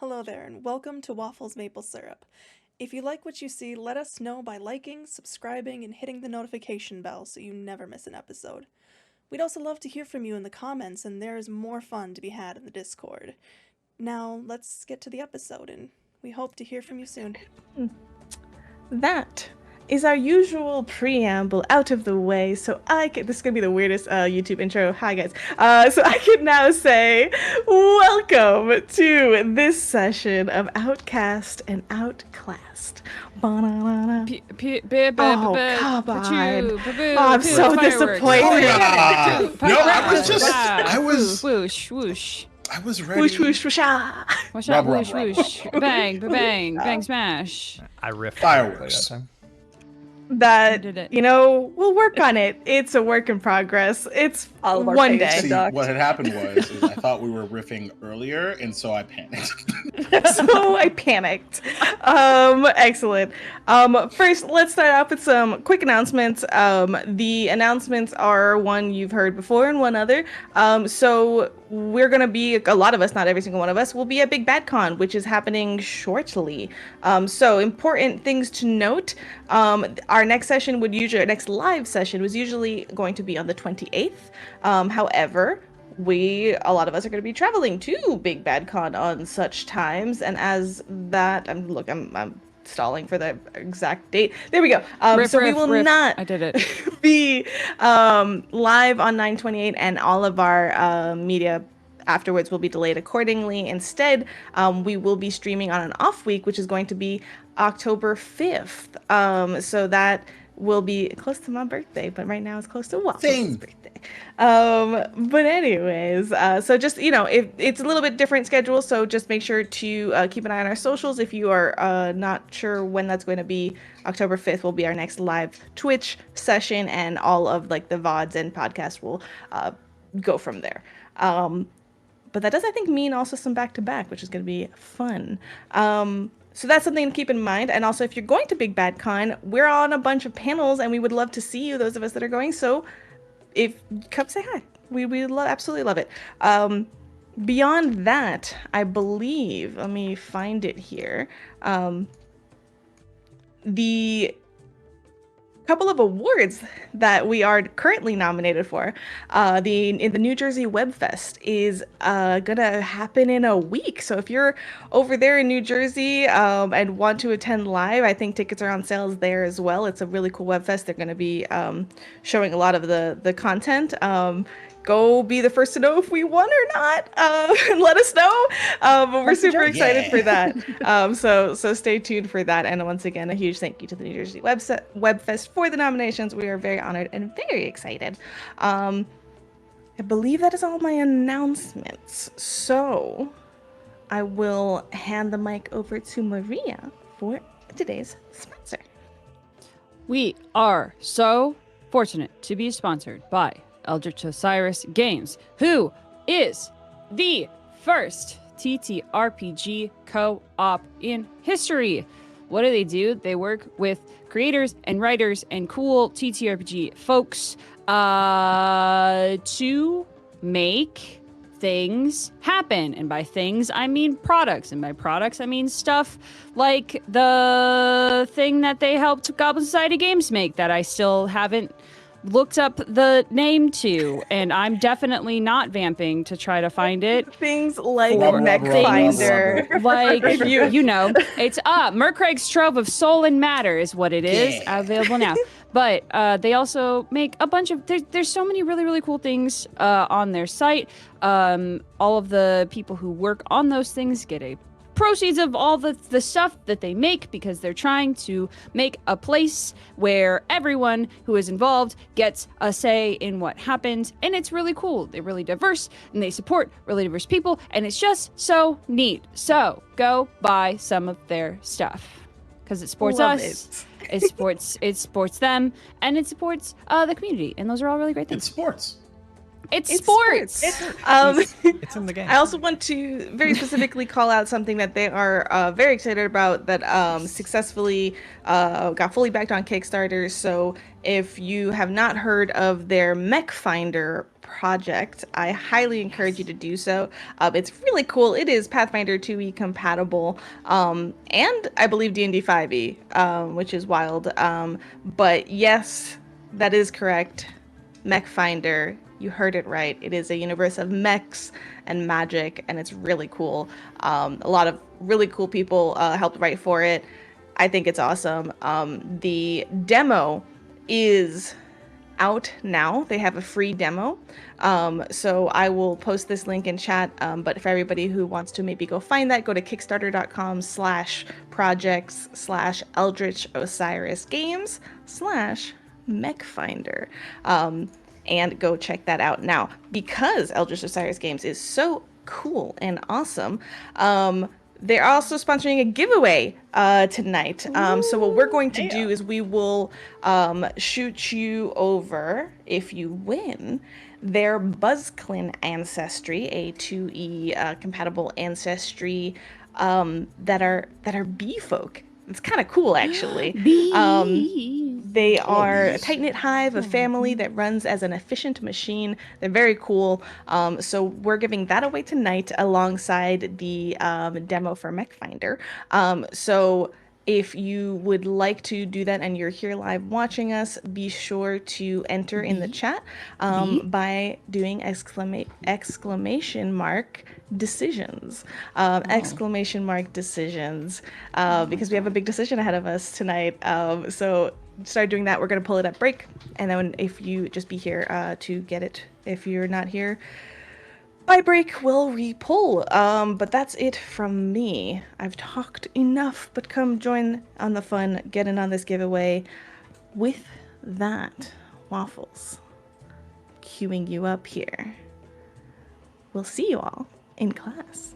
Hello there, and welcome to WafflesMapleSyrup. If you like what you see, let us know by liking, subscribing, and hitting the notification bell so you never miss an episode. We'd also love to hear from you in the comments, and there is more fun to be had in the Discord. Now, let's get to the episode, and we hope to hear from you soon. That is our usual preamble out of the way, so this is going to be the weirdest YouTube intro. Hi, guys. So I can now say, welcome to this session of Outcast and Outclassed. Oh, come on. I'm so disappointed. No, I was whoosh, whoosh. I was ready. Whoosh, whoosh, whoosh, ah. Whoosh, whoosh, whoosh. Bang, bang, bang, smash. I riffed Fireworks. that time. That, you know, we'll work on it. It's a work in progress. It's one day. See, what had happened was I thought we were riffing earlier, and so I panicked. So I panicked. Excellent. First, let's start off with some quick announcements. The announcements are one you've heard before and one other. So we're going to be, a lot of us, not every single one of us, will be at Big Bad Con, which is happening shortly. So important things to note. Our next live session was usually going to be on the 28th. However, a lot of us are going to be traveling to Big Bad Con on such times, and as that, I'm stalling for the exact date. There we go. We will not I did it. be live on 9/28, and all of our media afterwards will be delayed accordingly. Instead, we will be streaming on an off week, which is going to be October 5th. So that will be close to my birthday, but right now it's close to Waffles' birthday. But anyways, so just, if it's a little bit different schedule, so just make sure to keep an eye on our socials. If you are not sure when that's going to be, October 5th will be our next live Twitch session, and all of the VODs and podcasts will go from there. But that does, I think, mean also some back-to-back, which is going to be fun. So that's something to keep in mind. And also, if you're going to Big Bad Con, we're on a bunch of panels, and we would love to see you, those of us that are going. So come say hi. We absolutely love it. Beyond that, I believe, let me find it here. The couple of awards that we are currently nominated for, the New Jersey Web Fest is gonna happen in a week. So if you're over there in New Jersey and want to attend live, I think tickets are on sales there as well. It's a really cool Web Fest. They're gonna be showing a lot of the content. Go be the first to know if we won or not, and let us know. But we're super excited for that. So stay tuned for that. And once again, a huge thank you to the New Jersey Web Fest for the nominations. We are very honored and very excited. I believe that is all my announcements. So I will hand the mic over to Maria for today's sponsor. We are so fortunate to be sponsored by Eldritch Osiris Games, who is the first ttrpg co-op in history. What do? They work with creators and writers and cool ttrpg folks to make things happen. And by things, I mean products. And by products, I mean stuff like the thing that they helped Goblin Society Games make that I still haven't looked up the name to, and I'm definitely not vamping to try to find it. Things like Mech Finder. Like, you know, it's Mercraig's Trove of Soul and Matter is what it is, available now. But they also make a bunch of, there's so many really, really cool things on their site. All of the people who work on those things get a proceeds of all the stuff that they make, because they're trying to make a place where everyone who is involved gets a say in what happens, and it's really cool. They're really diverse, and they support really diverse people, and it's just so neat. So go buy some of their stuff, because it supports us, it supports them, and it supports the community, and those are all really great things. It's sports. It's sports. It's in the game. I also want to very specifically call out something that they are very excited about that successfully got fully backed on Kickstarter. So if you have not heard of their Mech Finder project, I highly encourage you to do so. It's really cool. It is Pathfinder2e compatible, and I believe D&D 5e, which is wild. But yes, that is correct. Mech Finder, you heard it right. It is a universe of mechs and magic, and it's really cool. A lot of really cool people helped write for it. I think it's awesome. The demo is out now. They have a free demo. So I will post this link in chat. But for everybody who wants to maybe go find that, go to kickstarter.com/projects/Eldritch Osiris Games/MechFinder. And go check that out now. Because Eldritch Osiris Games is so cool and awesome, they're also sponsoring a giveaway tonight. So what we're going to do is we will shoot you over, if you win, their Buzzclin ancestry, a 2e compatible ancestry that are bee folk. It's kind of cool, actually. They are a tight-knit hive, a family that runs as an efficient machine. They're very cool. So we're giving that away tonight alongside the demo for Mech Finder. So if you would like to do that and you're here live watching us, be sure to enter in the chat by doing exclamation mark decisions, exclamation mark decisions, because we have a big decision ahead of us tonight. So start doing that. We're going to pull it at break, and then if you just be here to get it, if you're not here by break, we'll re-pull. But that's it from me. I've talked enough, but come join on the fun, get in on this giveaway. With that, Waffles, queuing you up here. We'll see you all in class.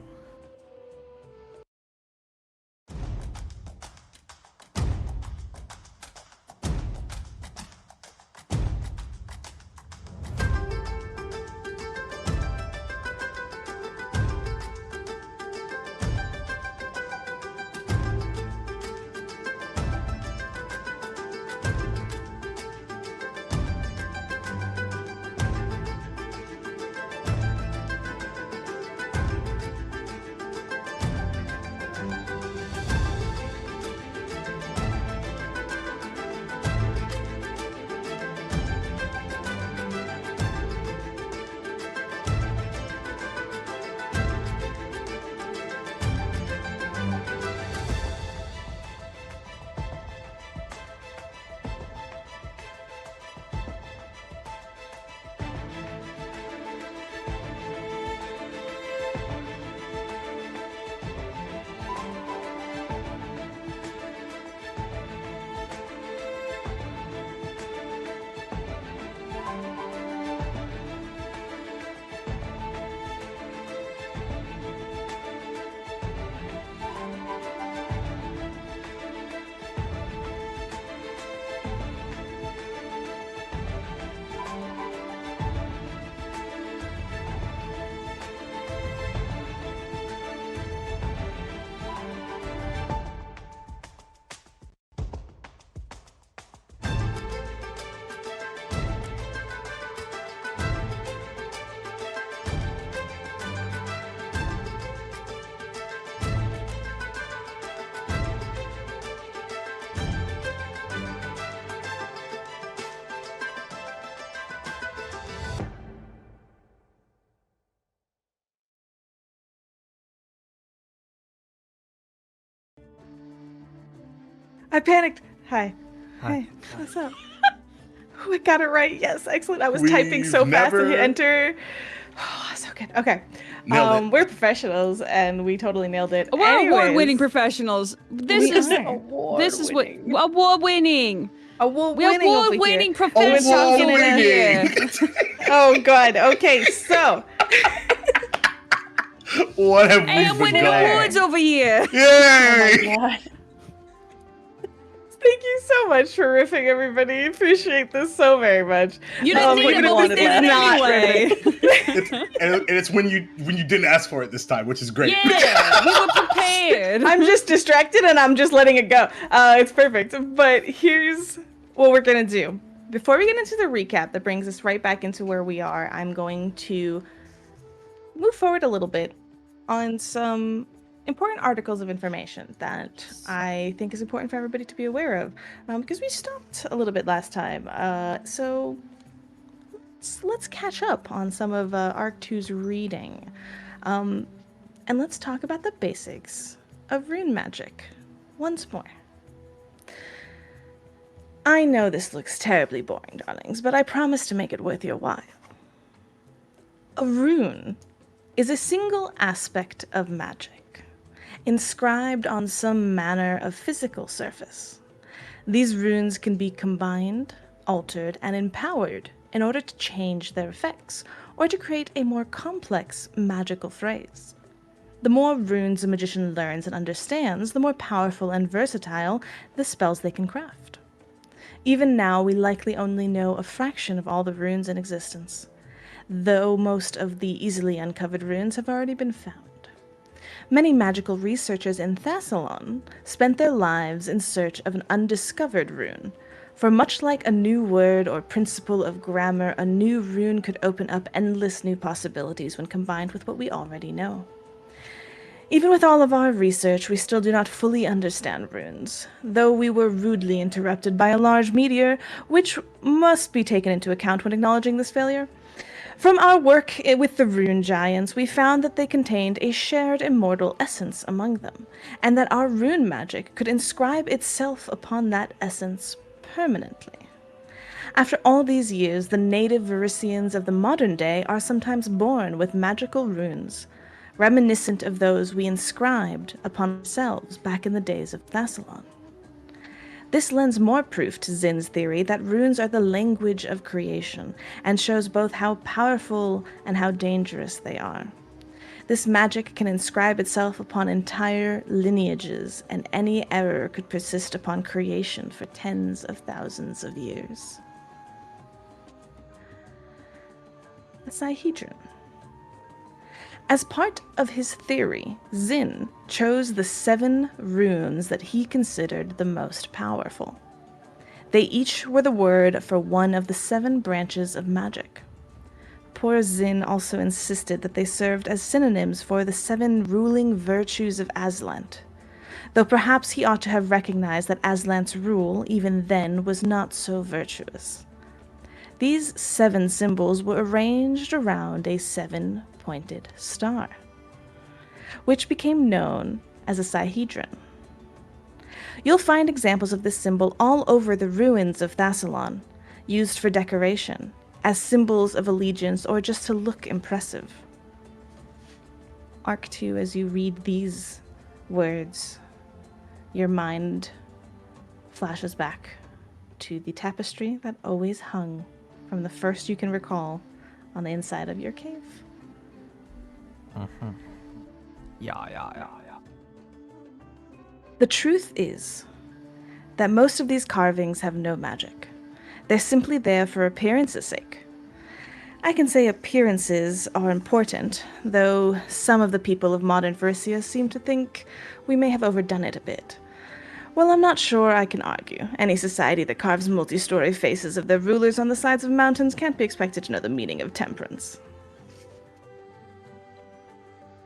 I panicked. Hi. Hey, what's up? Oh, I got it right. Yes, excellent. I was typing so fast to hit enter. Oh, so good. Okay. We're professionals and we totally nailed it. We're award-winning professionals. This is what award-winning. Award-winning professionals over here. Oh, God. Okay, so. What have we I'm winning awards over here. Yay! Oh my God. Thank you so much for riffing, everybody. Appreciate this so very much. You didn't need it, but we did it anyway. And it's when you didn't ask for it this time, which is great. Yeah, we were prepared. I'm just distracted and I'm just letting it go. It's perfect. But here's what we're gonna do. Before we get into the recap that brings us right back into where we are, I'm going to move forward a little bit on some important articles of information that I think is important for everybody to be aware of, because we stopped a little bit last time. So let's catch up on some of Arc 2's reading, and let's talk about the basics of rune magic once more. I know this looks terribly boring, darlings, but I promise to make it worth your while. A rune is a single aspect of magic, inscribed on some manner of physical surface. These runes can be combined, altered, and empowered in order to change their effects, or to create a more complex magical phrase. The more runes a magician learns and understands, the more powerful and versatile the spells they can craft. Even now, we likely only know a fraction of all the runes in existence, though most of the easily uncovered runes have already been found. Many magical researchers in Thassalon spent their lives in search of an undiscovered rune, for much like a new word or principle of grammar, a new rune could open up endless new possibilities when combined with what we already know. Even with all of our research, we still do not fully understand runes, though we were rudely interrupted by a large meteor, which must be taken into account when acknowledging this failure. From our work with the rune giants, we found that they contained a shared immortal essence among them, and that our rune magic could inscribe itself upon that essence permanently. After all these years, the native Verisians of the modern day are sometimes born with magical runes, reminiscent of those we inscribed upon ourselves back in the days of Thassalon. This lends more proof to Zin's theory that runes are the language of creation, and shows both how powerful and how dangerous they are. This magic can inscribe itself upon entire lineages, and any error could persist upon creation for tens of thousands of years. A Sihedron. As part of his theory, Zin chose the 7 runes that he considered the most powerful. They each were the word for one of the 7 branches of magic. Poor Zin also insisted that they served as synonyms for the 7 ruling virtues of Aslant, though perhaps he ought to have recognized that Aslant's rule, even then, was not so virtuous. These 7 symbols were arranged around a 7-pointed star, which became known as a Sihedron. You'll find examples of this symbol all over the ruins of Thassalon, used for decoration, as symbols of allegiance, or just to look impressive. Arc 2, as you read these words, your mind flashes back to the tapestry that always hung from the first you can recall on the inside of your cave. Mm-hmm. Yeah. The truth is that most of these carvings have no magic. They're simply there for appearance's sake. I can say appearances are important, though some of the people of modern Versia seem to think we may have overdone it a bit. Well, I'm not sure I can argue. Any society that carves multi-story faces of their rulers on the sides of mountains can't be expected to know the meaning of temperance.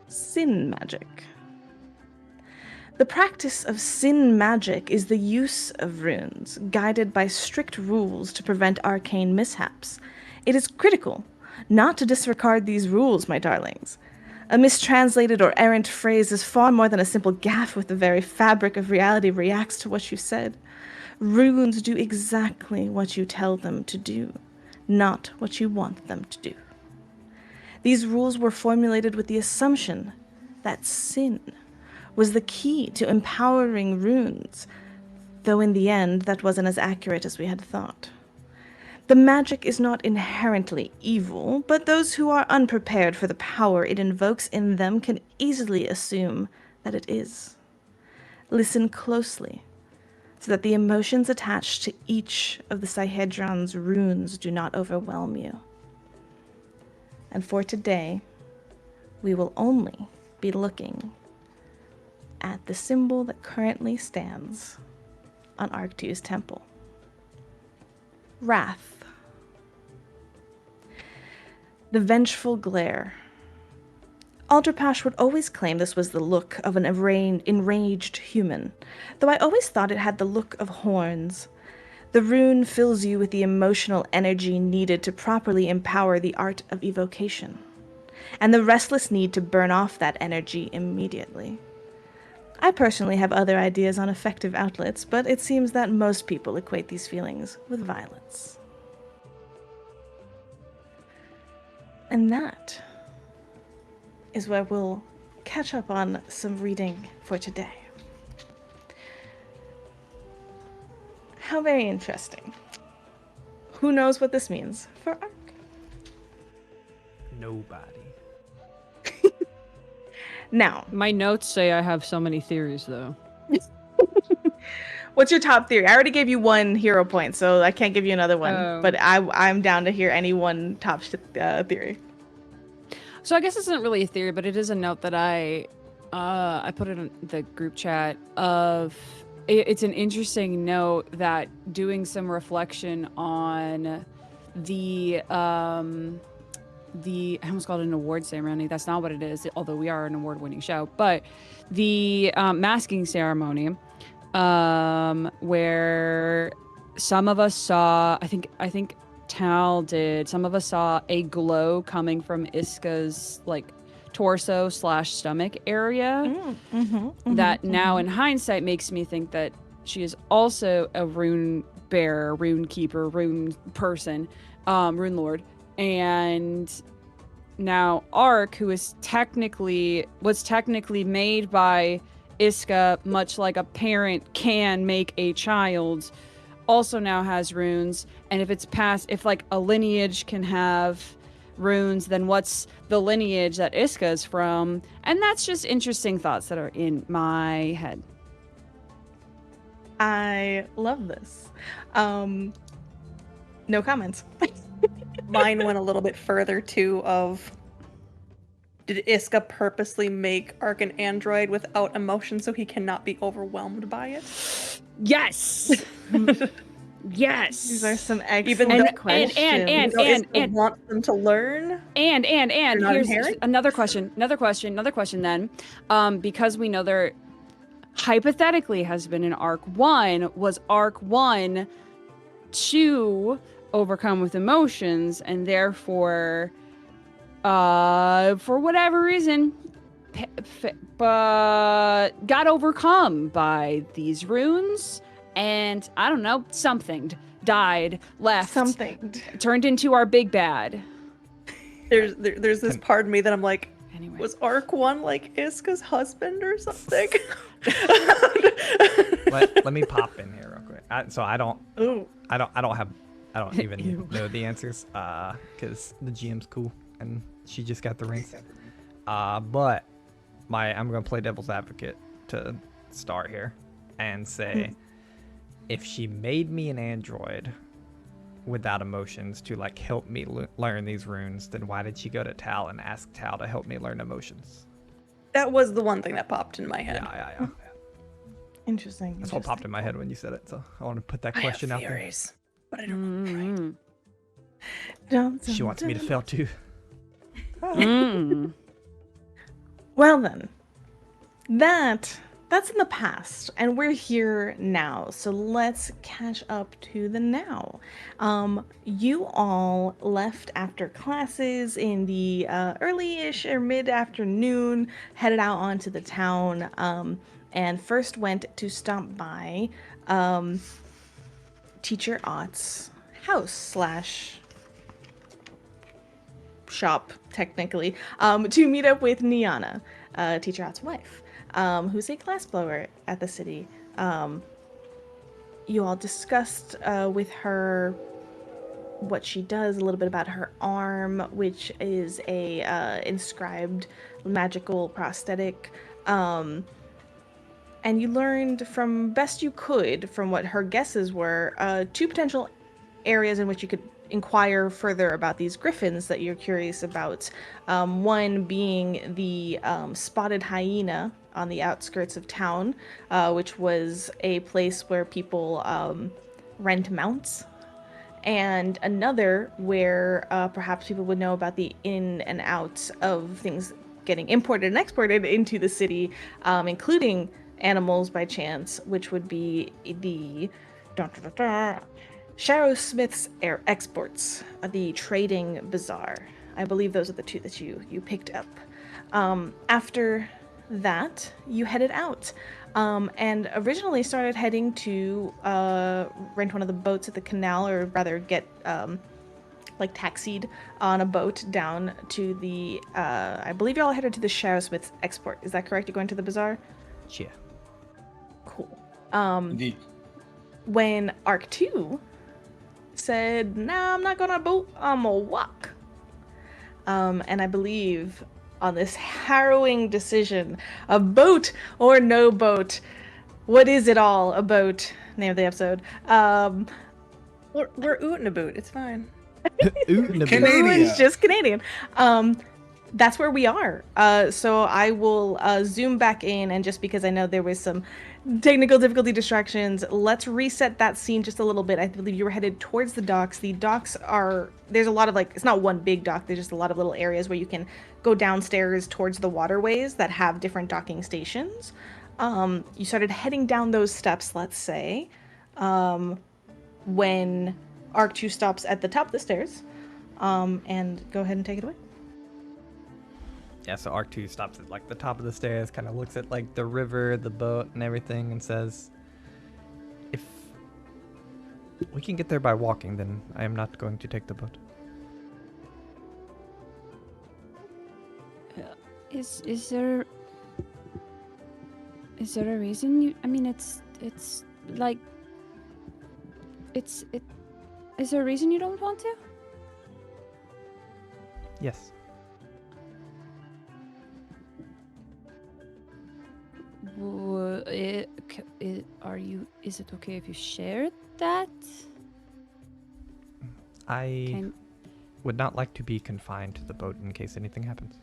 Sin magic. The practice of sin magic is the use of runes, guided by strict rules to prevent arcane mishaps. It is critical not to disregard these rules, my darlings. A mistranslated or errant phrase is far more than a simple gaffe with the very fabric of reality reacts to what you said. Runes do exactly what you tell them to do, not what you want them to do. These rules were formulated with the assumption that sin was the key to empowering runes, though in the end that wasn't as accurate as we had thought. The magic is not inherently evil, but those who are unprepared for the power it invokes in them can easily assume that it is. Listen closely. so that the emotions attached to each of the Sihedron's runes do not overwhelm you. And for today, we will only be looking at the symbol that currently stands on Arctu's temple. Wrath. The vengeful glare. Aldrapash would always claim this was the look of an enraged human, though I always thought it had the look of horns. The rune fills you with the emotional energy needed to properly empower the art of evocation, and the restless need to burn off that energy immediately. I personally have other ideas on effective outlets, but it seems that most people equate these feelings with violence. And that is where we'll catch up on some reading for today. How very interesting. Who knows what this means for Ark? Nobody. Now, My notes say I have so many theories, though. what's your top theory? I already gave you one hero point, so I can't give you another one. Oh. But I'm down to hear any one top theory. So I guess it's not really a theory, but it is a note that I put it in the group chat of. It's an interesting note that doing some reflection on the I almost called it an award ceremony. That's not what it is, although we are an award-winning show. But the masking ceremony, where some of us saw, I think Tal did. Some of us saw a glow coming from Iska's torso/stomach area. That now, in hindsight, makes me think that she is also a rune bearer, rune keeper, rune person, rune lord. And now Ark, who was technically made by Iska, much like a parent can make a child, also now has runes. And if if a lineage can have runes, then what's the lineage that Iska is from? And that's just interesting thoughts that are in my head. I love this. No comments. Mine went a little bit further too of, did Iska purposely make Ark an android without emotion so he cannot be overwhelmed by it? Yes. Yes. These are some Even excellent though- questions. And Iska wants them to learn. And not here's inherent? another question then. Because we know there hypothetically has been an Arc 1, was Arc 1 to overcome with emotions, and therefore for whatever reason got overcome by these runes, and I don't know, something died, left, turned into our big bad. There's this part of me that I'm like, Anyway. was Arc 1 like Iska's husband or something? Let me pop in here real quick. I don't even know the answers because the GM's cool and she just got the rings. But I'm gonna play devil's advocate to start here and say, if she made me an android without emotions to help me learn these runes, then why did she go to Tal and ask Tal to help me learn emotions? That was the one thing that popped in my head. Yeah. Interesting. That's what popped in my head when you said it, so I want to put that question out there. But I don't She wants me to fail too. Well then, that's in the past, and we're here now. So let's catch up to the now. You all left after classes in the early-ish or mid-afternoon, headed out onto the town, and first went to stop by Teacher Ott's house / shop, technically, to meet up with Niana, Teacher Ott's wife, who's a glassblower at the city. You all discussed with her what she does, a little bit about her arm, which is a inscribed magical prosthetic. And you learned from best you could, from what her guesses were, 2 potential areas in which you could inquire further about these griffins that you're curious about. One being the spotted hyena on the outskirts of town, which was a place where people rent mounts. And another where perhaps people would know about the in and outs of things getting imported and exported into the city, including animals by chance, which would be the Sharrowsmith's exports, the trading bazaar. I believe those are the 2 that you picked up. After that, you headed out. And originally started heading to rent one of the boats at the canal, or rather get like taxied on a boat down to the, I believe y'all headed to the Sharrowsmith's export. Is that correct? You're going to the bazaar? Yeah. Cool. Indeed. When Arc 2 said, nah, I'm not going on a boat, I'm gonna walk. And I believe on this harrowing decision, a boat or no boat, what is it all about? Name of the episode. We're ootin' a boot. It's fine. Canadian. Everyone's just Canadian. That's where we are. So I will zoom back in, and just because I know there was some technical difficulty distractions, let's reset that scene just a little bit. I believe you were headed towards the docks. The docks are, there's a lot of, like, it's not one big dock, there's just a lot of little areas where you can go downstairs towards the waterways that have different docking stations. You started heading down those steps, let's say, when Arc 2 stops at the top of the stairs. And go ahead and take it away. Yeah, so Arc 2 stops at like the top of the stairs, kind of looks at like the river, the boat, and everything, and says, if we can get there by walking, then I am not going to take the boat. Is there a reason you? I mean, it's like is there a reason you don't want to? Yes. Is it okay if you share that? I would not like to be confined to the boat in case anything happens.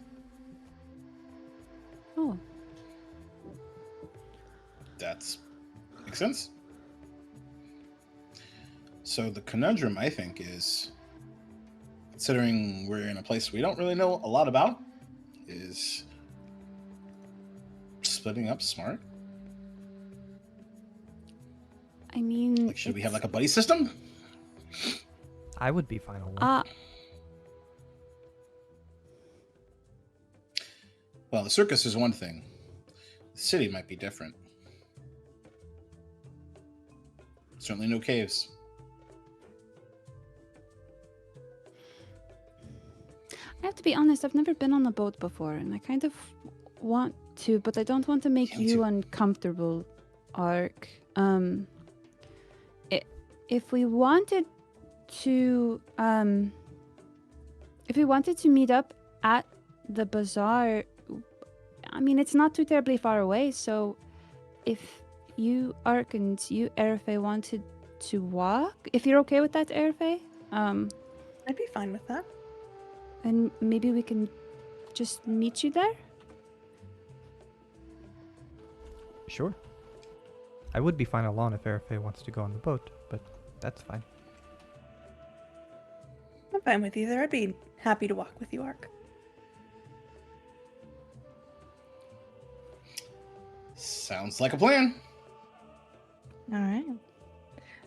Oh. That makes sense. So the conundrum, I think, is, considering we're in a place we don't really know a lot about, is splitting up smart? I mean, Like, should we have like a buddy system? I would be fine alone. Well, the circus is one thing. The city might be different. Certainly no caves. I have to be honest, I've never been on a boat before, and I kind of want to, but I don't want to make you uncomfortable, Ark. If we wanted to meet up at the bazaar, I mean, it's not too terribly far away, so if you, Ark, and you, Erfe, wanted to walk, if you're okay with that, Erfe, I'd be fine with that. and maybe we can just meet you there? Sure. I would be fine alone if Erfe wants to go on the boat, but that's fine. I'm fine with either. I'd be happy to walk with you, Ark. Sounds like a plan. All right.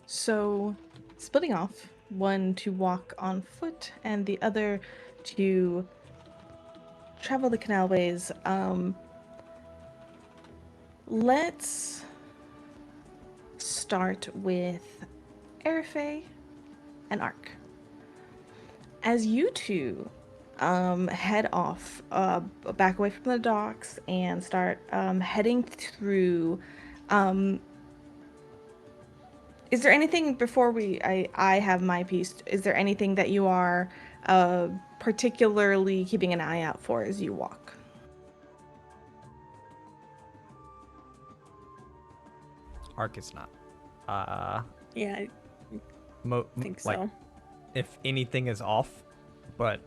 So, splitting off, one to walk on foot and the other to travel the canalways. Let's start with Erfe and Ark. As you two head off back away from the docks and start heading through, is there anything before I have my piece, is there anything that you are particularly keeping an eye out for as you walk? Ark is not. Yeah, I think like, so. if anything is off, but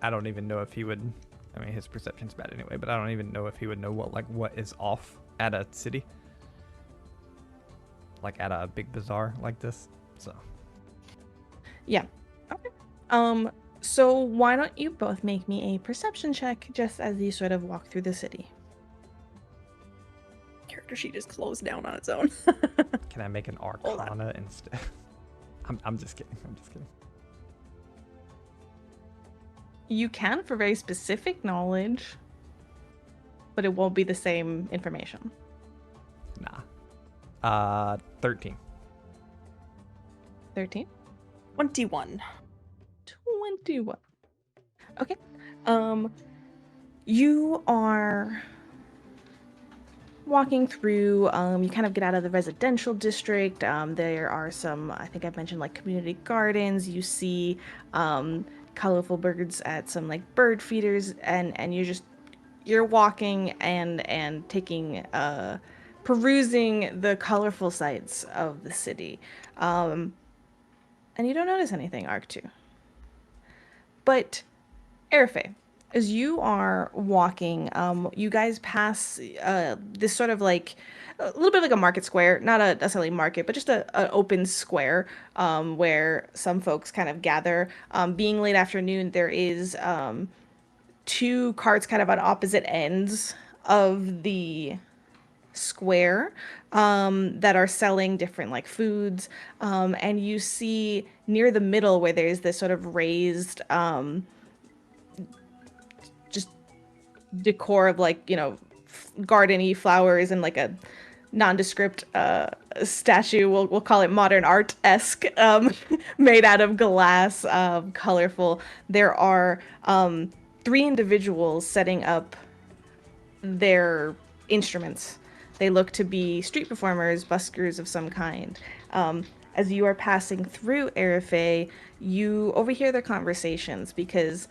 I don't even know if he would. I mean, his perception's bad anyway, but I don't even know if he would know what is off at a city, like at a big bazaar like this. So Yeah. Okay. So why don't you both make me a perception check just as you sort of walk through the city? Character sheet just closed down on its own. can I make an Hold on. Arcana instead? I'm just kidding. I'm just kidding. You can for very specific knowledge, but it won't be the same information. Nah. 13. 13? 21. 21. Okay. You are walking through, you kind of get out of the residential district. There are some, I think I've mentioned, like community gardens. You see colorful birds at some like bird feeders, and you're walking and taking perusing the colorful sights of the city. And you don't notice anything, Arc 2. But Erife, as you are walking, you guys pass this sort of like a little bit like a market square, not a necessarily market, but just an open square where some folks kind of gather. Being late afternoon, there is 2 carts kind of on opposite ends of the square that are selling different like foods, and you see near the middle where there's this sort of raised just decor of like, you know, garden-y flowers and like a nondescript statue, we'll call it modern art-esque, made out of glass, colorful. There are 3 individuals setting up their instruments. They look to be street performers, buskers of some kind. As you are passing through Erife, you overhear their conversations, because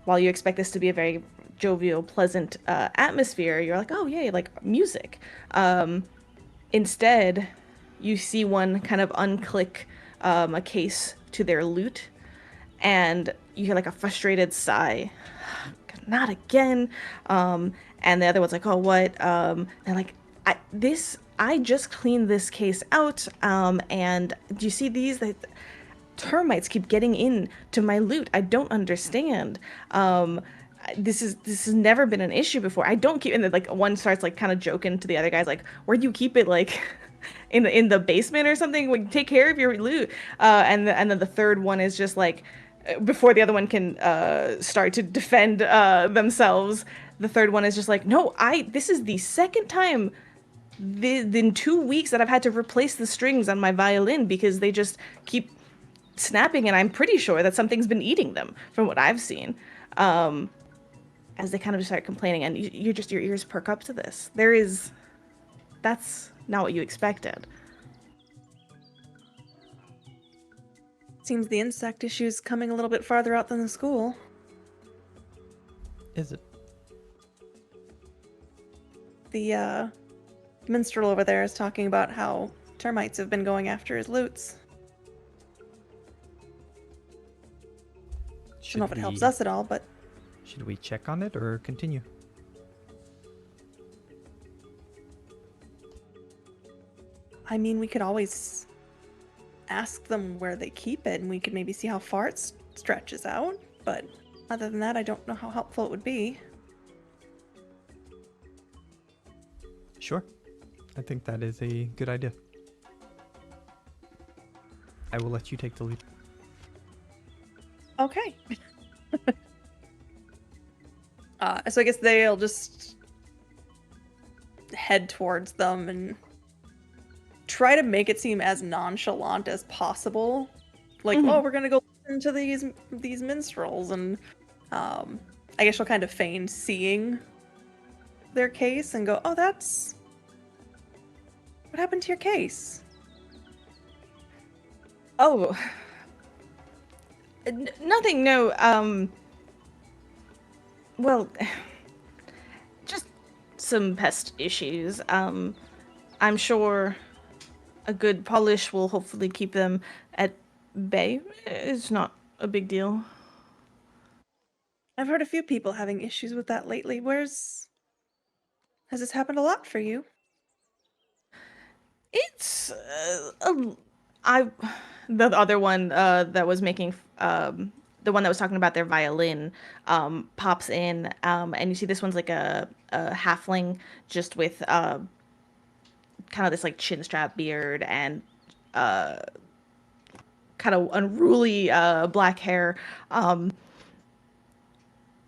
while you expect this to be a very jovial, pleasant atmosphere, you're like, oh, yay, like music. Instead, you see one kind of unclick a case to their lute, and you hear like a frustrated sigh. Not again. And the other one's like, oh, what? They're like, I just cleaned this case out, and do you see these? Termites keep getting in to my loot. I don't understand. This has never been an issue before. I don't keep, and then like one starts like kind of joking to the other guys, like, where do you keep it, like in the basement or something? Like, take care of your loot. And then the third one is just like, before the other one can start to defend themselves, the third one is just like, no, this is the second time in 2 weeks that I've had to replace the strings on my violin because they just keep snapping, and I'm pretty sure that something's been eating them from what I've seen. As they kind of just start complaining, and your ears perk up to this. That's not what you expected. Seems the insect issue's coming a little bit farther out than the school. Is it? The minstrel over there is talking about how termites have been going after his loots. I don't know if it helps us at all, but... Should we check on it or continue? I mean, we could always ask them where they keep it, and we could maybe see how far it stretches out, but other than that, I don't know how helpful it would be. Sure. I think that is a good idea. I will let you take the lead. Okay. So I guess they'll just head towards them and try to make it seem as nonchalant as possible. Like, oh, we're gonna go listen to these minstrels, and I guess she'll kind of feign seeing their case and go, oh, that's... What happened to your case? Oh. Nothing, no, well, just some pest issues. I'm sure a good polish will hopefully keep them at bay. It's not a big deal. I've heard a few people having issues with that lately. Has this happened a lot for you? It's the other one that was making the one that was talking about their violin pops in, and you see this one's like a halfling just with kind of this like chin strap beard and kind of unruly black hair.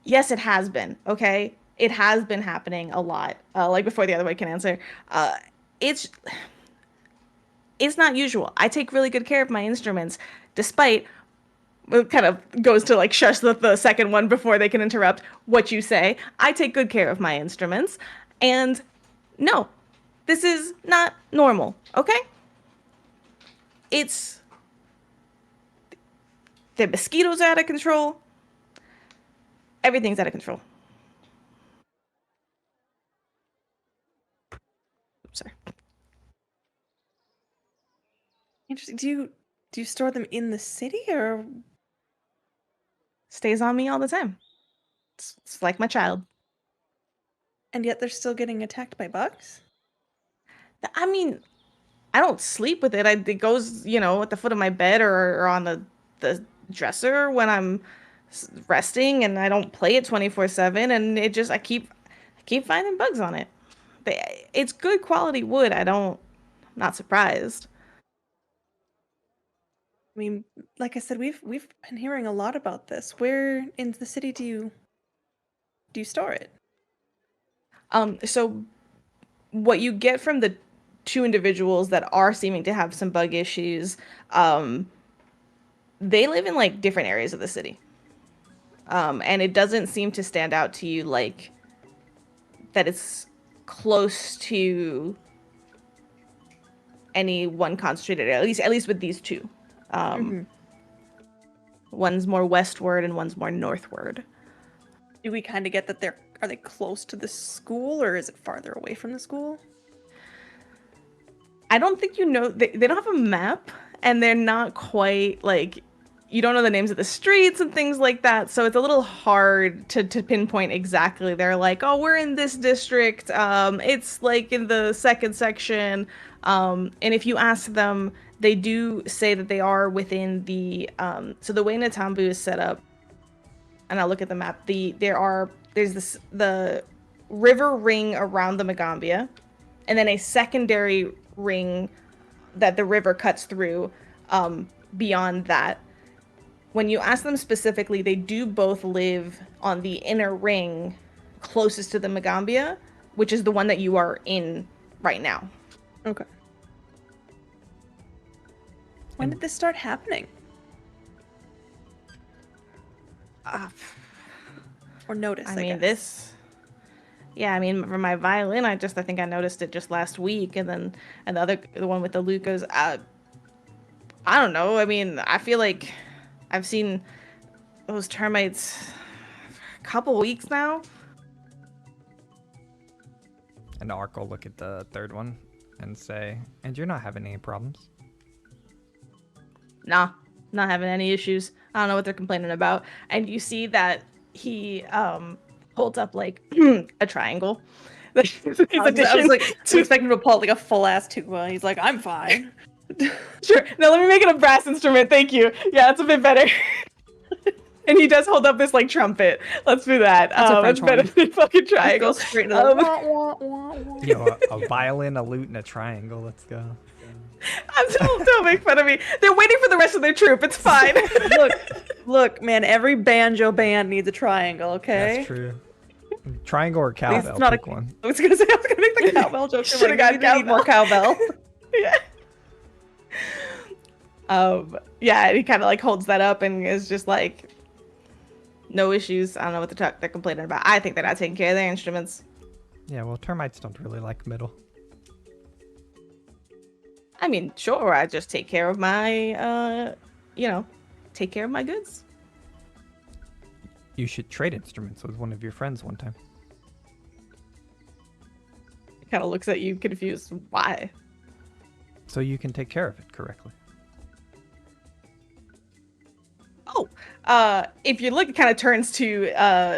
Yes, it has been. Okay, it has been happening a lot. Like before the other one can answer. It's not usual. I take really good care of my instruments, despite it kind of goes to like shush the second one before they can interrupt what you say. I take good care of my instruments, and no, this is not normal. Okay, it's the mosquitoes are out of control. Everything's out of control. Oops, sorry. Interesting. Do you store them in the city, or Stays on me all the time. It's like my child. and yet they're still getting attacked by bugs? I mean, I don't sleep with it. It goes, at the foot of my bed or on the dresser when I'm resting, and I don't play it 24/7. And it just I keep finding bugs on it. It's good quality wood. I'm not surprised. I mean, like I said, we've been hearing a lot about this. Where in the city do you store it? So what you get from the two individuals that are seeming to have some bug issues, they live in like different areas of the city. And it doesn't seem to stand out to you like that it's close to any one concentrated area, at least with these two. One's more westward and one's more northward. Do we kind of get that are they close to the school, or is it farther away from the school? I don't think they don't have a map, and they're not quite like, you don't know the names of the streets and things like that, so it's a little hard to pinpoint exactly. They're like, oh, we're in this district, it's like in the second section, and if you ask them, they do say that they are within the so the way Natambu is set up, and I'll look at the map, there's the river ring around the Magaambya, and then a secondary ring that the river cuts through beyond that. When you ask them specifically, they do both live on the inner ring closest to the Magaambya, which is the one that you are in right now. Okay. When did this start happening? Or notice, I guess. For my violin, I think I noticed it just last week, and then the one with the lute goes, I don't know. I mean, I feel like I've seen those termites for a couple weeks now. And Ark will look at the third one and say, and you're not having any problems? Nah, not having any issues. I don't know what they're complaining about. And you see that he holds up like a triangle. I was like expecting to pull out like a full ass tuba. He's like, I'm fine. Sure. Now let me make it a brass instrument. Thank you. Yeah, it's a bit better. And he does hold up this like trumpet. Let's do that. It's better than fucking triangle. Straight A violin, a lute, and a triangle. Let's go. Don't make fun of me. They're waiting for the rest of their troop. It's fine. Look, man. Every banjo band needs a triangle. Okay. That's true. Triangle or cowbell? It's not pick one. I was gonna make the cowbell joke. Should have got cowbell. Need more cowbell. Yeah. Yeah, he kind of like holds that up and is just like, no issues. I don't know what they're complaining about. I think they're not taking care of their instruments. Yeah, well, termites don't really like metal. I mean, sure, I just take care of my, take care of my goods. You should trade instruments with one of your friends one time. He kind of looks at you confused. Why? so you can take care of it correctly. Oh, if you're looking, kind of turns to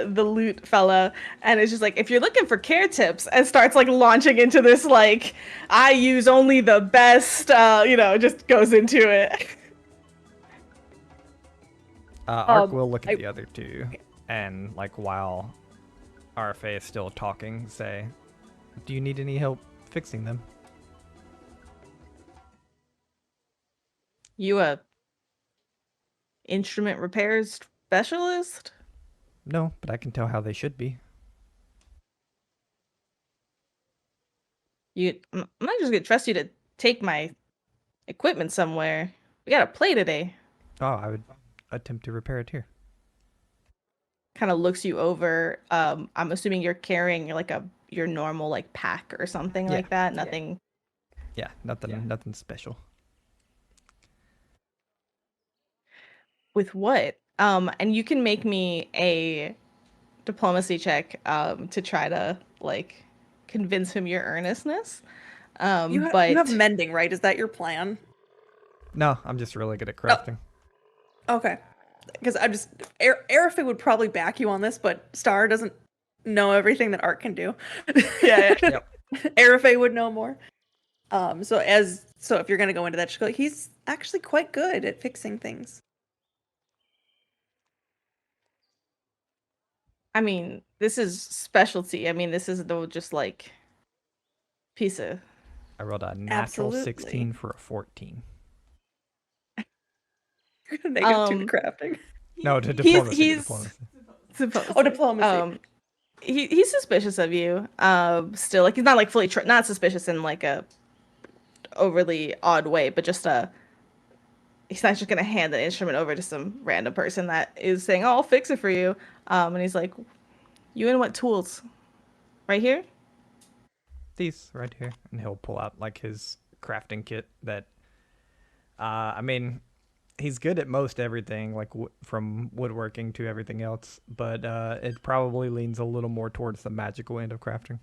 the loot fella, and it's just like, if you're looking for care tips, and starts like launching into this like, I use only the best, just goes into it. Ark will look at the other two, and like while RFA is still talking, say, "Do you need any help fixing them?" You a instrument repairs specialist? No, but I can tell how they should be. I'm not just gonna trust you to take my equipment somewhere. We got to play today. Oh, I would attempt to repair it here. Kind of looks you over. I'm assuming you're carrying like your normal like pack or something like that. Nothing. Yeah, nothing special. With what? And you can make me a diplomacy check to try to like convince him your earnestness. You have mending, right? Is that your plan? No, I'm just really good at crafting. Oh. Okay. Because Arafe would probably back you on this, but Star doesn't know everything that Art can do. Yeah. Yep. Arafe would know more. So if you're gonna go into that, just go, he's actually quite good at fixing things. I mean, this is specialty. I mean, this is the just like piece of. I rolled a natural Absolutely. 16 for a 14. You're gonna negative 2 to crafting. No, to diplomacy. Supposed. Oh, diplomacy. He's suspicious of you. Still, like he's not like fully not suspicious in like a overly odd way, but just he's not just gonna hand the instrument over to some random person that is saying, "Oh, I'll fix it for you." And he's like, "You in what tools? Right here?" These right here, and he'll pull out like his crafting kit that. I mean, he's good at most everything, like from woodworking to everything else, but it probably leans a little more towards the magical end of crafting.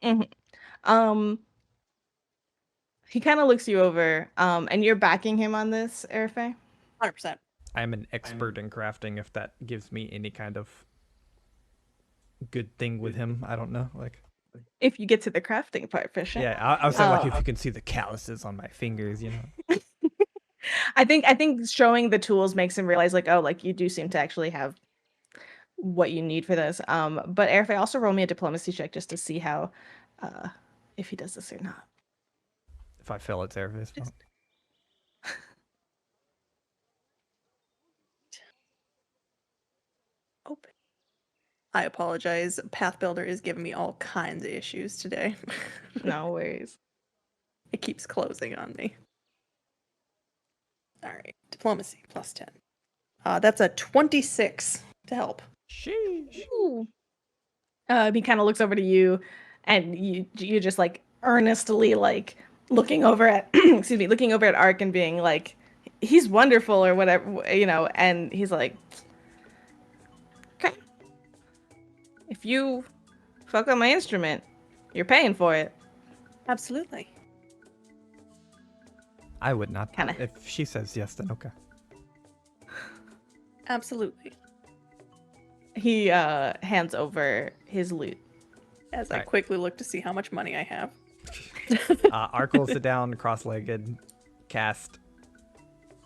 Mm-hmm. He kind of looks you over, and you're backing him on this, Arafe? 100%. I am an expert in crafting, if that gives me any kind of good thing with him. I don't know, like. If you get to the crafting part, for sure. Yeah, I was saying like if you can see the calluses on my fingers, you know. I think showing the tools makes him realize like, oh, like you do seem to actually have what you need for this. But Arafe, also roll me a diplomacy check just to see how if he does this or not. If I fail, it's Arafa's fault. Open. I apologize. Path Builder is giving me all kinds of issues today. No worries. It keeps closing on me. All right, diplomacy plus 10. That's a 26 to help. Sheesh. Ooh. He kind of looks over to you, and you just like earnestly like looking over at looking over at Ark and being like, he's wonderful or whatever, you know. And he's like, okay, if you fuck up my instrument, you're paying for it. Absolutely. I would not. Kinda. If she says yes, then okay. Absolutely. He hands over his loot. As I quickly look to see how much money I have. Ark will sit down, cross-legged, cast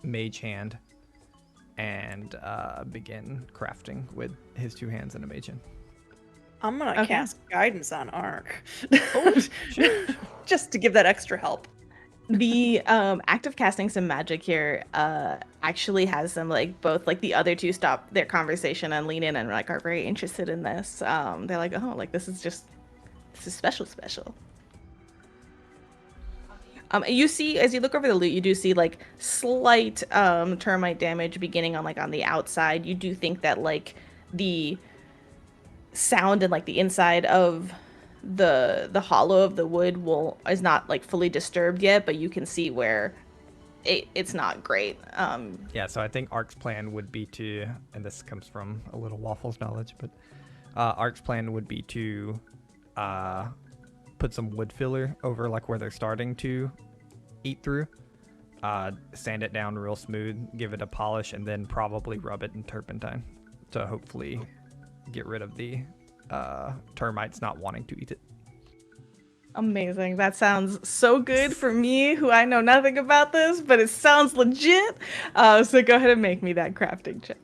Mage Hand, and begin crafting with his two hands and a Mage Hand. I'm gonna cast Guidance on Ark. Just to give that extra help. The act of casting some magic here actually has them like both like the other two stop their conversation and lean in and like are very interested in this. They're like, oh, like this is special. You see, as you look over the loot, you do see like slight termite damage beginning on like on the outside. You do think that like the sound and like the inside of the hollow of the wood is not like fully disturbed yet, but you can see where it's not great. Yeah, so I think Ark's plan would be to, and this comes from a little Waffles knowledge, but Ark's plan would be to put some wood filler over like where they're starting to eat through. Sand it down real smooth, give it a polish, and then probably rub it in turpentine to hopefully get rid of the termites not wanting to eat it. Amazing. That sounds so good for me, who I know nothing about this, but it sounds legit. So go ahead and make me that crafting check.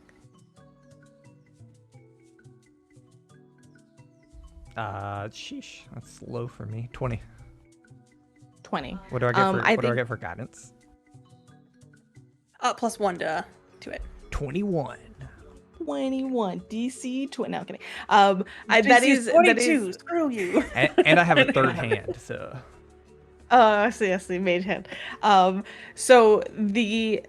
Sheesh, that's low for me. 20. 20. What do I get for what do I get for guidance? +1 to it. 21. 21 DC 20. No, I'm kidding. That is 22. Screw you. And I have a third hand, so. I see, mage hand. So it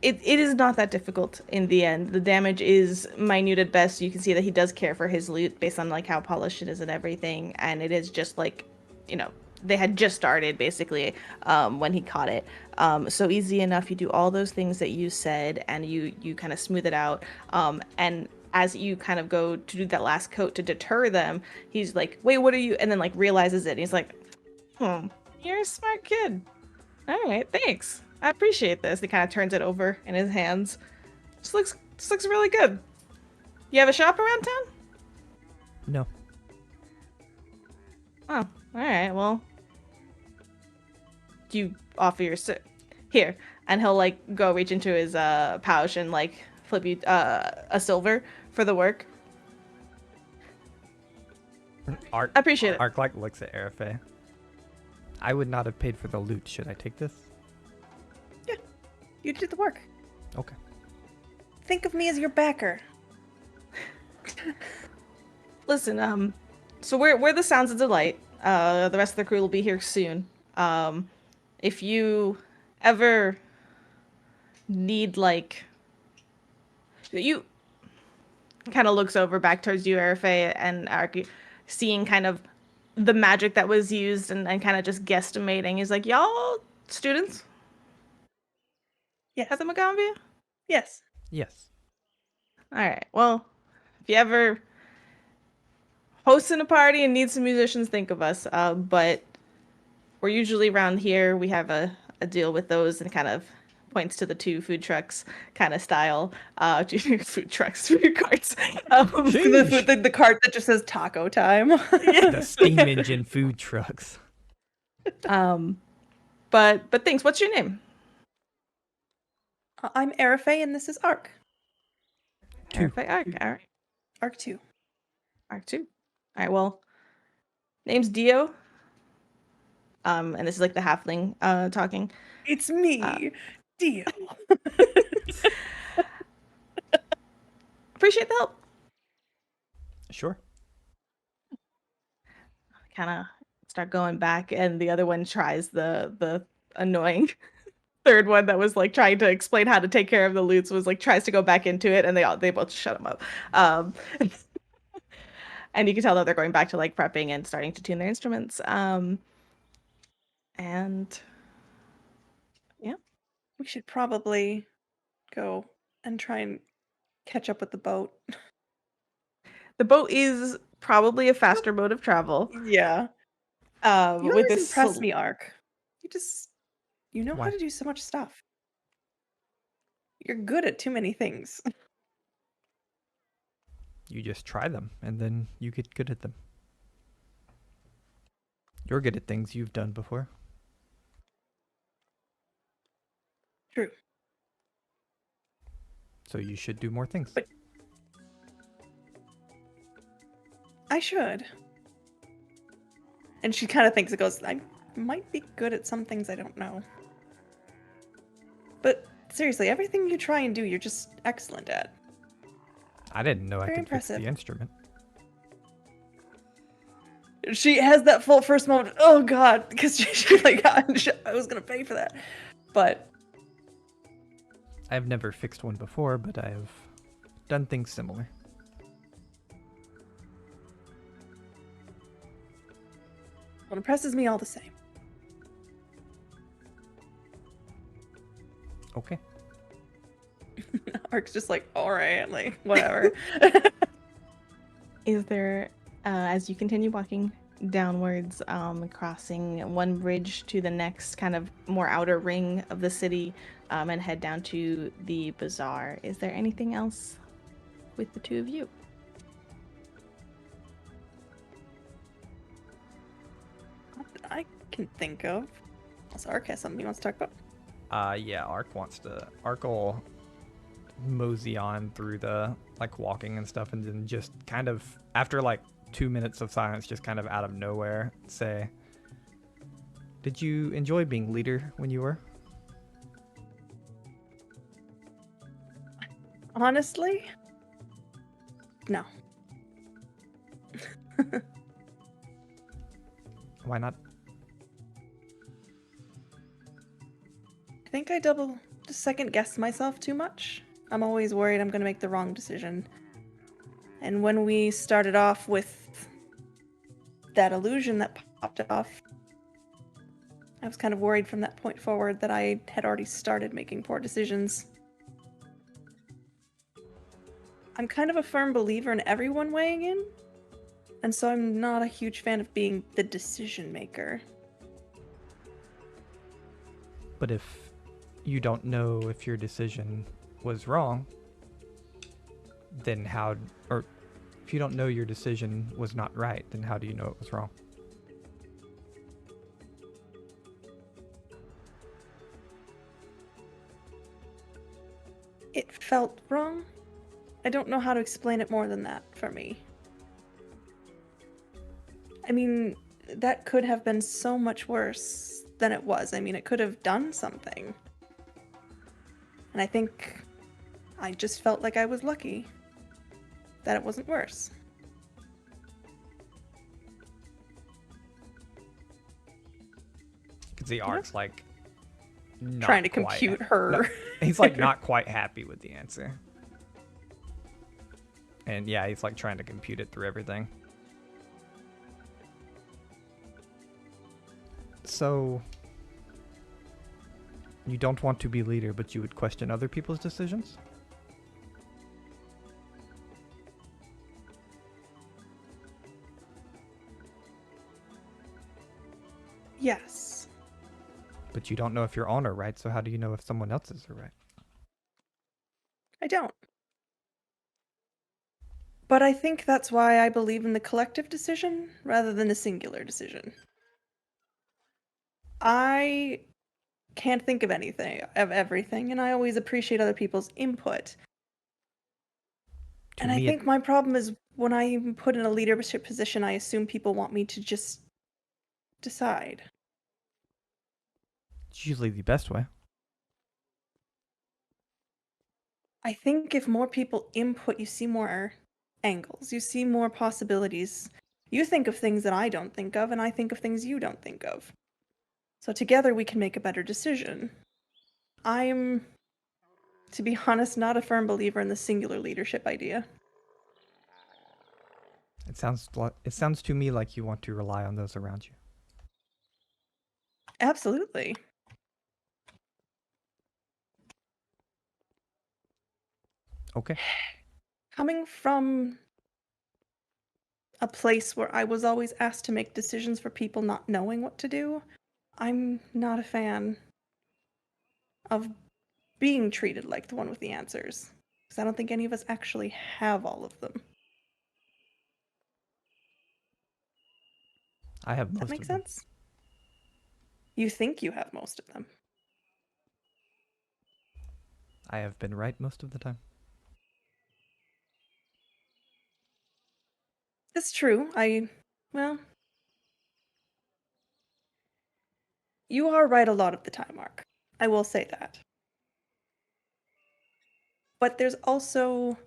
is not that difficult in the end. The damage is minute at best. You can see that he does care for his loot based on like how polished it is and everything, and it is just like, you know, they had just started basically when he caught it. So easy enough. You do all those things that you said, and you kind of smooth it out. And as you kind of go to do that last coat to deter them, he's like, "Wait, what are you?" And then like realizes it. And he's like, "You're a smart kid. All right, thanks. I appreciate this." He kind of turns it over in his hands. This looks really good. You have a shop around town? No. Oh, all right. Well, you offer your here, and he'll like go reach into his pouch and like flip you a silver for the work. Ark, I appreciate it. Ark like looks at Arafe. I would not have paid for the loot. Should I take this? Yeah, you did the work. Okay. Think of me as your backer. Listen, so we're the Sounds of Delight. The rest of the crew will be here soon. If you ever need like, you kind of looks over back towards you, Arafe, and Ark, seeing kind of the magic that was used and kind of just guesstimating. He's like, "Y'all students? Yes. At the Magaambya?" Yes. Yes. All right. Well, if you ever hosting a party and need some musicians, think of us. But we're usually around here. We have a deal with those, and kind of points to the 2 food trucks kind of style. Food trucks, food carts. The cart that just says taco time. The steam engine food trucks. But thanks. What's your name? I'm Arafe, and this is Ark. Arafe, Ark. All right. Ark 2. Ark 2. All right. Well, name's Dio. And this is like the halfling talking. It's me, Dio. Appreciate the help. Sure. Kind of start going back, and the other one tries the annoying third one that was like trying to explain how to take care of the loots, was like tries to go back into it, and they both shut him up. And you can tell that they're going back to like prepping and starting to tune their instruments. And yeah, We should probably go and try and catch up with the boat. the boat is probably a faster mode of travel. Yeah. You With always this impress me, Ark. You know Why? how to do so much stuff. You're good at too many things. You just try them, and then you get good at them. You're good at things you've done before. True. So you should do more things. But- I should. And she kind of thinks, it goes, I might be good at some things I don't know. But seriously, everything you try and do, you're just excellent at. I didn't know I Very could fix impressive. the instrument. She has that full first moment, oh god, because she's like, I was going to pay for that. But I've never fixed one before, but I have done things similar. it impresses me all the same. Okay. Ark's just like, alright, like, whatever. Is there, as you continue walking downwards, crossing one bridge to the next kind of more outer ring of the city, and head down to the bazaar. Is there anything else with the two of you? I can think of. Also, Ark has something he wants to talk about. Yeah, Ark will mosey on through the, like, walking and stuff, and then just kind of, after, like, 2 minutes of silence, just kind of out of nowhere, say, did you enjoy being leader when you were? Honestly? No. Why not? I think I second guess myself too much. I'm always worried I'm going to make the wrong decision. And when we started off with that illusion that popped off, I was kind of worried from that point forward that I had already started making poor decisions. I'm kind of a firm believer in everyone weighing in, and so I'm not a huge fan of being the decision maker. But if you don't know if your decision was wrong, then or if you don't know your decision was not right, then how do you know it was wrong? It felt wrong. I don't know how to explain it more than that for me. I mean, that could have been so much worse than it was. I mean, it could have done something. And I think I just felt like I was lucky that it wasn't worse. Because the Ark's like not Trying to quite compute her. No, he's like not quite happy with the answer. And yeah, he's like trying to compute it through everything. So you don't want to be leader, but you would question other people's decisions? Yes. But you don't know if your own are right, so how do you know if someone else's are right? I don't. But I think that's why I believe in the collective decision rather than the singular decision. I can't think of everything, and I always appreciate other people's input. And I think my problem is when I'm put in a leadership position, I assume people want me to just decide. It's usually the best way. I think if more people input, you see more angles, you see more possibilities. You think of things that I don't think of, and I think of things you don't think of. So together we can make a better decision. I'm, to be honest, not a firm believer in the singular leadership idea. It sounds to me like you want to rely on those around you. Absolutely. Okay. Coming from a place where I was always asked to make decisions for people not knowing what to do, I'm not a fan of being treated like the one with the answers. Because I don't think any of us actually have all of them. I have Does most that make of them. sense? You think you have most of them. I have been right most of the time. It's true. Well, you are right a lot of the time, Mark. I will say that. But there's also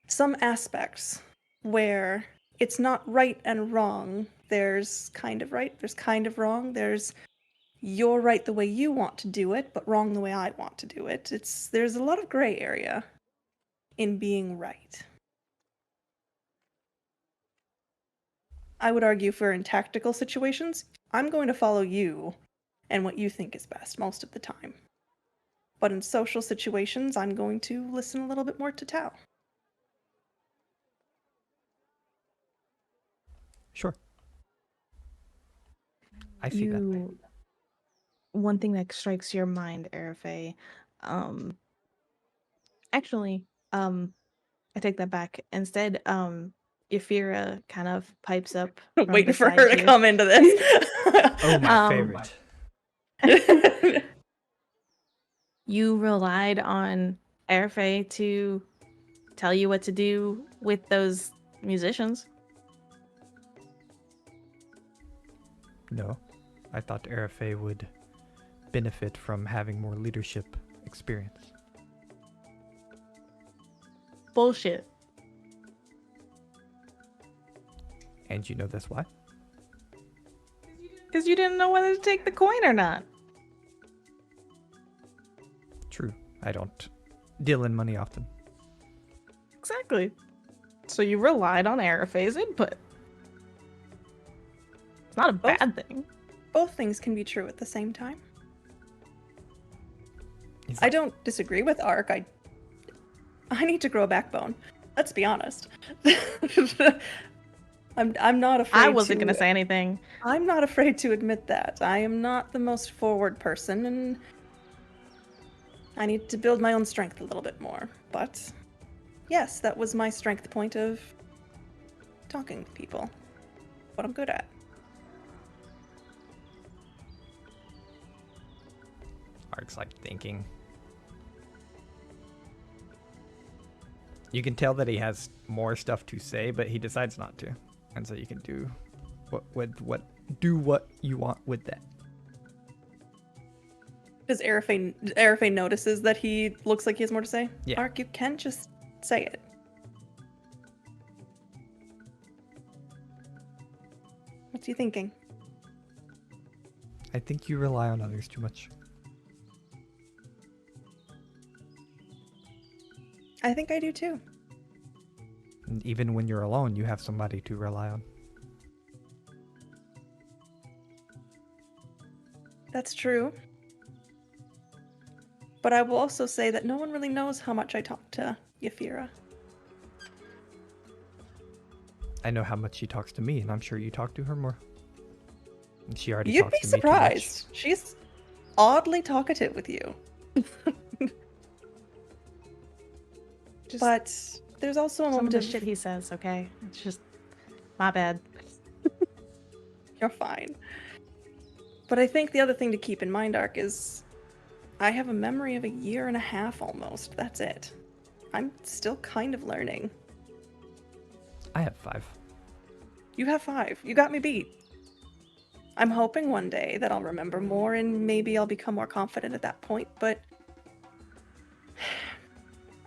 some aspects where it's not right and wrong. There's kind of right, there's kind of wrong, there's you're right the way you want to do it, but wrong the way I want to do it. There's a lot of gray area in being right. I would argue for in tactical situations, I'm going to follow you and what you think is best most of the time. But in social situations, I'm going to listen a little bit more to Tao. Sure. I see that. One thing that strikes your mind, Arafe, actually, I take that back. Instead, Yafira kind of pipes up from Waiting for beside her to you. come into this. Oh, my favorite. You relied on Arafe to tell you what to do with those musicians. No, I thought Arafe would benefit from having more leadership experience. Bullshit. And you know that's why? Because you didn't know whether to take the coin or not. True. I don't deal in money often. Exactly. So you relied on Arafe's input. It's not a bad thing. Both things can be true at the same time. He's I like, don't disagree with Ark. I need to grow a backbone. Let's be honest. I'm not afraid. I wasn't going to say anything. I'm not afraid to admit that. I am not the most forward person, and I need to build my own strength a little bit more. But yes, that was my strength point of talking to people. What I'm good at. Ark's like thinking. You can tell that he has more stuff to say, but he decides not to. And so you can do what you want with that. Does Arafe notices that he looks like he has more to say? Yeah. Ark, you can just say it. What's he thinking? I think you rely on others too much. I think I do too. And even when you're alone, you have somebody to rely on. That's true. But I will also say that no one really knows how much I talk to Yafira. I know how much she talks to me, and I'm sure you talk to her more. And she already You'd talks be to me too much. surprised. She's oddly talkative with you. But there's also a Some of moment the of shit he says, okay? It's just my bad. You're fine. But I think the other thing to keep in mind, Ark, is I have a memory of a year and a half almost. That's it. I'm still kind of learning. I have 5. You have 5. You got me beat. I'm hoping one day that I'll remember more and maybe I'll become more confident at that point, but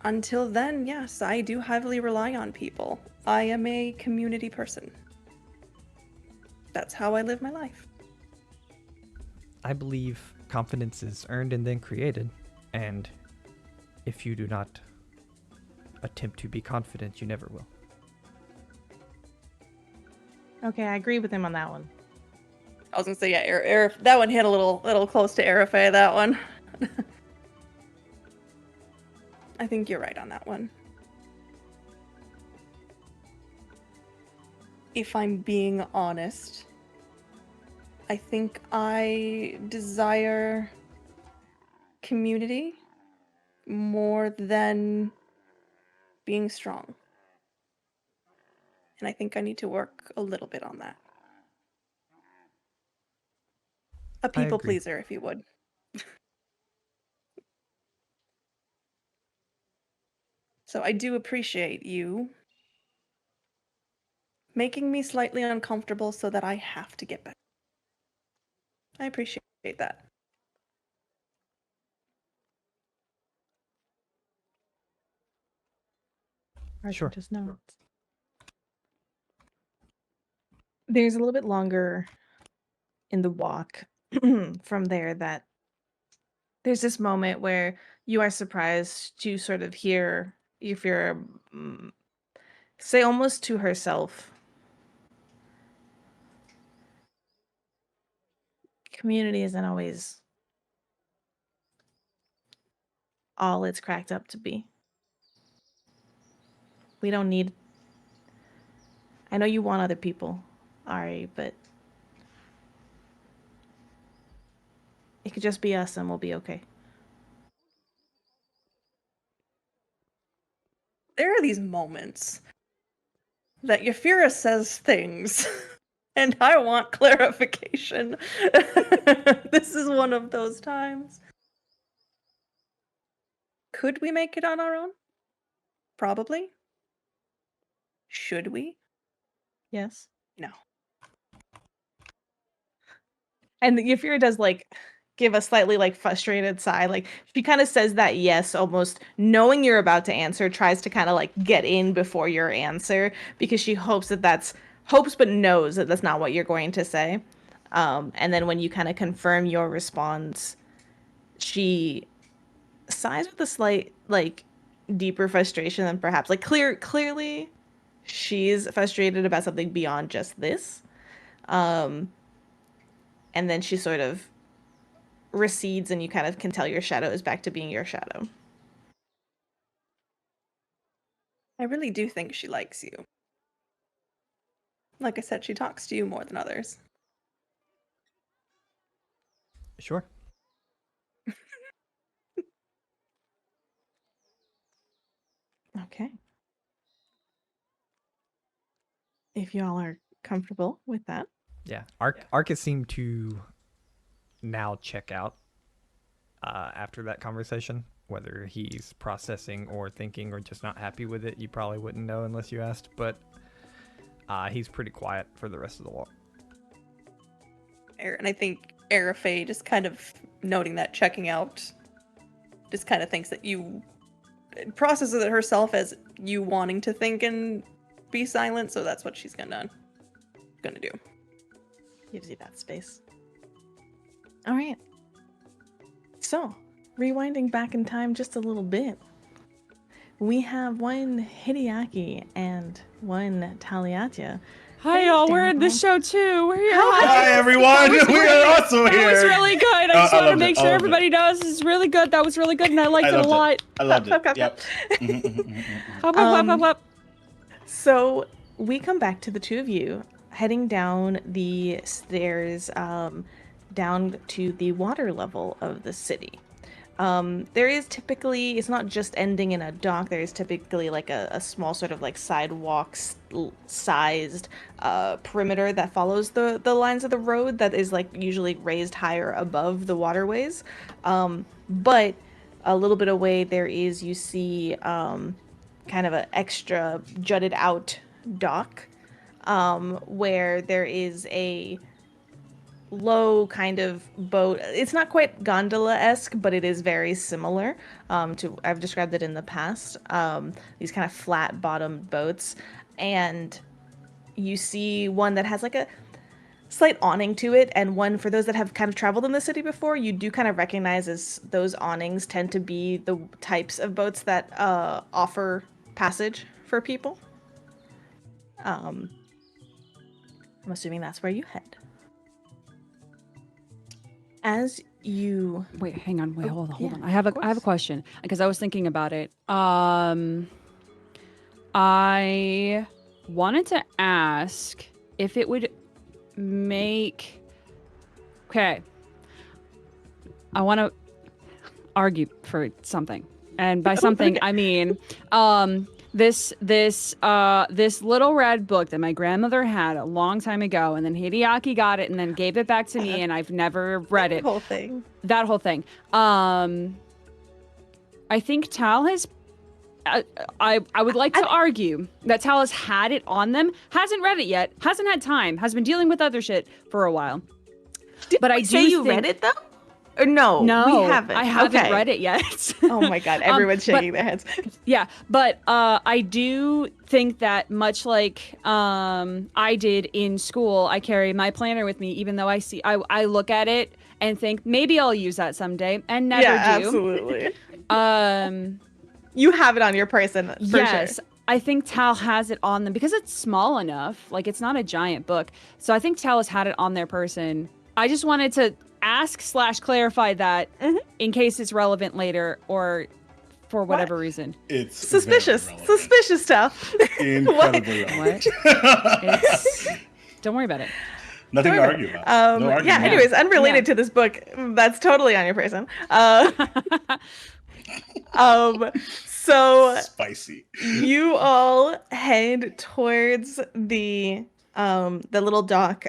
until then, yes, I do heavily rely on people. I am a community person. That's how I live my life. I believe confidence is earned and then created, and if you do not attempt to be confident, you never will. Okay, I agree with him on that one. I was gonna say, yeah, that one hit a little close to Arafe, that one. I think you're right on that one. If I'm being honest, I think I desire community more than being strong. And I think I need to work a little bit on that. A people agree. pleaser, if you would. So I do appreciate you making me slightly uncomfortable so that I have to get better. I appreciate that. Sure. Just notes. There's a little bit longer in the walk from there that there's this moment where you are surprised to sort of hear if you're say almost to herself, community isn't always all it's cracked up to be. We don't need, I know you want other people, Ari, but It could just be us and we'll be okay. There are these moments that Yafira says things, and I want clarification. This is one of those times. Could we make it on our own? Probably. Should we? Yes. No. And Yafira does like give a slightly like frustrated sigh. Like she kind of says that yes, almost knowing you're about to answer, tries to kind of like get in before your answer because she hopes but knows that that's not what you're going to say. And then when you kind of confirm your response, she sighs with a slight like deeper frustration than perhaps like clearly she's frustrated about something beyond just this. And then she sort of recedes and you kind of can tell your shadow is back to being your shadow. I really do think she likes you. Like I said, she talks to you more than others. Sure. Okay. If y'all are comfortable with that. Yeah. Arcus seemed to now check out after that conversation. Whether he's processing or thinking or just not happy with it, you probably wouldn't know unless you asked. But he's pretty quiet for the rest of the walk. And I think Arafay just kind of noting that, checking out, just kind of thinks that you processes it herself as you wanting to think and be silent, so that's what she's gonna do. Gives you that space. All right. So, rewinding back in time just a little bit, we have one Hideaki and one Taliatya. Hi, y'all. We're in the show too. We're here. Hi, everyone. We are also here. That was really good. I just want to make sure everybody knows it's really good. That was really good, and I liked it a lot. I loved it. Yep. So we come back to the two of you heading down the stairs down to the water level of the city. There is typically, it's not just ending in a dock, there is typically like a small sort of like sidewalk sized perimeter that follows the lines of the road that is like usually raised higher above the waterways. But a little bit away there is, you see kind of an extra jutted out dock where there is a low kind of boat. It's not quite gondola-esque, but it is very similar to, I've described it in the past, these kind of flat bottomed boats. And you see one that has like a slight awning to it, and one, for those that have kind of traveled in the city before, you do kind of recognize as those awnings tend to be the types of boats that offer passage for people. I'm assuming that's where you head. As you wait, hang on, wait, hold on. I have a question because I was thinking about it. I wanted to ask if it would make. Okay, I want to argue for something, and by something I mean this little red book that my grandmother had a long time ago, and then Hideaki got it and then gave it back to me, and I've never read it. That whole thing. I think Tal has. I would like to argue that Tal has had it on them, hasn't read it yet, hasn't had time, has been dealing with other shit for a while. But I do say you read it though. Or no, we haven't. I haven't read it yet. Oh my god, everyone's shaking their heads. Yeah, but I do think that much like I did in school, I carry my planner with me, even though I look at it and think maybe I'll use that someday, and never do. Absolutely. You have it on your person for yes, sure. I think Tal has it on them because it's small enough. Like, it's not a giant book, so I think Tal has had it on their person. I just wanted to ask/clarify that in case it's relevant later or for whatever reason. It's suspicious stuff. Incredibly relevant. Don't worry about it. Nothing to argue about. No argument. Yeah, anyways, unrelated Yeah. to this book, that's totally on your person. So Spicy. you all head towards the little dock.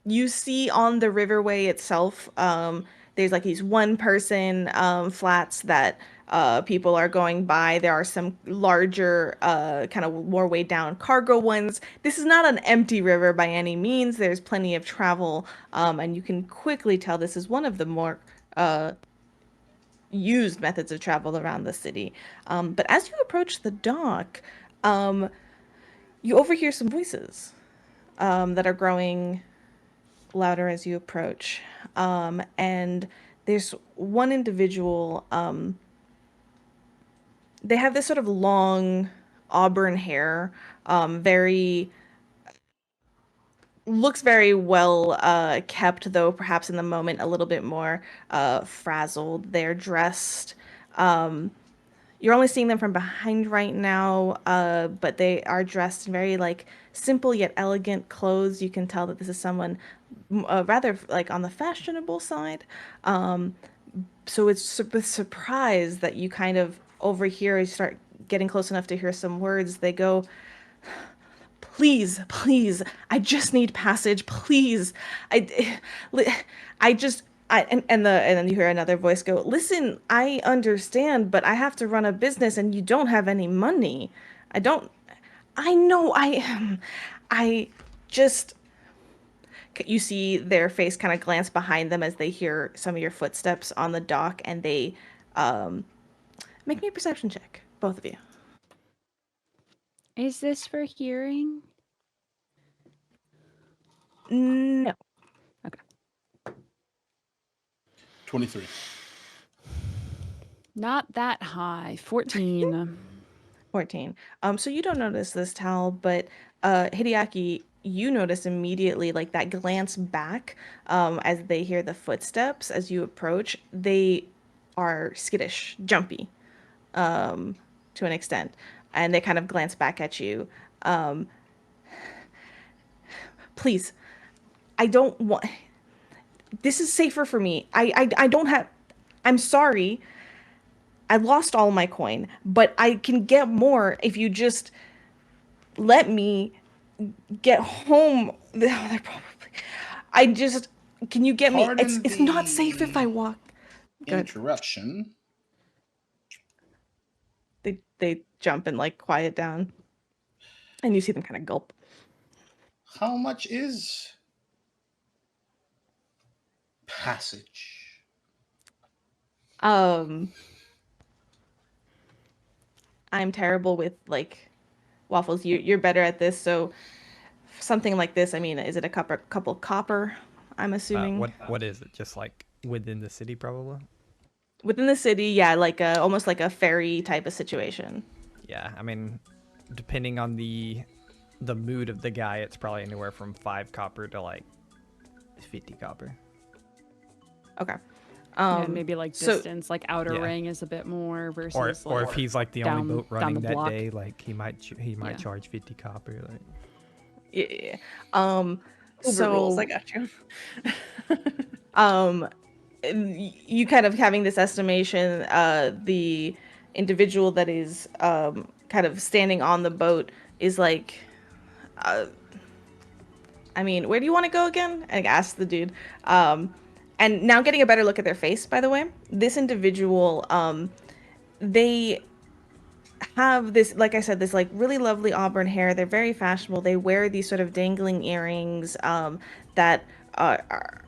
You see on the riverway itself, there's like these one person flats that people are going by. There are some larger kind of more weighed down cargo ones. This is not an empty river by any means. There's plenty of travel, and you can quickly tell this is one of the more used methods of travel around the city. But as you approach the dock, you overhear some voices that are growing louder as you approach. And there's one individual, they have this sort of long auburn hair, looks very well kept, though perhaps in the moment a little bit more frazzled. They're dressed. You're only seeing them from behind right now, but they are dressed in very like simple yet elegant clothes. You can tell that this is someone rather like on the fashionable side. So it's with surprise that you kind of overhear, you start getting close enough to hear some words. They go, please, please, I just need passage, please. And then you hear another voice go, listen, I understand, but I have to run a business and you don't have any money. I know, you see their face kind of glance behind them as they hear some of your footsteps on the dock, and they make me a perception check, both of you. Is this for hearing? No. 23. Not that high. 14. 14. So you don't notice this, Tal, but Hideaki, you notice immediately, like that glance back as they hear the footsteps as you approach. They are skittish, jumpy, to an extent, and they kind of glance back at you. Please, I don't want. This is safer for me. I don't have. I'm sorry. I lost all my coin, but I can get more if you just let me get home. They're probably. Can you get me? It's not safe if I walk. Interruption. They jump and like quiet down, and you see them kind of gulp. How much is passage? I'm terrible with like Waffles. You're better at this, so something like this. I mean, is it a couple copper? I'm assuming. What is it? Just like within the city, probably. Within the city, yeah, like almost like a ferry type of situation. Yeah, I mean, depending on the mood of the guy, it's probably anywhere from 5 copper to like 50 copper. Okay. Yeah, maybe like distance, like outer ring is a bit more versus. Or if he's like the only boat running that block. day, like he might charge 50 copper. Like. Yeah. Rules, I got you. You kind of having this estimation, the individual that is kind of standing on the boat is like, I mean, where do you want to go again? I asked the dude. And now getting a better look at their face, by the way, this individual, they have this, like I said, this like really lovely auburn hair. They're very fashionable. They wear these sort of dangling earrings that are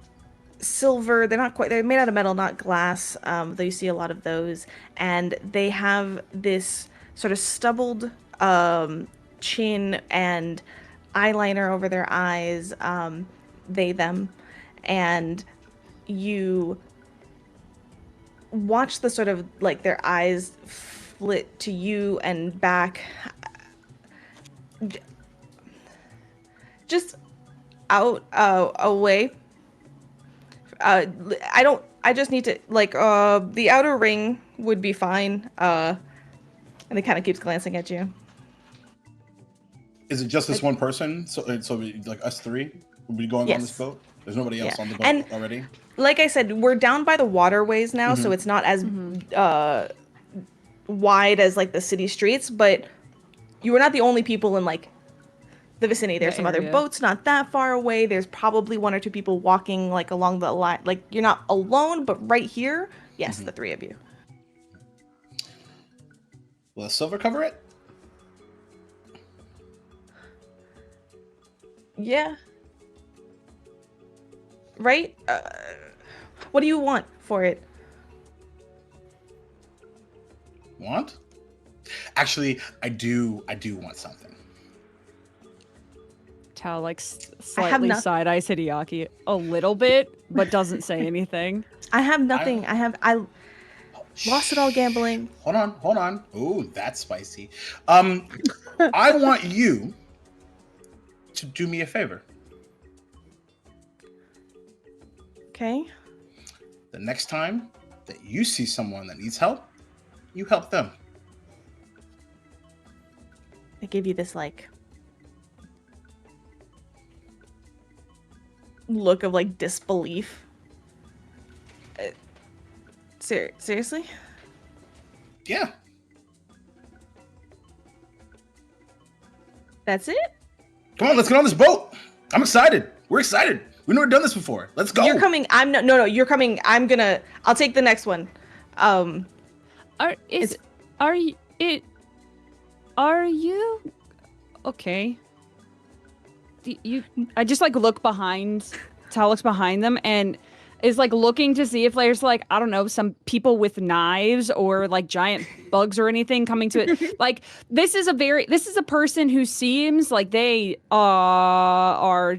silver. They're made out of metal, not glass, though you see a lot of those. And they have this sort of stubbled chin and eyeliner over their eyes, them. And you watch the sort of like their eyes flit to you and back, just out away. I just need to like the outer ring would be fine. And it kind of keeps glancing at you. Is it just this one person? So like us three We'll be going on this Yes. boat. There's nobody else Yeah. on the boat And- already. Like I said, we're down by the waterways now, so it's not as wide as like the city streets, but you are not the only people in like the vicinity. There's some other area. boats not that far away. There's probably 1 or 2 people walking like along the line. Like you're not alone, but right here, yes, the 3 of you. Will the silver cover it? Yeah. Right? What do you want for it? Want? Actually, I do want something. Tal like have slightly noth- side eyes Hideaki a little bit, but doesn't say anything. I have nothing. I lost it all gambling. Hold on. Ooh, that's spicy. I want you to do me a favor. Okay. The next time that you see someone that needs help, you help them. I give you this like look of like disbelief. Seriously? Yeah. That's it? Come on, let's get on this boat. I'm excited. We're excited. We've never done this before. Let's go. You're coming. No, you're coming. I'll take the next one. Are you okay? I just like look behind. Tal looks behind them and is like looking to see if there's like, I don't know, some people with knives or like giant bugs or anything coming to it. Like this is a person who seems like they are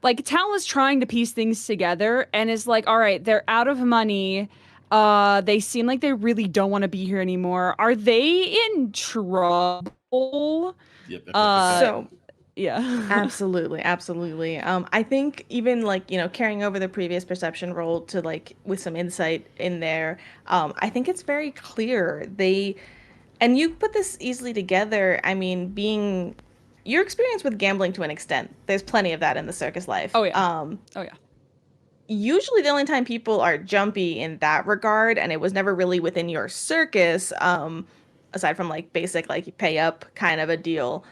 like Tal is trying to piece things together and is like, all right, they're out of money. They seem like they really don't want to be here anymore. Are they in trouble? Yep. So Yeah. absolutely. I think even like, carrying over the previous perception roll to like with some insight in there, I think it's very clear and you put this easily together. I mean, being your experience with gambling to an extent, there's plenty of that in the circus life. Oh yeah. Usually the only time people are jumpy in that regard, and it was never really within your circus, aside from like basic like you pay up kind of a deal,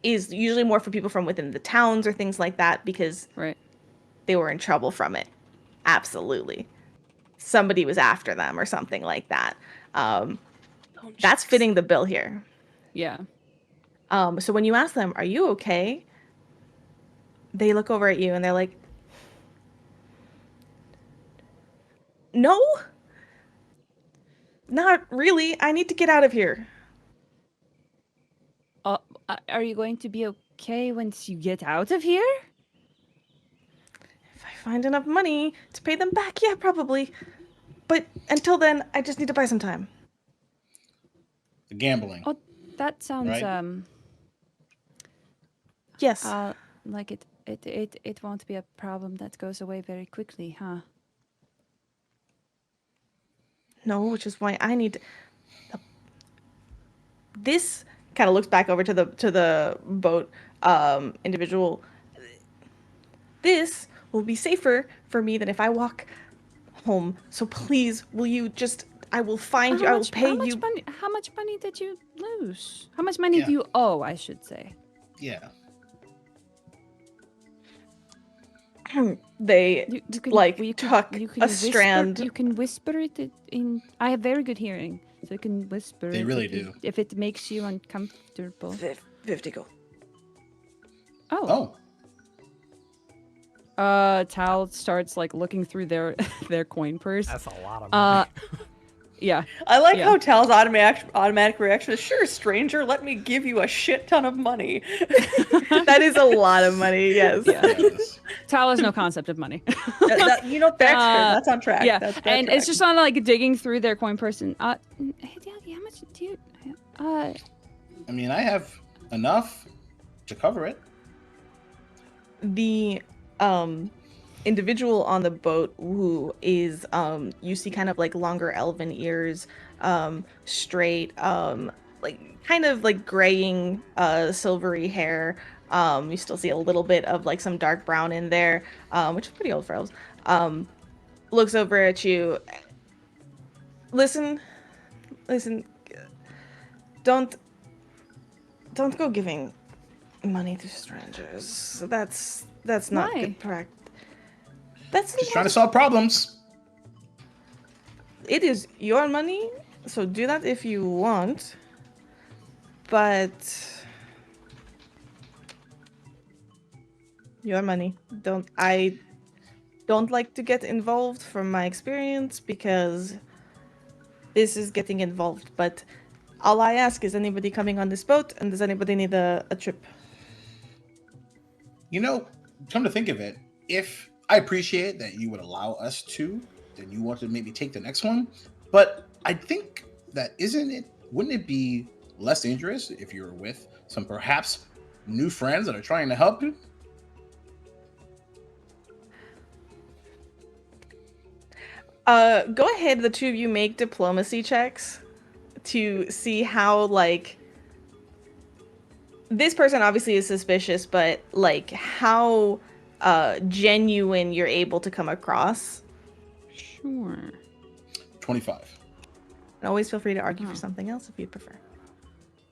is usually more for people from within the towns or things like that because they were in trouble from it. Absolutely. Somebody was after them or something like that. That's fitting the bill here. Yeah. So when you ask them, are you okay? They look over at you and they're like, no, not really. I need to get out of here. Are you going to be okay once you get out of here? If I find enough money to pay them back, yeah, probably. But until then, I just need to buy some time. The gambling. Oh, that sounds Right. Yes. Like it won't be a problem that goes away very quickly, huh? No, which is why I need this kind of looks back over to the boat individual. This will be safer for me than if I walk home. So please, will you just I will find you. I will pay you. How much money did you lose? How much money do you owe, I should say? Yeah. They tuck a strand. You can whisper it in. I have very good hearing, so you can whisper. They really if do. If it makes you uncomfortable. 50 gold. Oh. Tal starts like looking through their coin purse. That's a lot of money. Yeah. I like how Tal's automatic reaction is, sure, stranger, let me give you a shit ton of money. That is a lot of money, yes. Yes. Tal has no concept of money. That's fair. That's on track. Yeah, That's and track. it's just on like digging through their coin purse and hey, Daddy, how much do you? I mean, I have enough to cover it. The individual on the boat who is you see kind of like longer elven ears, straight, like kind of like graying silvery hair, You still see a little bit of like some dark brown in there, which is pretty old for elves. Looks over at you. Listen, don't go giving money to strangers. That's not Why? good practice. That's Just trying to solve problems. It is your money, so do that if you want. But your money. I don't like to get involved from my experience because this is getting involved. But all I ask is anybody coming on this boat, and does anybody need a trip? You know, come to think of it, if I appreciate that you would allow us to, then you want to maybe take the next one. But I think that wouldn't it be less dangerous if you were with some perhaps new friends that are trying to help you? Go ahead, the two of you make diplomacy checks to see how, like, this person obviously is suspicious, but like how genuine you're able to come across. Sure. 25. And always feel free to argue for something else if you'd prefer.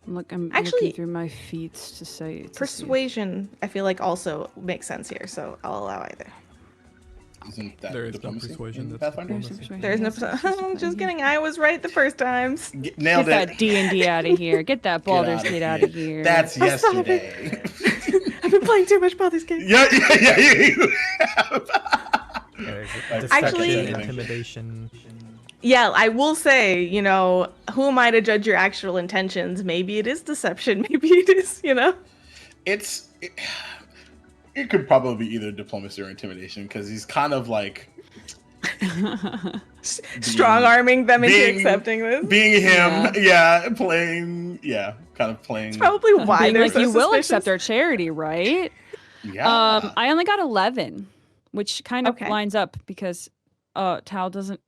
Look, I'm Actually, looking through my feats to say. Persuasion, I feel like, also makes sense here, so I'll allow either. Isn't that There is no diplomacy persuasion. in That's Pathfinder? diplomacy. There's no. Just kidding. I was right the first times. Nailed Get it. that D&D out of here. Get that Baldur's Gate out of here. That's Oh, stop yesterday. I've been playing too much Baldur's Gate. yeah. You have. There's Like, deception, Actually- intimidation. Yeah, I will say, you know, who am I to judge your actual intentions? Maybe it is deception. Maybe it is, you know. It could probably be either diplomacy or intimidation because he's kind of like Strong arming them into accepting this. being him, kind of playing. It's probably why Being they're like, so you will suspicious. accept our charity, right? Yeah. I only got 11, which kind of Okay. lines up because Tal doesn't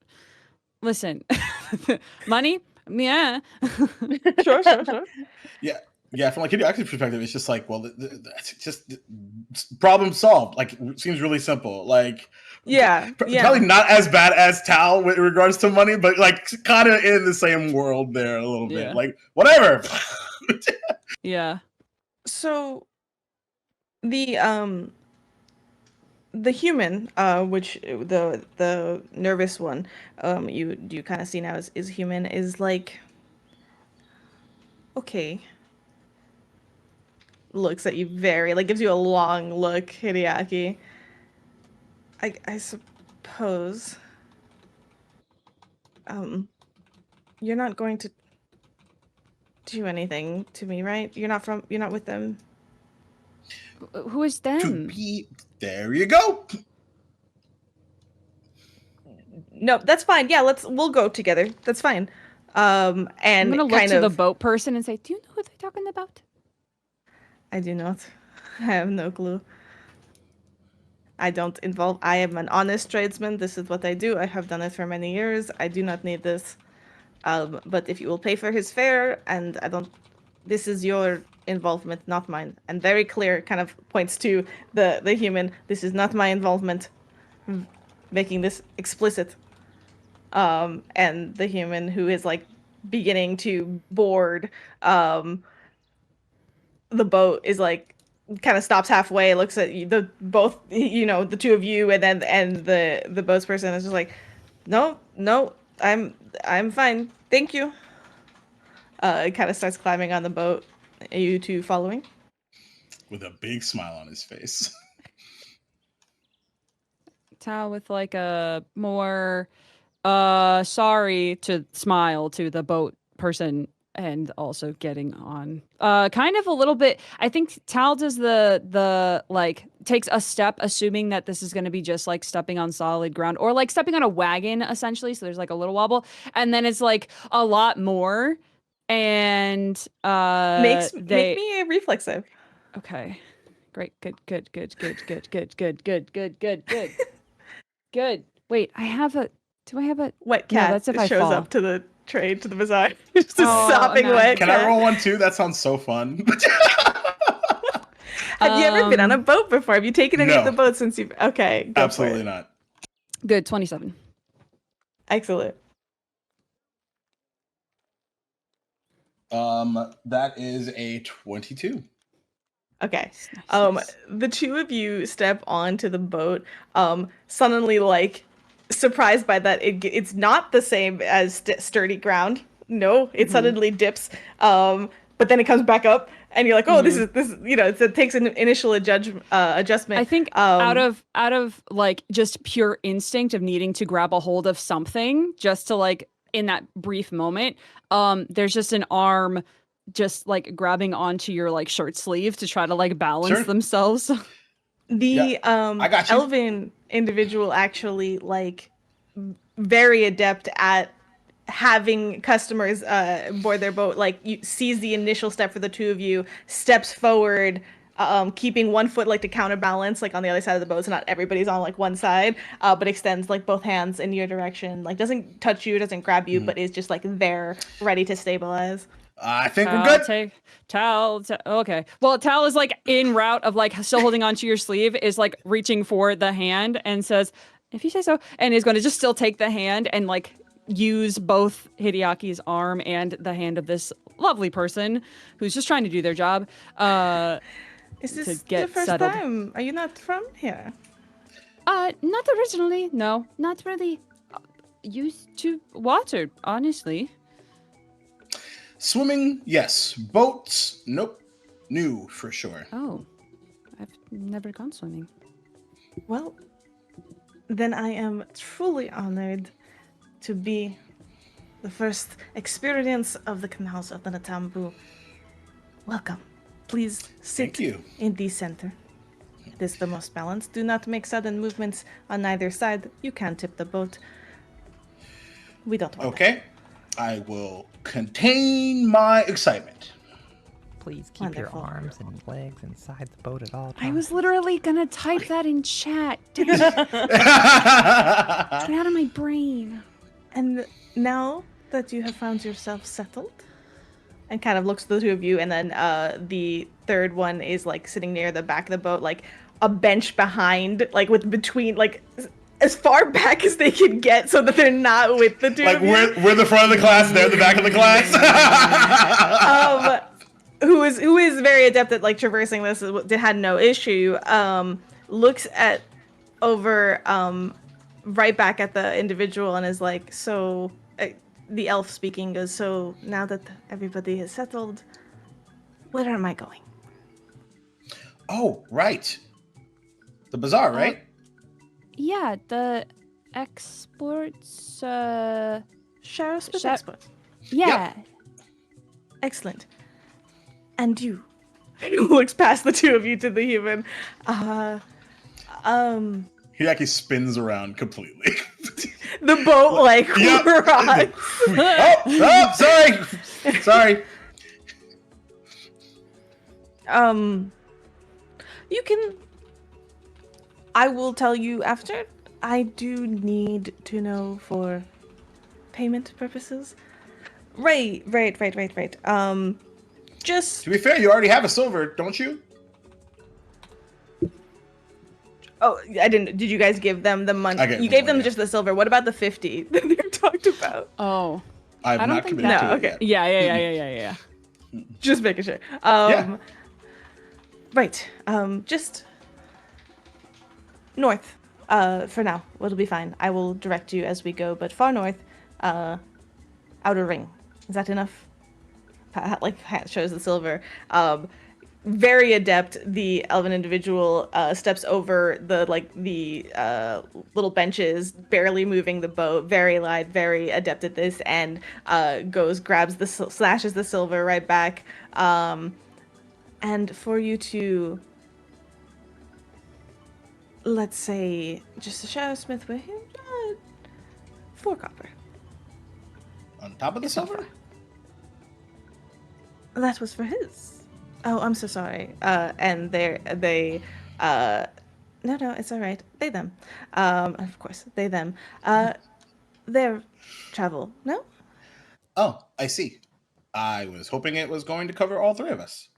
listen. Money? Yeah. Sure. Yeah, from like Hideaki's perspective, it's just like, well, that's just problem solved. Like, it seems really simple. Like, probably not as bad as Tal with regards to money, but like kind of in the same world there a little bit. Yeah. Like, whatever. Yeah. So the human, which the nervous one, you kind of see now is human, is like, okay. Looks at you gives you a long look, Hideaki. I suppose you're not going to do anything to me, right? You're not with them. Who is them? There you go. No, that's fine. Yeah, we'll go together. That's fine. And I'm gonna look kind to of, the boat person and say, "Do you know who they're talking about?" I do not. I have no clue. I am an honest tradesman. This is what I do. I have done it for many years. I do not need this. But if you will pay for his fare, and this is your involvement, not mine. And very clear, kind of points to the human. This is not my involvement. Making this explicit. And the human who is like beginning to board, the boat is like kind of stops halfway, looks at you, the two of you, and the boat's person is just like, no, I'm fine, thank you. It kind of starts climbing on the boat. Are you two following? With a big smile on his face. Tal with like a more sorry to smile to the boat person and also getting on. Kind of a little bit, I think Tal does the like takes a step assuming that this is going to be just like stepping on solid ground or like stepping on a wagon essentially, so there's like a little wobble, and then it's like a lot more, and Make me a reflex save. Okay. Great. Good. Good. Wait, do I have a Wet No, cat that's if I shows fall. up to the bazaar. Just a Oh, sopping no. wet Can cat. I roll one too? That sounds so fun. Have you ever been on a boat before? Have you taken any of No. the boats since you've... Okay, go Absolutely for it. not. Good, 27. Excellent. That is a 22. Okay. Nice. The two of you step onto the boat, suddenly like surprised by that it's not the same as sturdy ground. No, it suddenly dips. But then it comes back up and you're like, "Oh, this is it takes an initial adjustment." I think out of like just pure instinct of needing to grab a hold of something just to like in that brief moment, there's just an arm just like grabbing onto your like shirt sleeve to try to like balance themselves. The I got you. elven individual actually like very adept at having customers board their boat, like sees the initial step for the two of you, steps forward, keeping one foot like to counterbalance like on the other side of the boat, so not everybody's on like one side, but extends like both hands in your direction, like doesn't touch you, doesn't grab you, but is just like there ready to stabilize. I think we're good. Okay. Well, Tal is like en route of like still holding onto your sleeve, is like reaching for the hand and says, "If you say so," and is going to just still take the hand and like use both Hideaki's arm and the hand of this lovely person who's just trying to do their job. Is this to get your first settled. time? Are you not from here? Not originally. No, not really. Used to water, honestly. Swimming, yes. Boats, nope. New for sure. Oh, I've never gone swimming. Well, then I am truly honored to be the first experience of the canals of the Natambu. Welcome. Please sit Thank you. in the center. It is the most balanced. Do not make sudden movements on either side. You can tip the boat. We don't want that. Okay. I will contain my excitement. Please keep Wonderful. your arms and legs inside the boat at all times. I was literally gonna type that in chat. Dang it. Get out of my brain. And now that you have found yourself settled, and kind of looks to the two of you, and then the third one is like sitting near the back of the boat, like a bench behind, like with between, like as far back as they can get, so that they're not with the two Like of you. we're the front of the class, they're the back of the class. Who is very adept at like traversing this, had no issue. Looks at over right back at the individual and is like, so the elf speaking goes, so now that everybody has settled, where am I going? Oh, right. The bazaar, right? Yeah, the exports. Sheriff's Sheriff- expert. Yeah. Excellent. And you? Who looks past the two of you to the human? He actually spins around completely. The boat like Yep. rocks. Sorry. You can. I will tell you after. I do need to know for payment purposes. Right. Just. To be fair, you already have a silver, don't you? Oh, I didn't. Did you guys give them the money? I gave You them gave them money, just the silver. What about the 50 that you talked about? Oh. I've I don't not think committed that- to it okay. yet. Yeah. Just making sure. Yeah. Right. Just north. For now, it'll be fine. I will direct you as we go, but far north, outer ring. Is that enough? Like shows the silver. Very adept. The elven individual steps over the little benches, barely moving the boat. Very light, very adept at this, and grabs slashes the silver right back. And for you to, let's say, just a Shadowsmith with him, 4 copper. On top of the It's not silver? far. That was for his. Oh, I'm so sorry. And no, it's all right. They, them. Of course, they, them. Their travel, no? Oh, I see. I was hoping it was going to cover all 3 of us.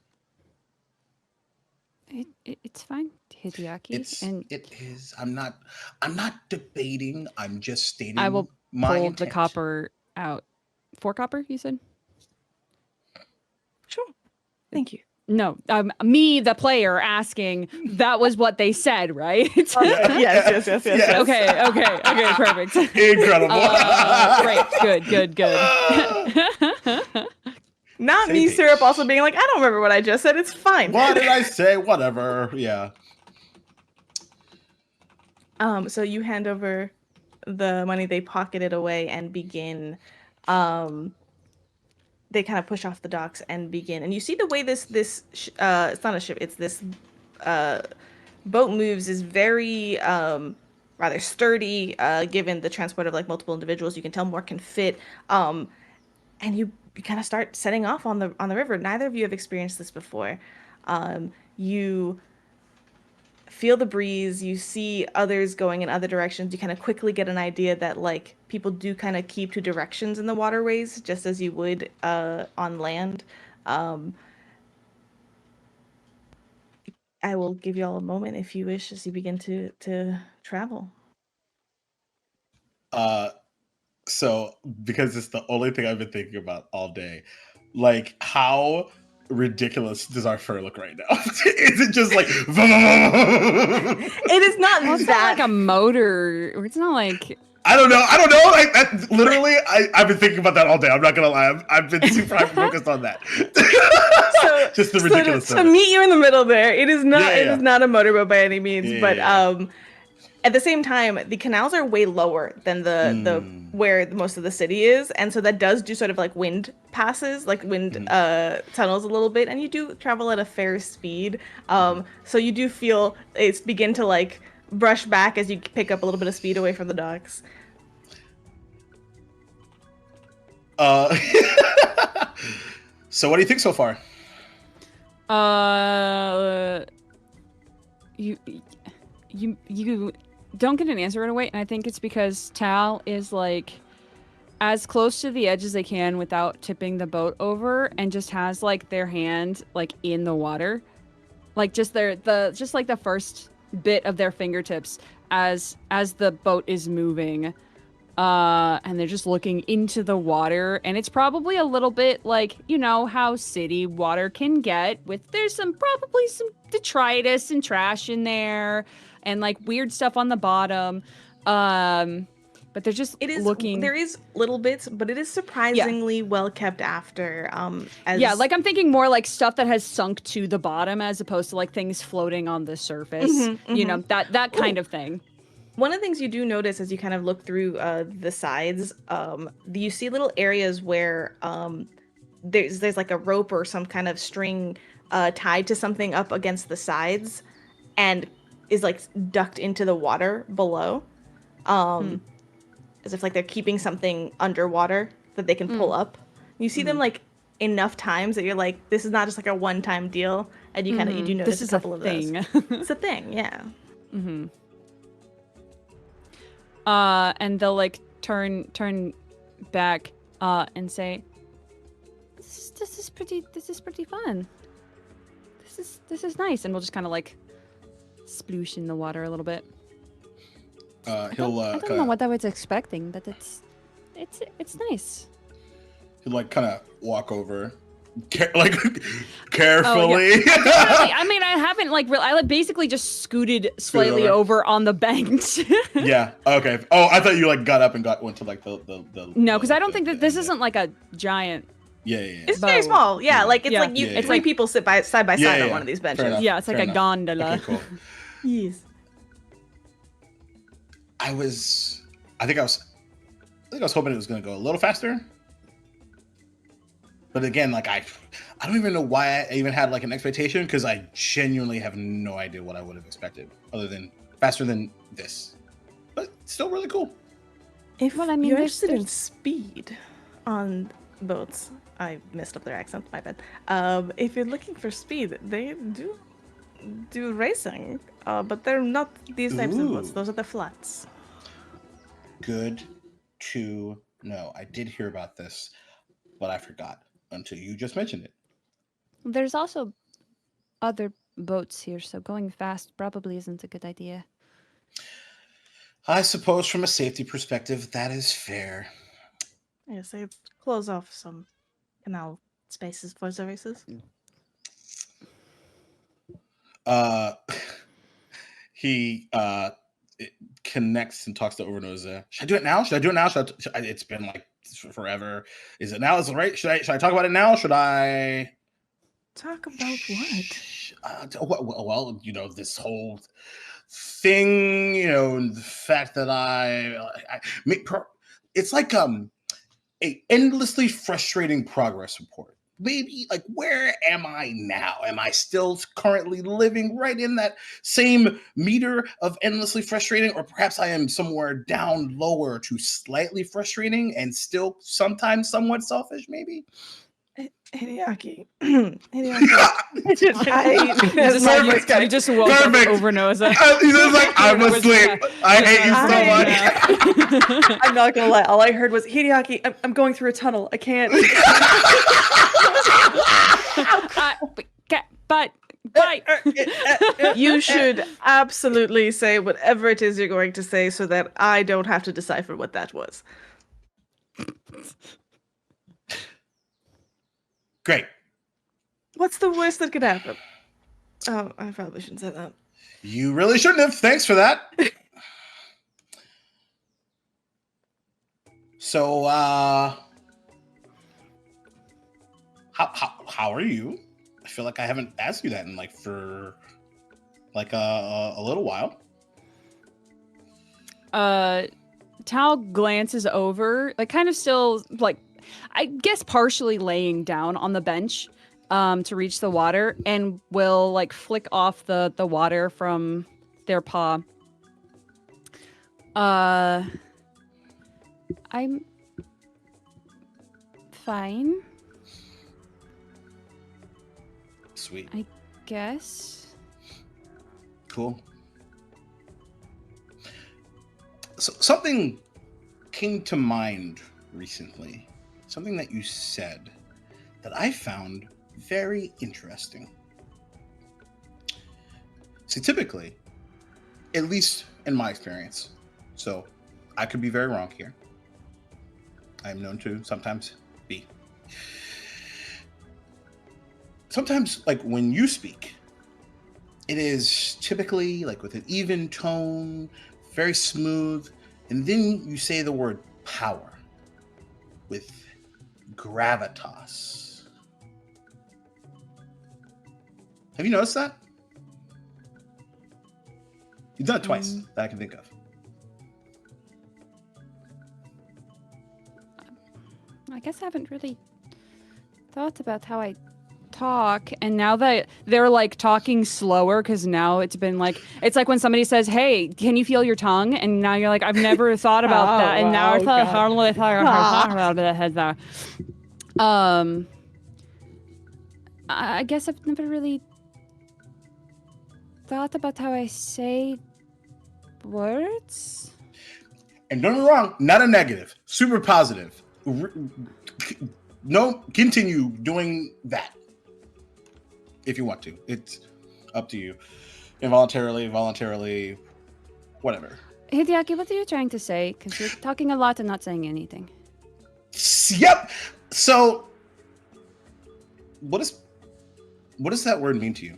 It's fine, Hideaki. And it is. I'm not debating. I'm just stating I will my pull intent. the copper out. 4 copper, you said? Sure. Thank you. No, me, the player, asking. That was what they said, right? Yes. Okay, perfect. Incredible. Great, good. Not Same me, page. Syrup, also being like, I don't remember what I just said. It's fine. What did I say? Whatever. Yeah. So you hand over the money, they pocket it away and begin. They kind of push off the docks and begin. And you see the way this it's not a ship, it's this boat moves is very rather sturdy, given the transport of like multiple individuals. You can tell more can fit. And you kind of start setting off on the river. Neither of you have experienced this before. You feel the breeze, you see others going in other directions, you kind of quickly get an idea that like people do kind of keep to directions in the waterways just as you would on land. I will give you all a moment if you wish as you begin to travel. So because it's the only thing I've been thinking about all day, like how ridiculous does our fur look right now? Is it just like It is not Well, it's that not like a motor. It's not like. I don't know. Like that, literally, I've been thinking about that all day. I'm not gonna lie. I've been super hyper focused on that. So, Just the ridiculous. to meet you in the middle there, it is not. Yeah. It is not a motorboat by any means. Yeah, but yeah. At the same time, the canals are way lower than the where most of the city is, and so that does do sort of like wind passes, like wind tunnels a little bit, and you do travel at a fair speed. So you do feel it's begin to like brush back as you pick up a little bit of speed away from the docks. So what do you think so far? You don't get an answer right away, and I think it's because Tal is like as close to the edge as they can without tipping the boat over, and just has like their hand like in the water, like just like the first bit of their fingertips as the boat is moving, and they're just looking into the water, and it's probably a little bit like, you know how city water can get with there's probably some detritus and trash in there and like weird stuff on the bottom, but they're just looking. There is little bits, but it is surprisingly well kept after. Like I'm thinking more like stuff that has sunk to the bottom as opposed to like things floating on the surface. You know, that kind of thing. One of the things you do notice as you kind of look through the sides, you see little areas where there's like a rope or some kind of string tied to something up against the sides, and is like ducked into the water below, as if like they're keeping something underwater that they can pull up. You see them like enough times that you're like, this is not just like a one-time deal, and you kind of you do notice a couple of those. It's a thing, yeah. And they'll like turn back and say, this is pretty fun. This is nice, and we'll just kind of like sploosh in the water a little bit. I don't know what I was expecting, but it's nice. He'll like kind of walk over, carefully. Oh, yeah. I mean, I haven't I basically just scooted slightly over on the banks. Yeah. Okay. Oh, I thought you like got up and went to like the. No, because I don't think that this isn't like a giant. Yeah. It's very small. Yeah, like it's like Yeah. it's like people sit side by side on one of these benches. Yeah, it's like a gondola. Okay, cool. Yes. I think I was hoping it was going to go a little faster. But again, like I don't even know why I even had like an expectation, because I genuinely have no idea what I would have expected other than faster than this. But still really cool. If you're interested in speed on boats, I messed up their accent, my bad. If you're looking for speed, they do racing, but they're not these types of boats. Those are the flats. Good to know. I did hear about this, but I forgot until you just mentioned it. There's also other boats here, so going fast probably isn't a good idea. I suppose from a safety perspective, that is fair. Yes, they close off some canal spaces for services. He connects and talks to Overnoza. Should I do it now? Should I do it now? It's been like forever. Is it now? Is it right? Should I talk about it now? Should I talk about what? Well, this whole thing. The fact that it's like a endlessly frustrating progress report. Maybe like, where am I now? Am I still currently living right in that same meter of endlessly frustrating, or perhaps I am somewhere down lower to slightly frustrating and still sometimes somewhat selfish? Maybe. Hideaki. You just woke up over Noza. He's just like, I'm asleep. I hate you so much. I'm not gonna lie. All I heard was, Hideaki, I'm going through a tunnel. I can't. But you should absolutely say whatever it is you're going to say so that I don't have to decipher what that was. Great. What's the worst that could happen? Oh, I probably shouldn't say that. You really shouldn't have. Thanks for that. So, how are you? I feel like I haven't asked you that in for a little while. Tal glances over, kind of still, I guess partially laying down on the bench to reach the water, and will, flick off the water from their paw. I'm fine. Sweet. I guess. Cool. So something came to mind recently. Something that you said that I found very interesting. See, typically, at least in my experience, so I could be very wrong here. I am known to sometimes be. Sometimes, when you speak, it is typically with an even tone, very smooth, and then you say the word power with gravitas. Have you noticed that? You've done it twice that I can think of. I guess I haven't really thought about how I talk, and now that they're talking slower, because now it's been it's like when somebody says, "Hey, can you feel your tongue?" And now you're like, "I've never thought about that," and now I guess I've never really thought about how I say words. And don't get me wrong, not a negative, super positive. No, continue doing that if you want to. It's up to you. Involuntarily, voluntarily, whatever. Hideaki, what are you trying to say? Because you're talking a lot and not saying anything. Yep. So, what does that word mean to you?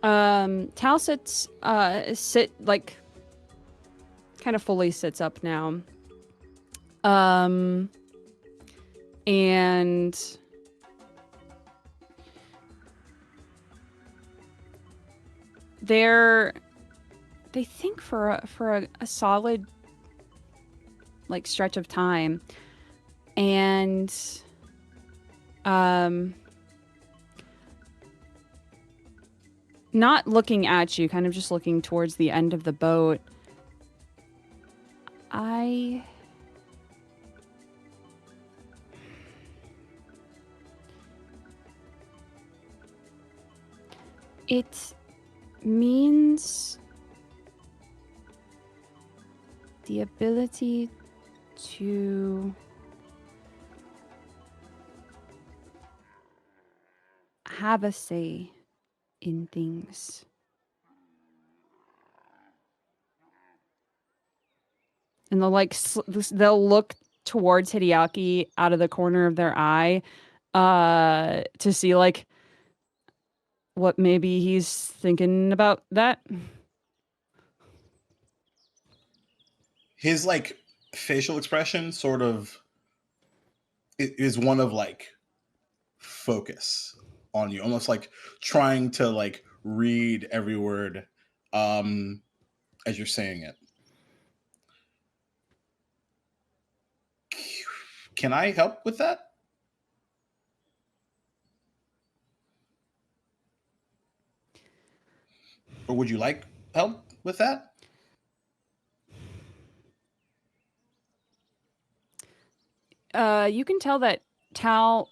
Tal sits, kind of fully sits up now. And they think for a solid stretch of time, and not looking at you, kind of just looking towards the end of the boat. It means the ability to have a say in things. And they'll look towards Hideaki out of the corner of their eye to see like what maybe he's thinking about that. His like facial expression sort of is one of like focus on you, almost like trying to like read every word as you're saying it. Can I help with that? Or would you like help with that? You can tell that Tal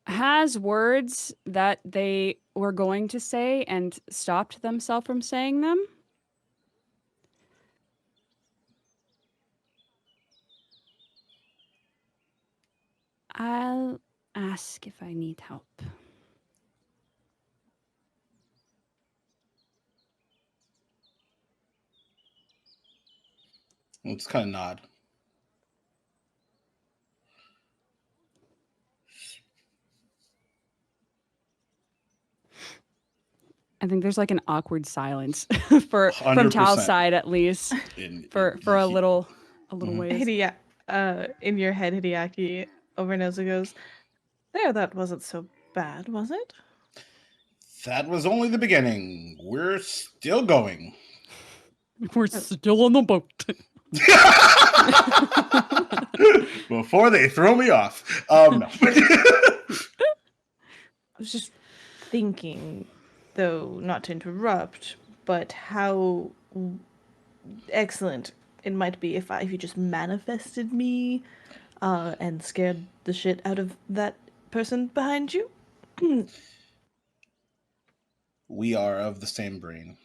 has words that they were going to say and stopped themselves from saying them. I'll ask if I need help. It's kind of nod. I think there's like an awkward silence from 100%. Tal's side, at least, for a little ways. In your head, Hideaki over Noza goes, "There, that wasn't so bad, was it?" That was only the beginning. We're still going. We're still on the boat. Before they throw me off. No. I was just thinking, though, not to interrupt, but how excellent it might be if you just manifested me and scared the shit out of that person behind you. We are of the same brain.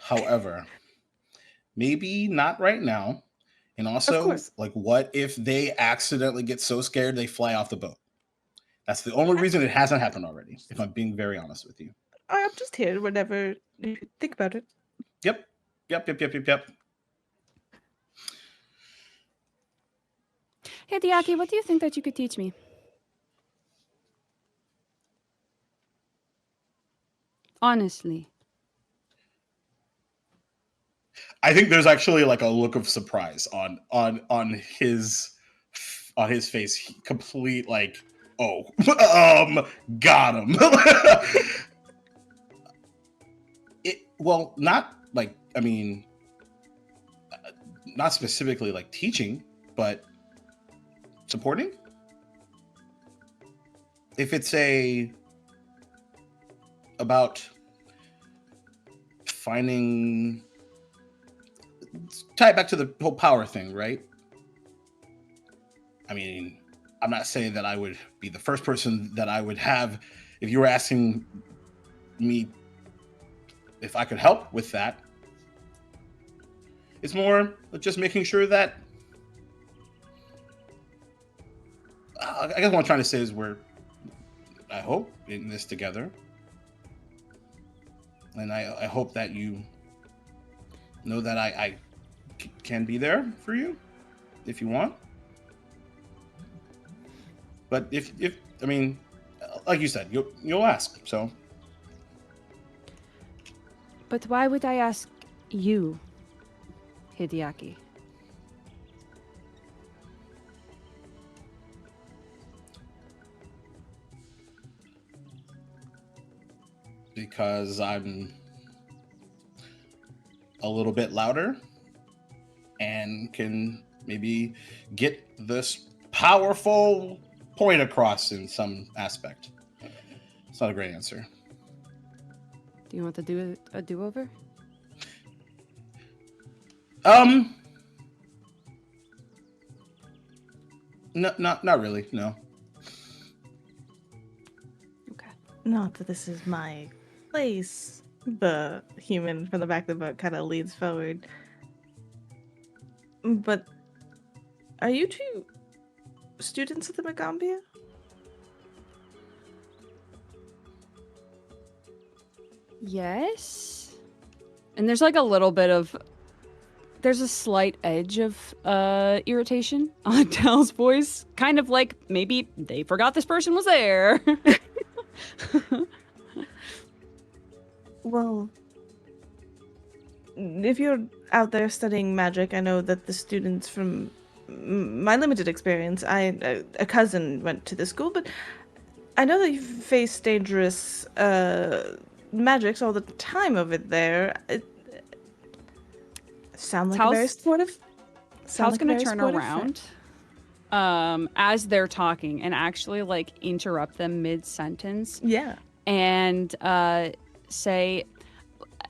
However, maybe not right now. And also, like, what if they accidentally get so scared they fly off the boat? That's the only reason it hasn't happened already, if I'm being very honest with you. I'm just here whenever you think about it. Yep. Hideaki, what do you think that you could teach me? Honestly. I think there's actually like a look of surprise on his face. Complete like, oh, got him. Well, not like, I mean, not specifically like teaching, but supporting. If it's about finding, tie it back to the whole power thing, right? I mean, I'm not saying that I would be the first person that I would have if you were asking me if I could help with that. It's more just making sure that I guess what I'm trying to say is we're, I hope, in this together. And I hope that you know that I can be there for you if you want. But if I mean, like you said, you'll ask. So. But why would I ask you, Hideaki? Because I'm a little bit louder and can maybe get this powerful point across in some aspect. It's not a great answer. Do you want to do a do-over? No, not really, no. Okay. Not that this is my place. The human from the back of the boat kind of leans forward. But are you two students of the Magaambya? Yes. And there's like a little bit of... There's a slight edge of irritation on Tal's voice. Kind of like maybe they forgot this person was there. Well, if you're out there studying magic, I know that the students from my limited experience, a cousin went to the school, but I know that you face dangerous magics all the time over there. Sound like very supportive? Tal's gonna turn around as they're talking and actually like interrupt them mid-sentence. Yeah. And say,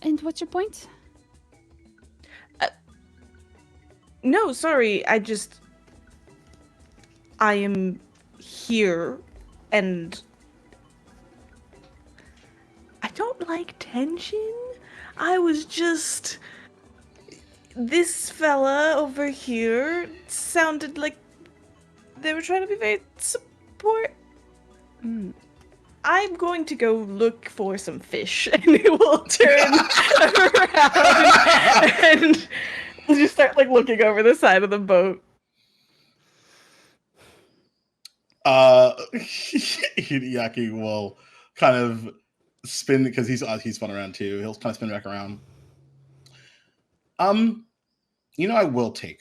and what's your point? No, sorry, I am here, and I don't like tension. I was just... This fella over here sounded like they were trying to be very support. I'm going to go look for some fish, and it will turn around and we'll just start like looking over the side of the boat. Hideaki will kind of spin because he's spun around too. He'll kind of spin back around. I will take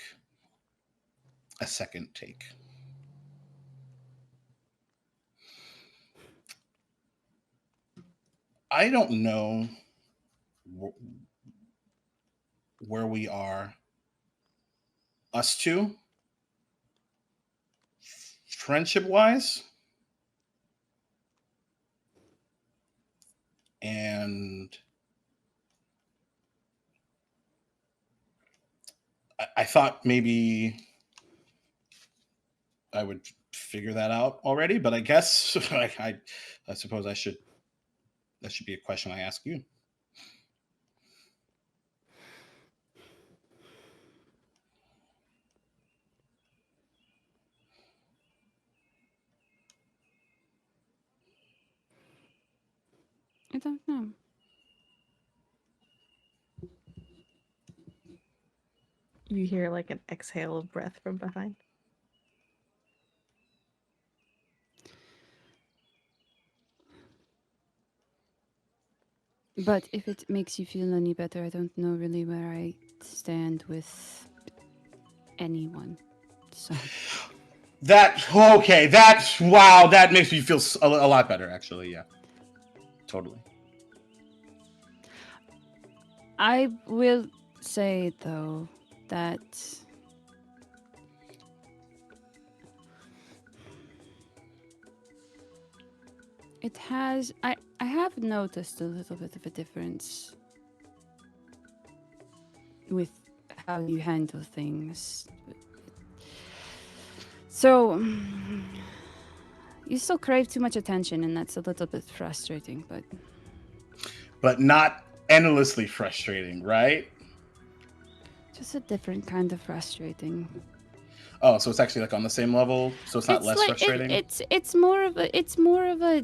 a second take. I don't know where we are, us two, friendship-wise, and I thought maybe I would figure that out already, but I guess I suppose I should. That should be a question I ask you. I don't know. You hear like an exhale of breath from behind. But if it makes you feel any better, I don't know really where I stand with anyone. So Wow, that makes me feel a lot better, actually. Yeah, totally. I will say though that it has I have noticed a little bit of a difference with how you handle things. So you still crave too much attention, and that's a little bit frustrating, but not endlessly frustrating, right? just a different kind of frustrating. Oh, so it's actually like on the same level, so it's not less frustrating. It's more of a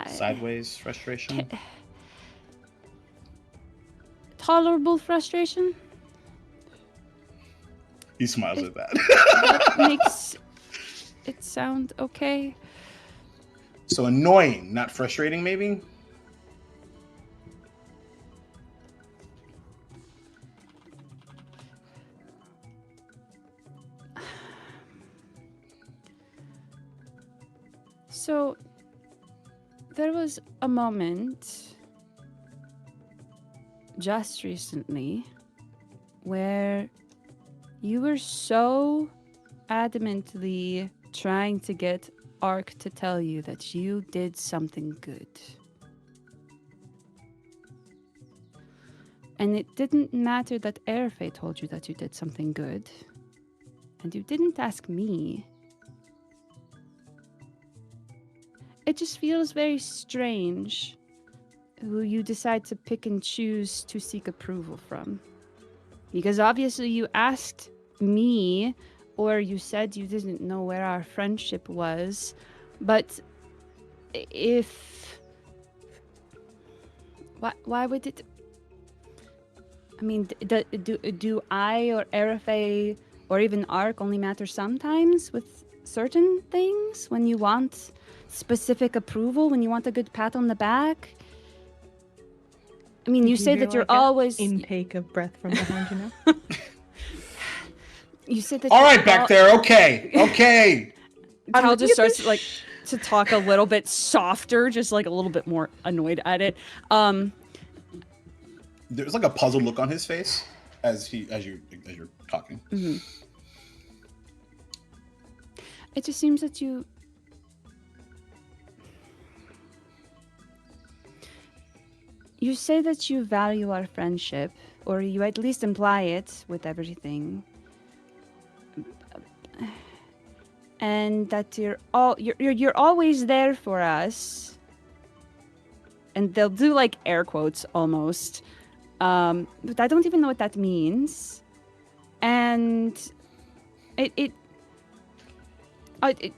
Sideways frustration. Tolerable frustration. He smiles at that. That makes it sound okay. So annoying, not frustrating, maybe? So there was a moment just recently where you were so adamantly trying to get Ark to tell you that you did something good. And it didn't matter that Airfay told you that you did something good. And you didn't ask me. It just feels very strange who you decide to pick and choose to seek approval from. Because obviously you asked me or you said you didn't know where our friendship was, but if... Why would it... I mean, do I or RFA or even ARC only matter sometimes with certain things? When you want specific approval, when you want a good pat on the back? I mean, you say that you're always... Intake of breath from behind you now. You said that... All right, back there. Okay. Tal just starts like to talk a little bit softer, just like a little bit more annoyed at it. There's like a puzzled look on his face as you're talking. Mm-hmm. It just seems that you say that you value our friendship, or you at least imply it with everything, and that you're always there for us. And they'll do like air quotes almost. But I don't even know what that means. And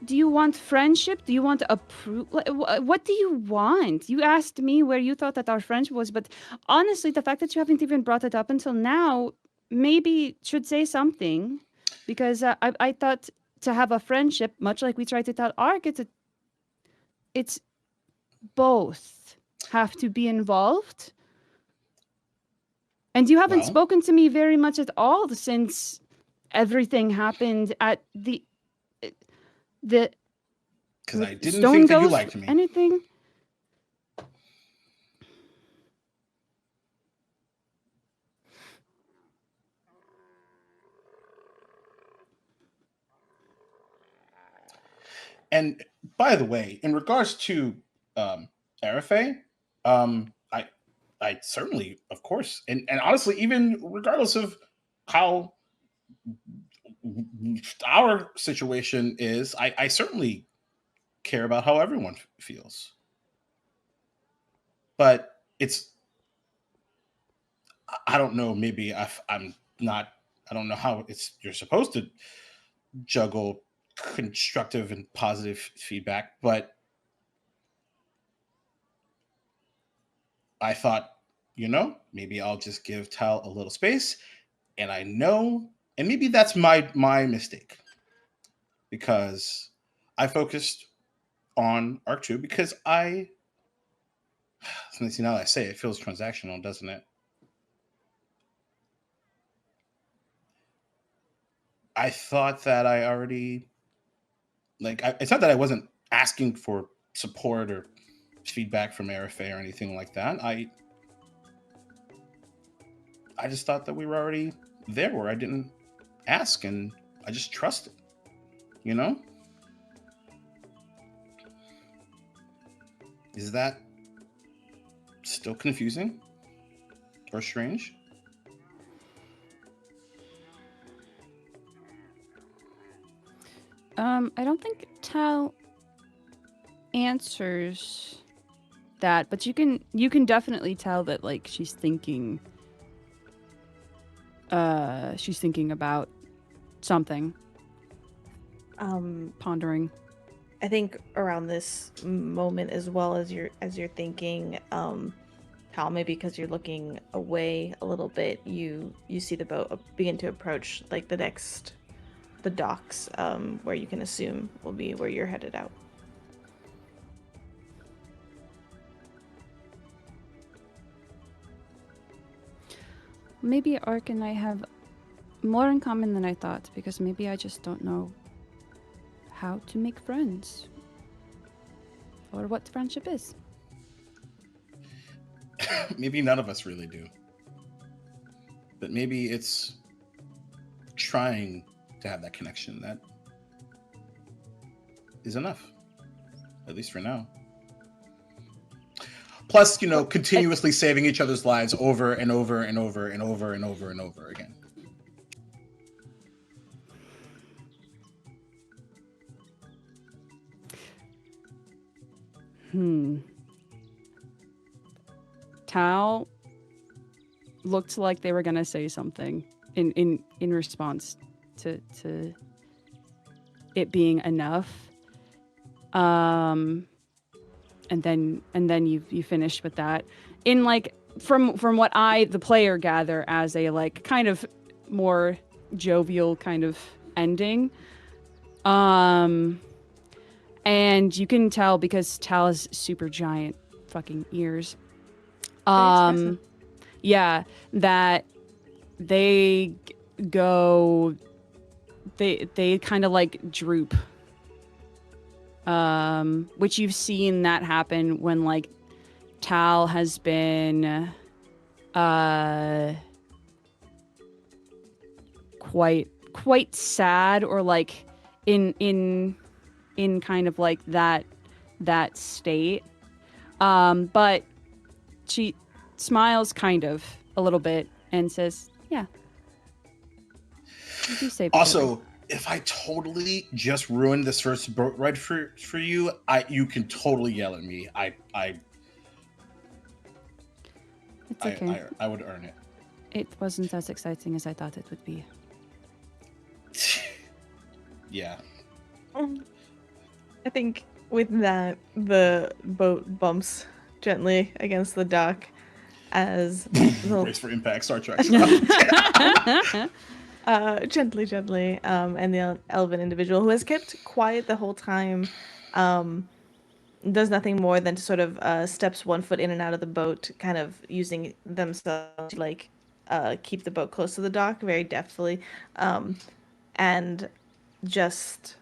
do you want friendship? Do you want approval? What do you want? You asked me where you thought that our friendship was, but honestly, the fact that you haven't even brought it up until now maybe should say something. Because I thought to have a friendship, much like we tried to tell Ark, it's both have to be involved. And you haven't spoken to me very much at all since everything happened at the because I didn't think that you liked me. Anything? And by the way, in regards to RFA, I certainly, of course, and honestly, even regardless of how our situation is, I certainly care about how everyone feels. But I don't know, maybe I'm not, I don't know how you're supposed to juggle constructive and positive feedback, but I thought, maybe I'll just give Tal a little space. And I know, and maybe that's my mistake, because I focused on Arc 2 because see, now that I say it, it feels transactional, doesn't it? I thought that I already, it's not that I wasn't asking for support or feedback from RFA or anything like that. I just thought that we were already there where I didn't ask, and I just trusted, Is that still confusing or strange? I don't think Tal answers that, but you can definitely tell that like she's thinking about something. Pondering. I think around this moment, as well as you're thinking, Tal, maybe because you're looking away a little bit, you see the boat begin to approach like the docks, where you can assume will be where you're headed out. Maybe Ark and I have more in common than I thought, because maybe I just don't know how to make friends. Or what friendship is. Maybe none of us really do. But maybe it's trying to have that connection that is enough. At least for now. Plus, continuously saving each other's lives over and over and over and over and over and over again. Tal looked like they were gonna say something in response to it being enough. And then you finished with that. In like from what I, the player, gather as a like kind of more jovial kind of ending. And you can tell because Tal has super giant fucking ears. Yeah, that they go, they kind of like droop. Which you've seen that happen when like Tal has been quite sad, or like in kind of like that state. But she smiles kind of a little bit and says, yeah, you do save Also, if I totally just ruined this first boat ride for you, you can totally yell at me. It's okay. I would earn it. It wasn't as exciting as I thought it would be. Yeah. I think with that, the boat bumps gently against the dock as Brace for impact, Star Trek stuff. gently, and the elven individual who has kept quiet the whole time, does nothing more than to sort of steps 1 foot in and out of the boat, kind of using themselves to like keep the boat close to the dock very deftly, and just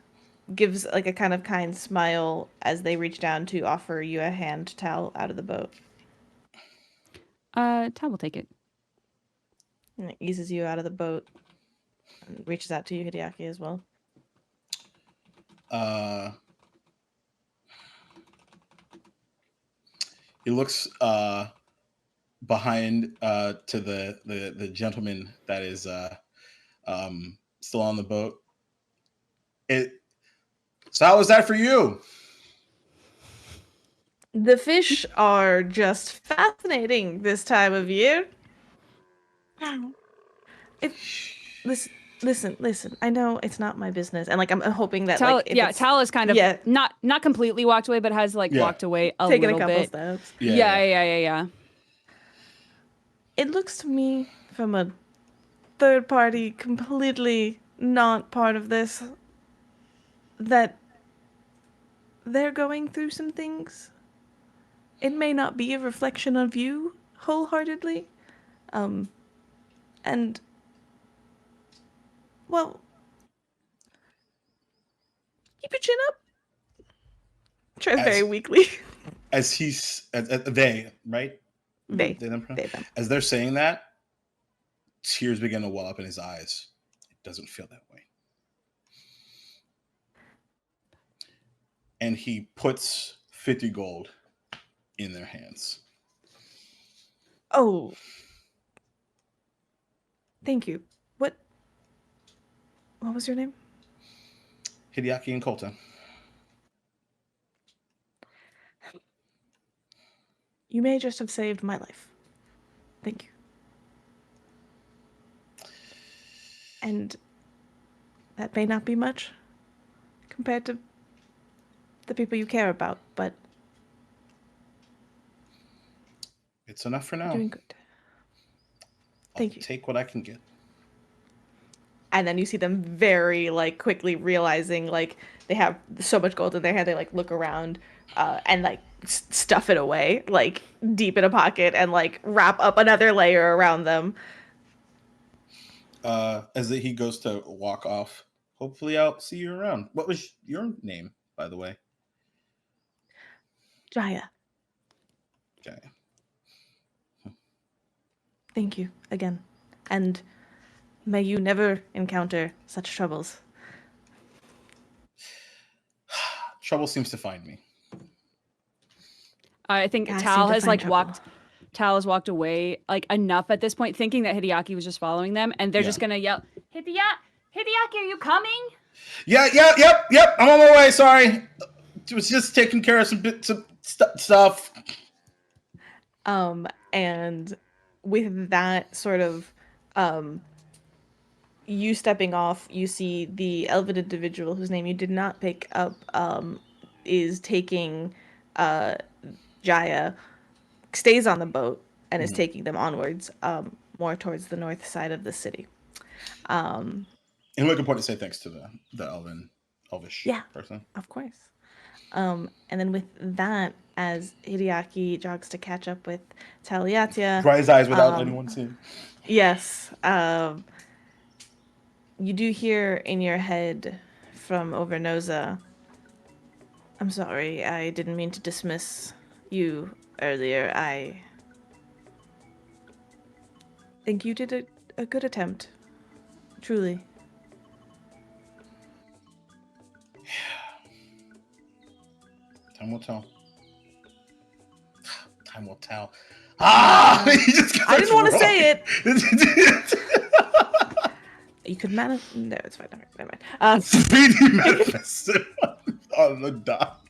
gives like a kind of kind smile as they reach down to offer you a hand towel out of the boat. Tal will take it. And it eases you out of the boat and reaches out to you, Hideaki, as well. He looks behind to the gentleman that is still on the boat. So how was that for you? The fish are just fascinating this time of year. Listen. I know it's not my business, and like I'm hoping that Tal, like Tal is kind of not completely walked away, but has like walked away a taking little a couple bit. steps. Yeah. It looks to me from a third party, completely not part of this, that they're going through some things. It may not be a reflection of you wholeheartedly, and well, keep your chin up. Tries very weakly. As he's they, right? They them. them. As they're saying that, tears begin to well up in his eyes. It doesn't feel that way. And he puts 50 gold in their hands. Oh. Thank you. What was your name? Hideaki and Colton. You may just have saved my life. Thank you. And that may not be much compared to the people you care about, but it's enough for now. You're doing good. Thank you. Take what I can get. And then you see them very like quickly realizing like they have so much gold in their hand. They like look around and like stuff it away like deep in a pocket and like wrap up another layer around them. As he goes to walk off, hopefully I'll see you around. What was your name, by the way? Jaya. Thank you again. And may you never encounter such troubles. Trouble seems to find me. I think Tal has walked away like enough at this point, thinking that Hideaki was just following them, and they're just gonna yell, Hideaki, are you coming? Yep. I'm on my way. Sorry, was just taking care of some bits of stuff. And with that sort of you stepping off, you see the elven individual whose name you did not pick up is taking Jaya, stays on the boat, and is taking them onwards, more towards the north side of the city. And looking point to say thanks to the elvish person. Of course. And then with that, as Hideaki jogs to catch up with Taliatia, Dry his eyes without anyone seeing. Yes. You do hear in your head from Overnoza, I'm sorry, I didn't mean to dismiss you earlier. I think you did a good attempt. Truly. Time will tell. Time will tell. I didn't want to say it. You could manifest. No, it's fine. Never mind. 3D manifest on the dock.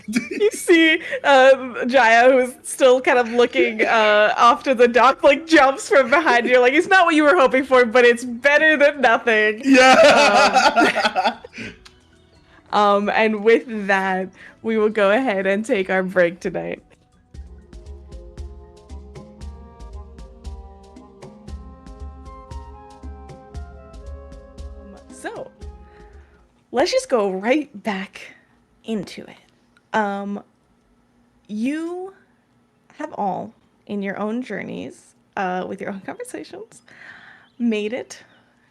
You see Jaya, who's still kind of looking off to the dock, like jumps from behind you. Like, it's not what you were hoping for, but it's better than nothing. Yeah. And with that, we will go ahead and take our break tonight. So, let's just go right back into it. You have all, in your own journeys, with your own conversations, made it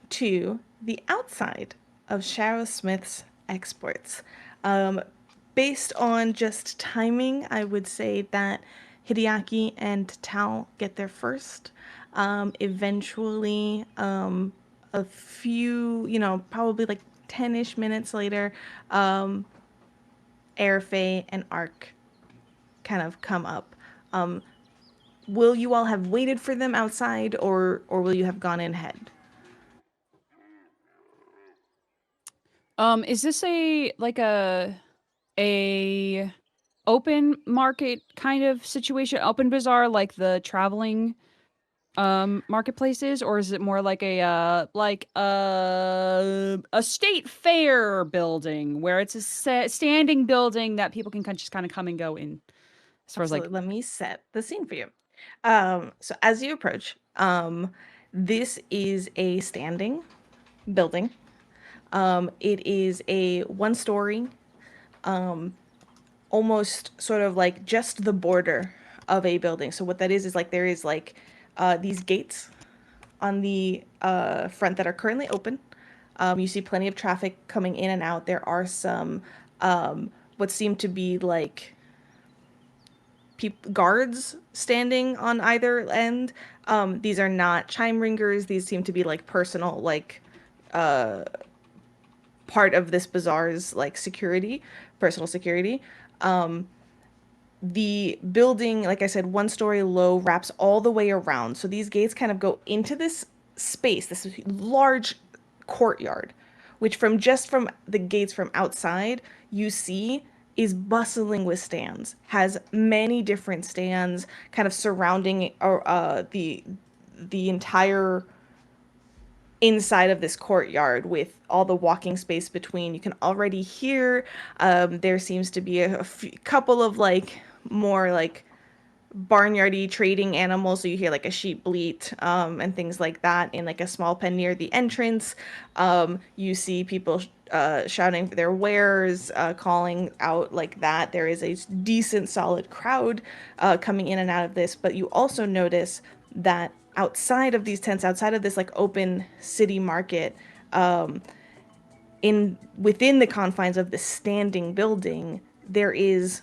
to the outside of Shara Smith's exports. Based on just timing, I would say that Hideaki and Tal get there first. Eventually, a few, probably like 10-ish minutes later, Airfay and Ark kind of come up. Will you all have waited for them outside, or will you have gone in ahead? Is this a open market kind of situation, open bazaar like the traveling marketplaces, or is it more like a state fair building where it's a standing building that people can just kind of come and go in? As far as like, let me set the scene for you. So as you approach, this is a standing building. It is a one-story, almost sort of like just the border of a building. So what that is like there is like these gates on the front that are currently open. You see plenty of traffic coming in and out. There are some what seem to be like guards standing on either end. These are not chime ringers. These seem to be like personal, like part of this bazaar's like security, personal security. The building, like I said, one story low, wraps all the way around. So these gates kind of go into this space, this large courtyard, which from the gates from outside, you see is bustling with stands, has many different stands kind of surrounding the entire inside of this courtyard, with all the walking space between. You can already hear there seems to be a couple of like more like barnyardy trading animals, so you hear like a sheep bleat and things like that in like a small pen near the entrance. You see people shouting for their wares, calling out like that. There is a decent solid crowd coming in and out of this, but you also notice that outside of these tents, outside of this like open city market, within the confines of the standing building, there is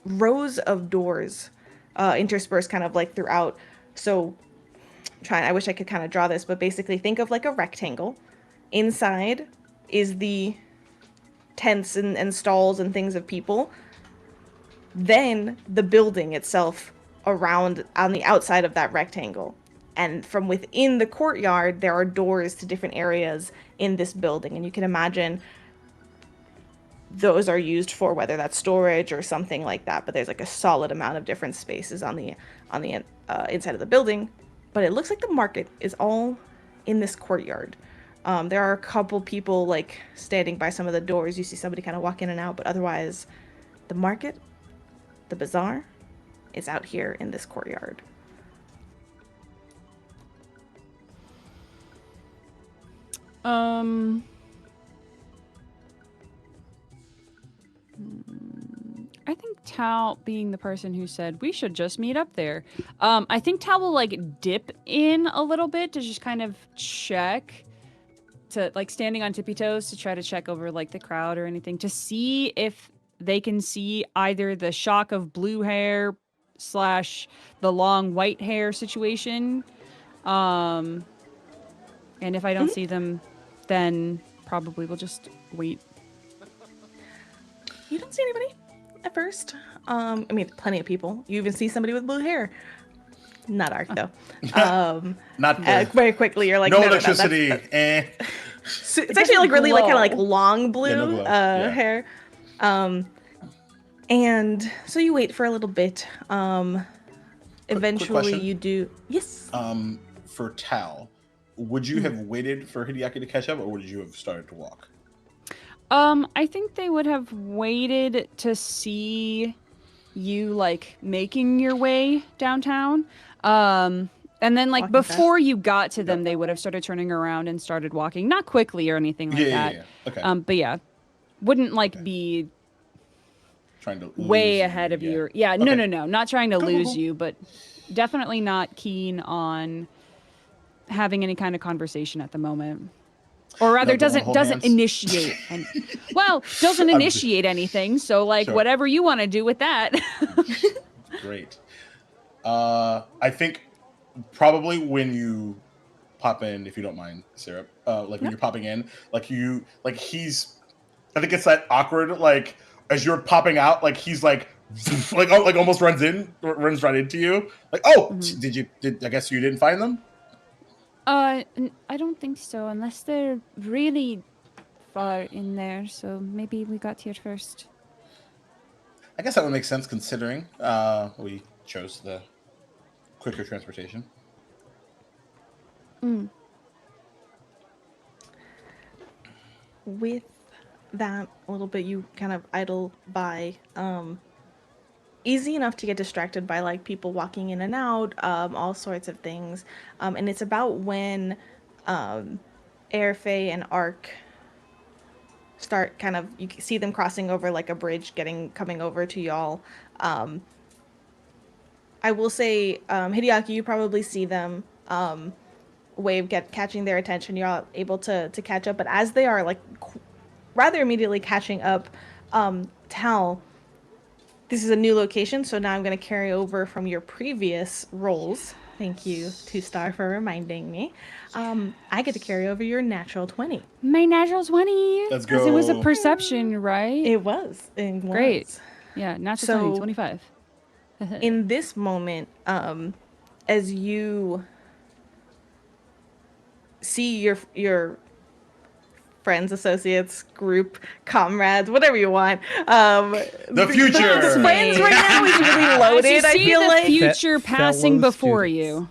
rows of doors interspersed kind of like throughout. So I wish I could kind of draw this, but basically think of like a rectangle. Inside is the tents and stalls and things of people. Then the building itself around on the outside of that rectangle. And from within the courtyard, there are doors to different areas in this building. And you can imagine those are used for whether that's storage or something like that. But there's like a solid amount of different spaces on the inside of the building. But it looks like the market is all in this courtyard. There are a couple people like standing by some of the doors. You see somebody kind of walk in and out, but otherwise the market, the bazaar, is out here in this courtyard. I think Tal, being the person who said we should just meet up there, I think Tal will like dip in a little bit to just kind of check, to like standing on tippy toes to try to check over like the crowd or anything to see if they can see either the shock of blue hair / the long white hair situation. And if I don't see them, then probably we'll just wait. You don't see anybody at first. I mean, plenty of people. You even see somebody with blue hair. Not Ark, though. Not very quickly, you're like, no no, electricity. So it's actually like really like kind of like long blue glow. hair. And so you wait for a little bit. Eventually question. you do. Yes. For Tal, would you have waited for Hideaki to catch up, or would you have started to walk? I think they would have waited to see you like making your way downtown. And then like Walking before you got to them, they would have started turning around and started walking. Not quickly or anything like that. Yeah. Okay. But yeah, wouldn't like be Trying to way lose ahead you, of you. Yeah, no, Okay. not trying to Cool. lose you, but definitely not keen on having any kind of conversation at the moment. Or rather, No, don't doesn't hold hands. initiate. Doesn't initiate anything. So, like, Sure. whatever you want to do with that. Great. I think probably when you pop in, if you don't mind, Syrup, when you're popping in, he's, I think it's that awkward, like, as you're popping out, like, he's like almost runs right into you. Like, oh, I guess you didn't find them? I don't think so, unless they're really far in there. So maybe we got here first. I guess that would make sense considering we chose the quicker transportation. With that a little bit, you kind of idle by. Easy enough to get distracted by like people walking in and out, all sorts of things. And it's about when Airfay and Ark start kind of, you see them crossing over like a bridge, coming over to y'all. I will say, Hideaki, you probably see them. Wave catching their attention. You're all able to catch up, but as they are like rather immediately catching up, Tal, this is a new location, so now I'm going to carry over from your previous roles. Thank you, 2-star, for reminding me. I get to carry over your natural 20. My natural 20. Let's Because it was a go. perception, right? It was. Great. Yeah, natural 20, 25. In this moment, as you see your friends, associates, group, comrades, whatever you want. The future. The friends right now is really loaded. I feel like future passing fellow before students.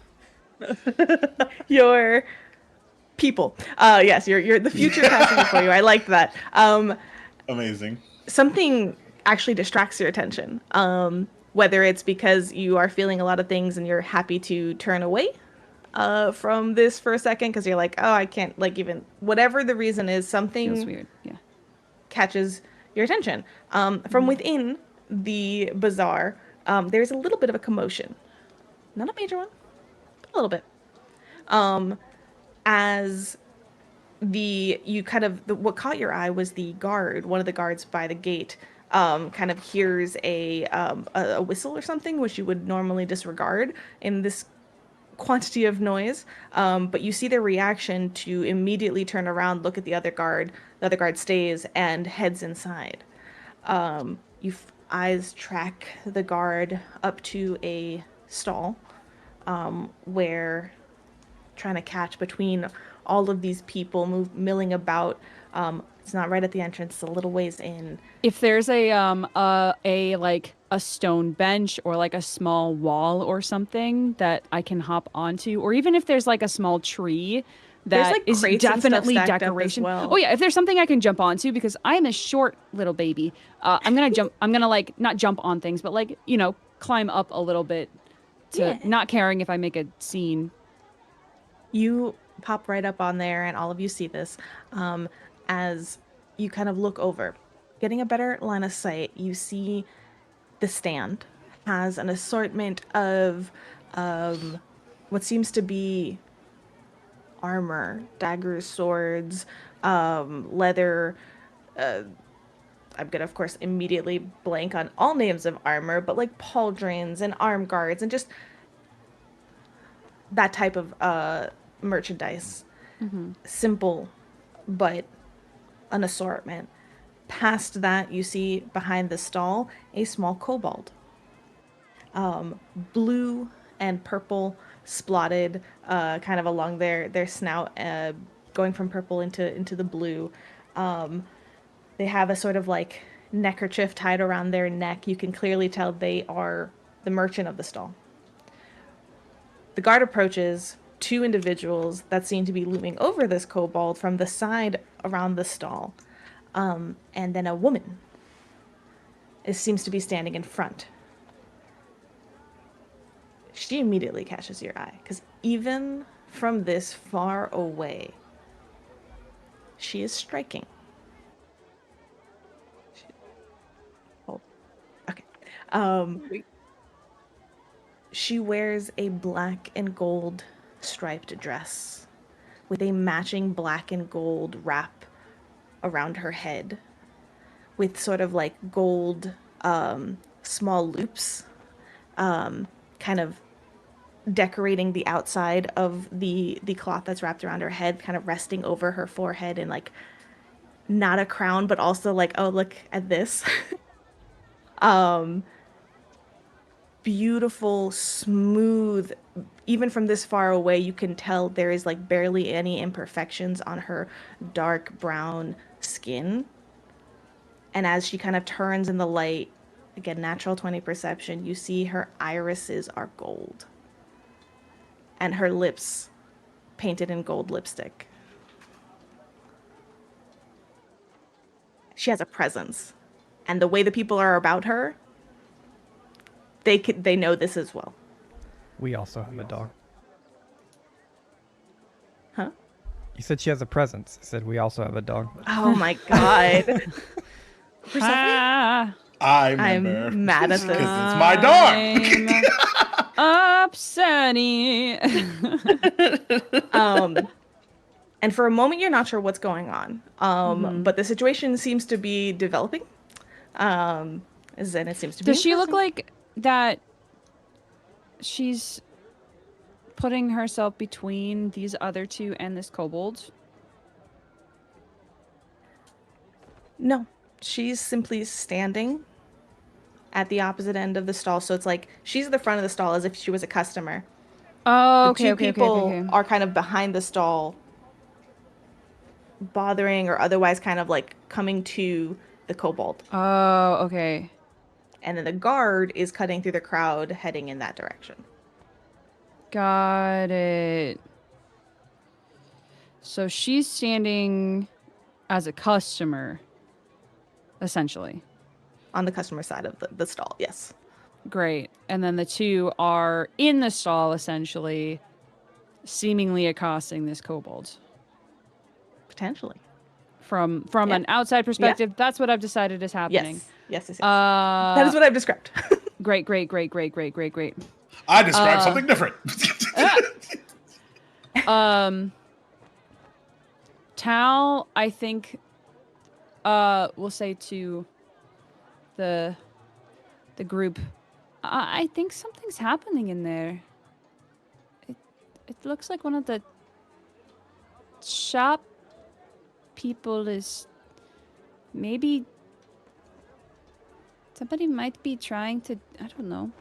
you. your people. Yes, you're the future passing before you. I like that. Amazing. Something actually distracts your attention. Whether it's because you are feeling a lot of things and you're happy to turn away from this for a second because you're like, oh, I can't, like, even whatever the reason is, something Feels weird. Yeah. catches your attention. From within the bazaar, there's a little bit of a commotion. Not a major one, but a little bit. As what caught your eye was the guard, one of the guards by the gate, kind of hears a whistle or something, which you would normally disregard in this quantity of noise, but you see their reaction to immediately turn around, look at the other guard. The other guard stays and heads inside. Eyes track the guard up to a stall, where trying to catch between all of these people milling about. It's not right at the entrance, it's a little ways in. If there's a stone bench or like a small wall or something that I can hop onto, or even if there's like a small tree that like, is crates and stuff definitely stacked up as decoration. well. Oh yeah, if there's something I can jump onto, because I'm a short little baby, I'm gonna jump. I'm gonna like not jump on things, but like climb up a little bit to not caring if I make a scene. You pop right up on there, and all of you see this as you kind of look over. Getting a better line of sight, you see the stand has an assortment of what seems to be armor, daggers, swords, leather. I'm gonna, of course, immediately blank on all names of armor, but like pauldrons and arm guards and just that type of merchandise. Simple, but an assortment. Past that, you see behind the stall a small kobold. Blue and purple splotted kind of along their snout, going from purple into the blue. They have a sort of like neckerchief tied around their neck. You can clearly tell they are the merchant of the stall. The guard approaches two individuals that seem to be looming over this kobold from the side around the stall. And then a woman seems to be standing in front. She immediately catches your eye, because even from this far away, she is striking. Okay. She wears a black and gold striped dress with a matching black and gold wrap around her head, with sort of like gold small loops kind of decorating the outside of the cloth that's wrapped around her head, kind of resting over her forehead, and like not a crown, but also like, oh, look at this. Beautiful, smooth. Even from this far away, you can tell there is like barely any imperfections on her dark brown skin. And as she kind of turns in the light, again, natural 20 perception, you see her irises are gold. And her lips painted in gold lipstick. She has a presence. And the way the people are about her, they know this as well. We also have a dog. Huh? You said she has a presence. I said we also have a dog. Oh my god. Ah, I remember. I'm mad at this. Because it's my dog. upsetting. And for a moment, you're not sure what's going on. But the situation seems to be developing. And it seems to be. Does she look like that? She's putting herself between these other two and this kobold? No, she's simply standing at the opposite end of the stall. So it's like she's at the front of the stall as if she was a customer. Oh, The okay, two okay, people okay. are kind of behind the stall, bothering or otherwise kind of like coming to the kobold. Oh, okay. And then the guard is cutting through the crowd, heading in that direction. Got it. So she's standing as a customer, essentially. On the customer side of the stall, yes. Great. And then the two are in the stall, essentially, seemingly accosting this kobold. Potentially. From an outside perspective, that's what I've decided is happening. Yes. That is what I've described. Great. I described something different. Tal, I think, will say to the group, I think something's happening in there. It looks like one of the shop people is maybe somebody might be trying to, I don't know.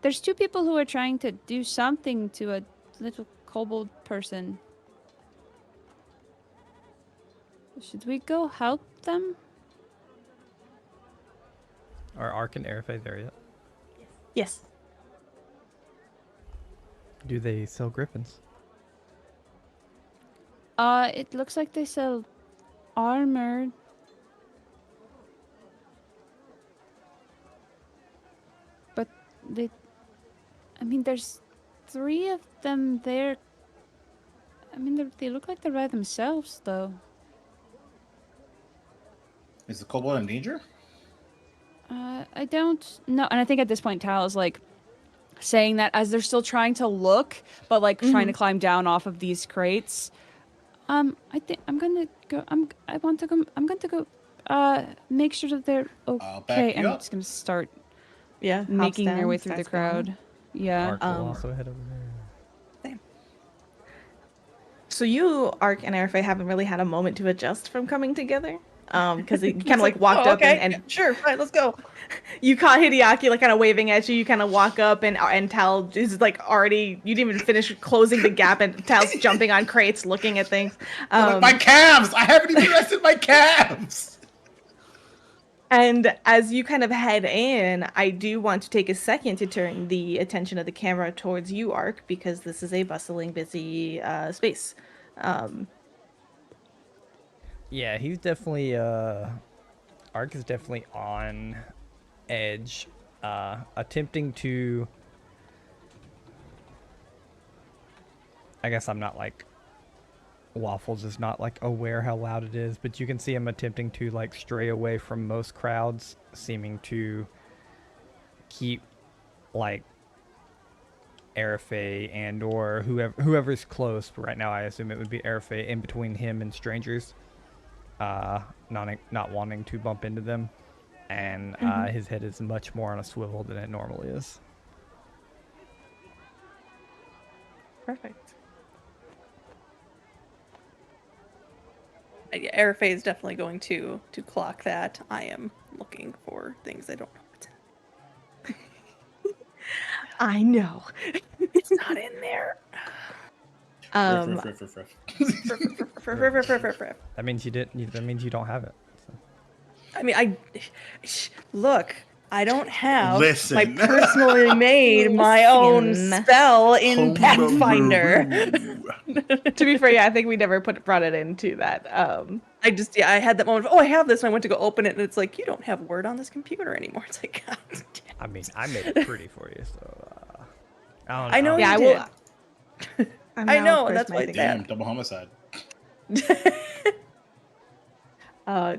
There's two people who are trying to do something to a little kobold person. Should we go help them? Are Ark and Airfay there yet? Yes. Do they sell griffins? It looks like they sell armor. But there's 3 of them there. They look like they're by themselves, though. Is the kobold in danger? I don't know. And I think at this point, Tal is like saying that as they're still trying to look, but like trying to climb down off of these crates. I think I'm gonna go. I'm going to go. Make sure that they're okay. And I'm just gonna start. Yeah, making their way through the crowd. Yeah. Ark will also head over there. Same. So you, Ark and Airfay, haven't really had a moment to adjust from coming together. Because you kind of like walked up and sure, fine, let's go. You caught Hideaki like kind of waving at you. You kind of walk up and Tal is like already. You didn't even finish closing the gap, and Tal's jumping on crates, looking at things. My calves! I haven't even rested my calves. And as you kind of head in, I do want to take a second to turn the attention of the camera towards you, Ark, because this is a bustling, busy space. Yeah, he's definitely Ark is definitely on edge, attempting to. I guess I'm not like Waffles is not like aware how loud it is, but you can see him attempting to like stray away from most crowds, seeming to keep like Airfay and or whoever's close. But right now, I assume it would be Airfay in between him and strangers. Not wanting to bump into them, and his head is much more on a swivel than it normally is. Perfect. Airfay is definitely going to clock that. I am looking for things I don't know what's in. I know. It's not in there. That means you didn't. That means you don't have it. So. I mean, look. I don't have Listen. my personally made my own spell in Pathfinder. To be fair, yeah, I think we never brought it into that. I had that moment of, I have this, and I went to go open it, and it's like, you don't have Word on this computer anymore. It's like, God damn. I mean, I made it pretty for you, so. I know. Yeah, you did. I know, that's why. Damn, double homicide.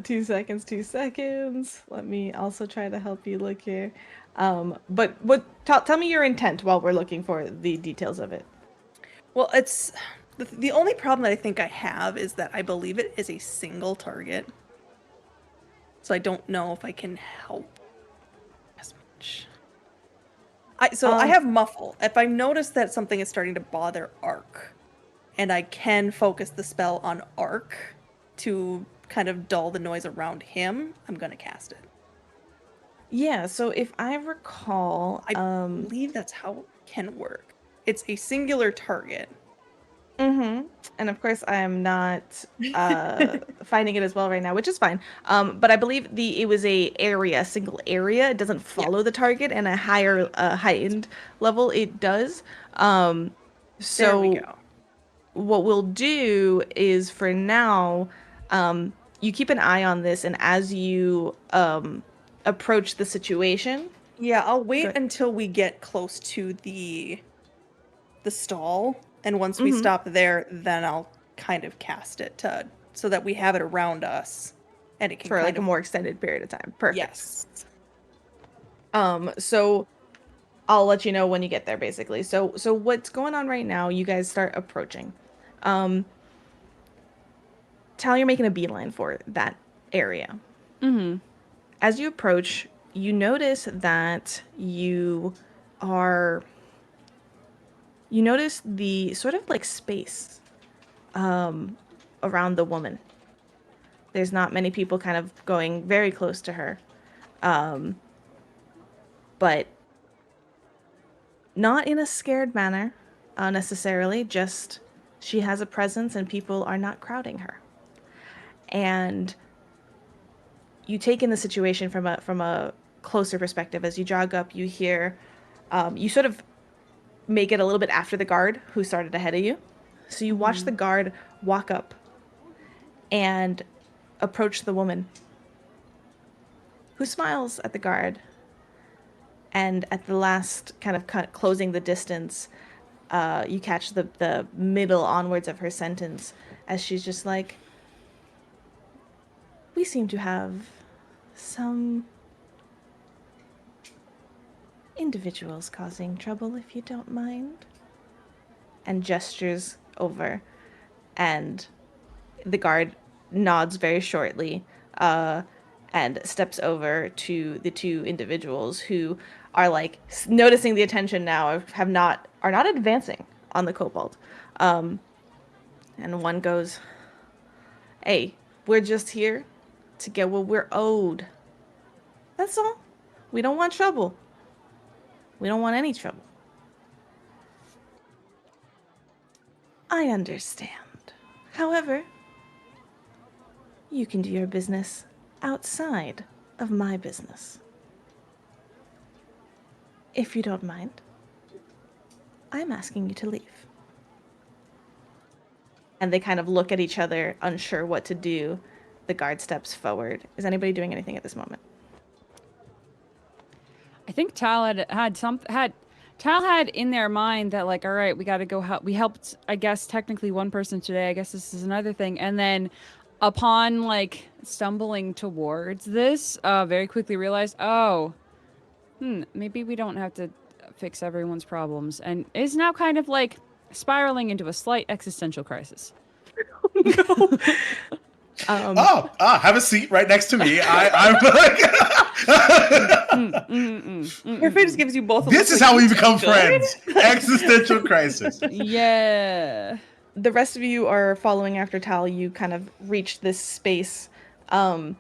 2 seconds. Let me also try to help you look here. But tell me your intent while we're looking for the details of it. Well, it's the only problem that I think I have is that I believe it is a single target. So I don't know if I can help as much. I have muffle. If I notice that something is starting to bother Ark, and I can focus the spell on Ark to kind of dull the noise around him, I'm gonna cast it. Yeah, so if I recall, I believe that's how it can work. It's a singular target. Mm-hmm. And of course, I am not finding it as well right now, which is fine. But I believe it was a single area. It doesn't follow the target, and a higher heightened level it does. So there we go. What we'll do is, for now, you keep an eye on this, and as you approach the situation. Yeah, I'll wait until we get close to the stall. And once we stop there, then I'll kind of cast it so that we have it around us, and it can for like a more extended period of time. Perfect. Yes. So I'll let you know when you get there, basically. So what's going on right now? You guys start approaching. Tal, you're making a beeline for that area. Mm-hmm. As you approach, you notice that you notice the sort of like space around the woman. There's not many people kind of going very close to her. But not in a scared manner, necessarily, just she has a presence and people are not crowding her. And you take in the situation from a closer perspective. As you jog up, you hear, you sort of make it a little bit after the guard who started ahead of you. So you watch the guard walk up and approach the woman, who smiles at the guard. And at the last kind of closing the distance, you catch the middle onwards of her sentence as she's just like, we seem to have some individuals causing trouble, if you don't mind. And gestures over, and the guard nods very shortly, and steps over to the two individuals who are like noticing the attention now, are not advancing on the kobold. And one goes, "Hey, we're just here to get what we're owed. That's all. We don't want trouble. We don't want any trouble." I understand. However, you can do your business outside of my business. If you don't mind, I'm asking you to leave. And they kind of look at each other, unsure what to do. The guard steps forward. Is anybody doing anything at this moment? I think Tal had in their mind that, like, all right, we got to go help. We helped, I guess, technically one person today. I guess this is another thing. And then upon, like, stumbling towards this, very quickly realized, maybe we don't have to fix everyone's problems. And is now kind of, like, spiraling into a slight existential crisis. No. Have a seat right next to me. I'm like, Your face gives you both. This is how we become friends. Existential crisis. Yeah. The rest of you are following after Tal. You kind of reach this space. Tal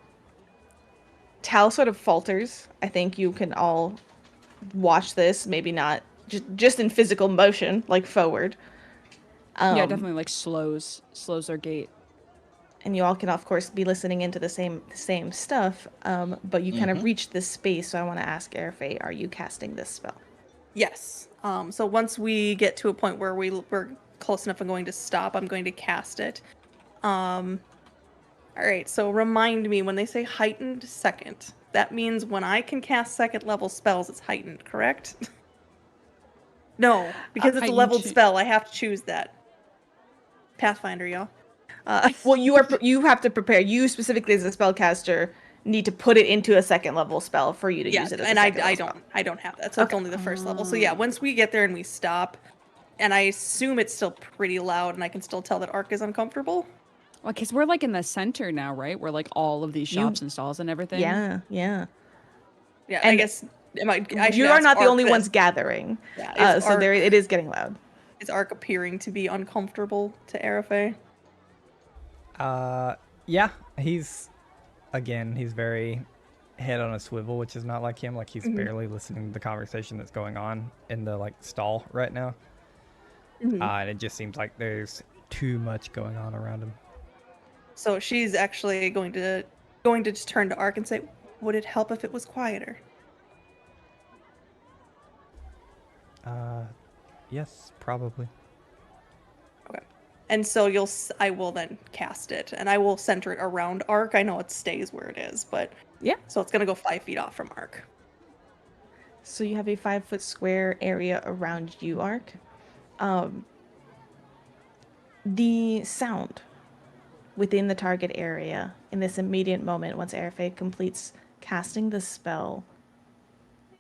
sort of falters. I think you can all watch this. Maybe not just in physical motion, like forward. Yeah, definitely like slows their gait. And you all can, of course, be listening into the same stuff, but you kind of reach this space, so I want to ask Airfay, are you casting this spell? Yes. So once we get to a point where we're close enough, I'm going to stop. I'm going to cast it. All right, so remind me, when they say heightened second, that means when I can cast second level spells, it's heightened, correct? No, because it's a leveled spell, I have to choose that. Pathfinder, y'all. Well, you have to prepare. You specifically, as a spellcaster, need to put it into a second level spell for you to use it. As and a I don't have that, so it's only the first level. So yeah, once we get there and we stop, and I assume it's still pretty loud, and I can still tell that Ark is uncomfortable. Well, because we're like in the center now, right? We're like all of these shops and stalls and everything. Yeah. Yeah, and I guess you are not the only ones gathering. Yeah, so it is getting loud. Is Ark appearing to be uncomfortable to Airfay? Yeah, he's very head on a swivel, which is not like him. Like he's barely listening to the conversation that's going on in the like stall right now. And it just seems like there's too much going on around him. So she's actually going to just turn to Ark and say, "Would it help if it was quieter?" Yes, probably. Okay. And so I will then cast it, and I will center it around Ark. I know it stays where it is, but yeah. So it's gonna go 5 feet off from Ark. So you have a 5-foot square area around you, Ark. The sound within the target area in this immediate moment, once Airfay completes casting the spell,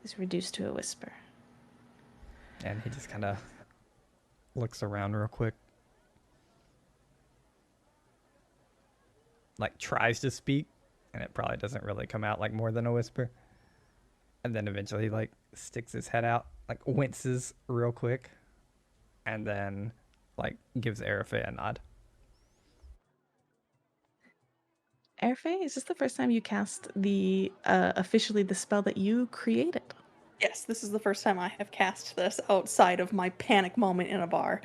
is reduced to a whisper. And he just kind of looks around real quick. Like tries to speak, and it probably doesn't really come out like more than a whisper. And then eventually like sticks his head out, like winces real quick, and then like gives Airfay a nod. Airfay, is this the first time you cast officially the spell that you created? Yes, this is the first time I have cast this outside of my panic moment in a bar.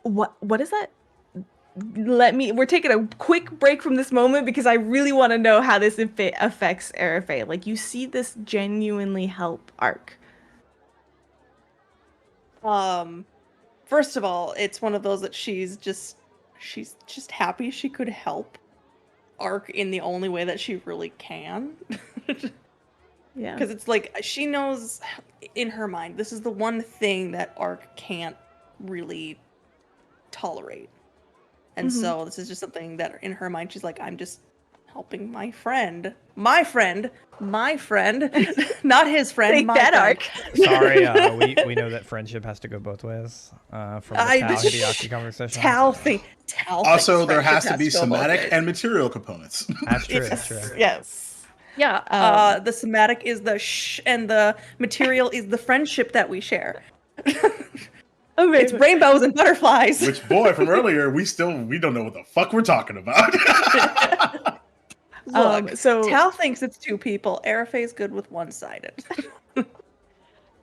What is that? We're taking a quick break from this moment because I really want to know how this affects Airfay. Like, you see this genuinely help Ark. First of all, it's one of those that she's just happy she could help Ark in the only way that she really can. Yeah. Because it's like, she knows in her mind, this is the one thing that Ark can't really tolerate. And so this is just something that in her mind, she's like, I'm just helping my friend, not his friend, Take my that, friend. Ark. Sorry, we know that friendship has to go both ways. From the Tal Hideaki conversation. Tal Also, thinks there has to friendship be go both somatic ways. and material components. That's true. Yes. That's true. Yes. Yeah. The somatic is the and the material is the friendship that we share. Okay. It's rainbows and butterflies. Which, boy, from earlier, we don't know what the fuck we're talking about. Look, so Tal thinks it's two people. Arafe's good with one-sided.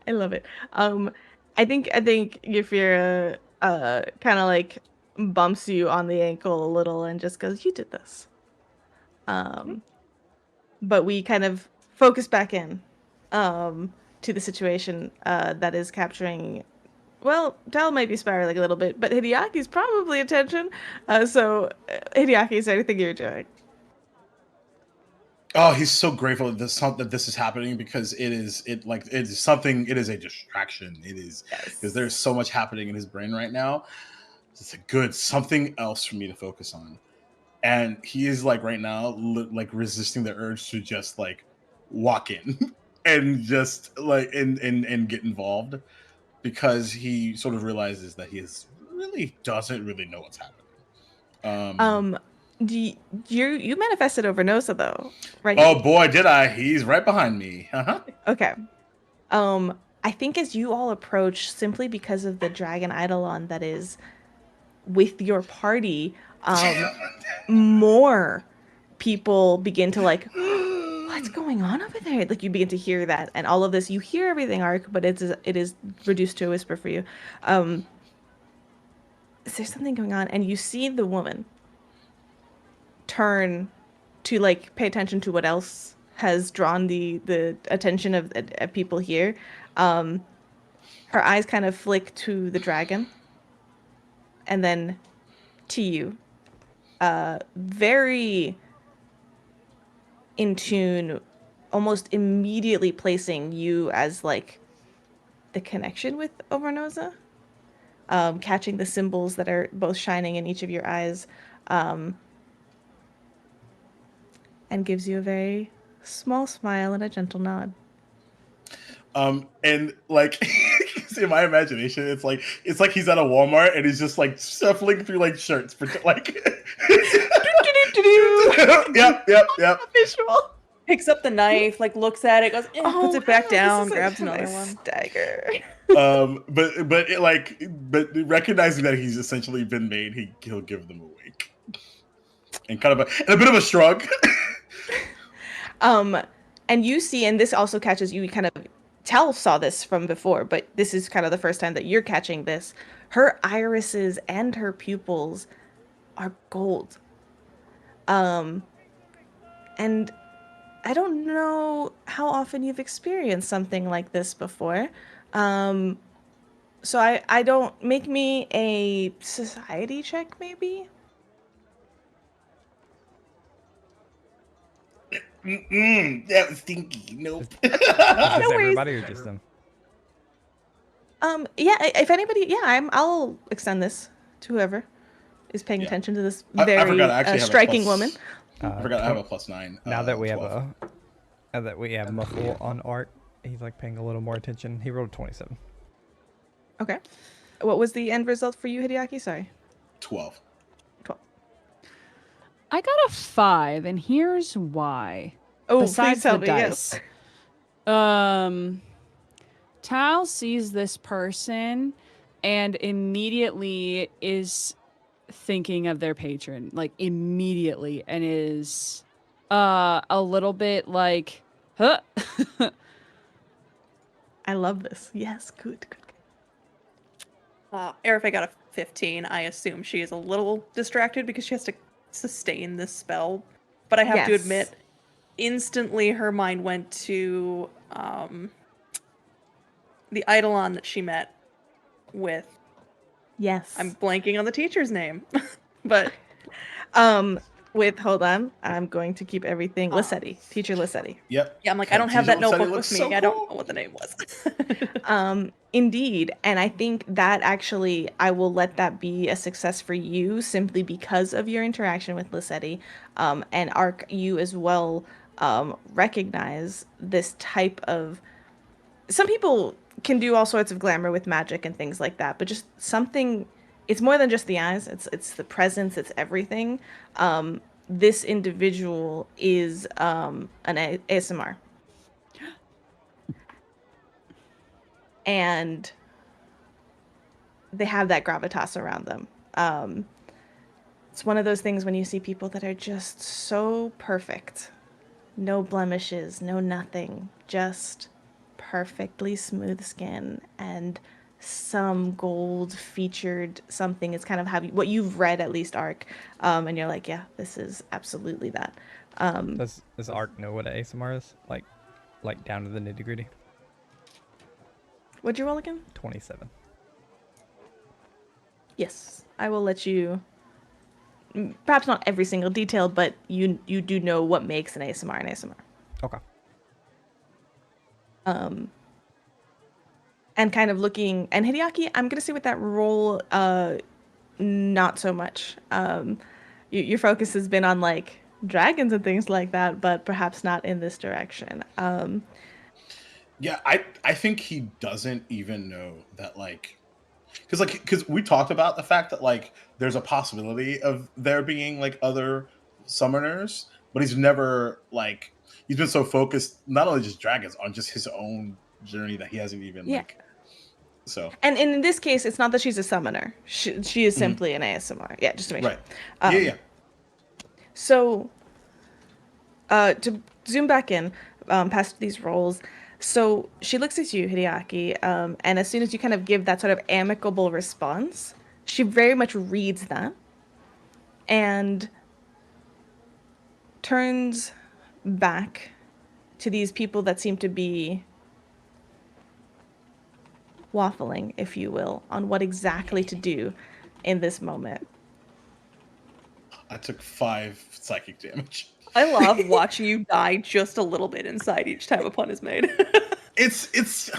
I love it. I think Yafira kind of like bumps you on the ankle a little and just goes, "You did this." But we kind of focus back in to the situation that is capturing. Well, Tal might be spiraling a little bit, but Hideaki's probably attention. So, Hideaki, is there anything you're doing? Oh, he's so grateful that this is happening, because it is a distraction. It is, because there's so much happening in his brain right now. It's something else for me to focus on. And he is like right now, like resisting the urge to just like walk in and just like and get involved, because he sort of realizes that doesn't really know what's happening. You manifested over Nosa though, right? Oh boy, did I! He's right behind me. Okay. I think as you all approach, simply because of the dragon eidolon that is with your party, more people begin to like, what's going on over there? Like, you begin to hear that, and all of this. You hear everything, Ark, but it is reduced to a whisper for you. Is there something going on? And you see the woman turn to like pay attention to what else has drawn the attention of people here. Her eyes kind of flick to the dragon, and then to you. Very in tune, almost immediately placing you as like the connection with Overnosa, catching the symbols that are both shining in each of your eyes, and gives you a very small smile and a gentle nod. And like in my imagination, it's like he's at a Walmart and he's just like shuffling through like shirts for like yep. Visual. Picks up the knife, like looks at it, goes, puts it back down, grabs another nice one. Dagger. but recognizing that he's essentially been made, he'll give them a wink and kind of a bit of a shrug. And you see, and this also catches you, kind of. Tal saw this from before, but this is kind of the first time that you're catching this. Her irises and her pupils are gold. And I don't know how often you've experienced something like this before. So I don't, make me a society check, maybe? That was stinky. Nope. Is this No worries. everybody or just them? Yeah, if anybody, I'll extend this to whoever is paying attention to this I very forgot I actually have a striking plus- woman. I forgot I have a +9. Now that we 12. have Muffle on Art, he's like paying a little more attention. He rolled a 27. Okay. What was the end result for you, Hideaki? Sorry. 12. 12. I got a 5, and here's why. Oh, Besides please tell the me, dice. yes. Tal sees this person and immediately is thinking of their patron, like immediately, and is a little bit like, huh? I love this. Yes, good. Arafe got a 15. I assume she is a little distracted because she has to sustain this spell. But I have to Yes. admit, instantly her mind went to the Eidolon that she met with Yes. I'm blanking on the teacher's name, but Hold on. I'm going to keep everything. Lissetti. Teacher Lissetti. Yep. yeah, I'm like, I don't have that Teacher notebook looks with me. so I don't cool. know what the name was. Indeed. And I think that actually, I will let that be a success for you simply because of your interaction with Lissetti. And Arc, you as well recognize this type of. Some people can do all sorts of glamour with magic and things like that, but just something. It's more than just the eyes. It's the presence. It's everything. This individual is an ASMR. And they have that gravitas around them. It's one of those things when you see people that are just so perfect. No blemishes, no nothing. Just perfectly smooth skin and some gold featured something. It's kind of what you've read, at least, Arc. And you're like, yeah, this is absolutely that. Does Arc know what ASMR is? Like down to the nitty gritty? What'd you roll again? 27. Yes, I will let you. Perhaps not every single detail, but you do know what makes an ASMR an ASMR. Okay. And kind of looking, and Hideaki, I'm gonna say with that roll, not so much. Your focus has been on like dragons and things like that, but perhaps not in this direction. Yeah, I think he doesn't even know that, like, because we talked about the fact that like there's a possibility of there being like other summoners, but he's never like he's been so focused not only just dragons on just his own journey that he hasn't even like. So and in this case, it's not that she's a summoner. She is simply an ASMR. Yeah, just to make sure. Right. Yeah. So, to zoom back in, past these roles, so she looks at you, Hideaki, and as soon as you kind of give that sort of amicable response, she very much reads that and turns back to these people that seem to be waffling, if you will, on what exactly to do in this moment. I took 5 psychic damage. I love watching you die just a little bit inside each time a pun is made. It's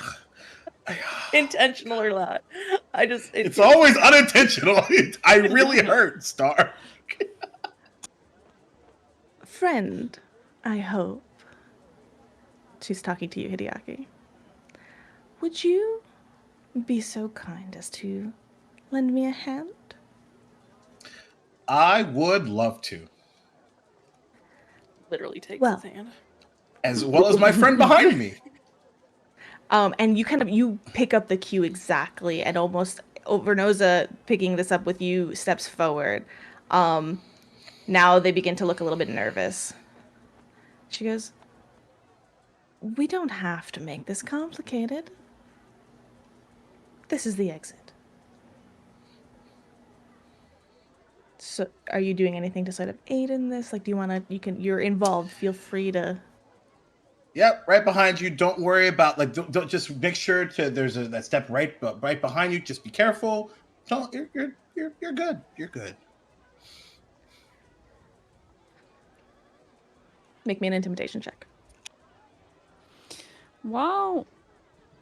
intentional or not. It's always unintentional. I really hurt, Star. Friend, I hope. She's talking to you, Hideaki. Would you be so kind as to lend me a hand? I would love to. Literally takes Well. his hand. As well as my friend behind me. And you pick up the cue exactly, and almost Vernoza picking this up with you steps forward. Now they begin to look a little bit nervous. She goes, "We don't have to make this complicated. This is the exit." So, are you doing anything to sort of aid in this? Like, do you want to? You're involved. Feel free to. Yep, right behind you. Don't worry about like. Don't just make sure to. There's that step right behind you. Just be careful. Don't. You're good. You're good. Make me an intimidation check. While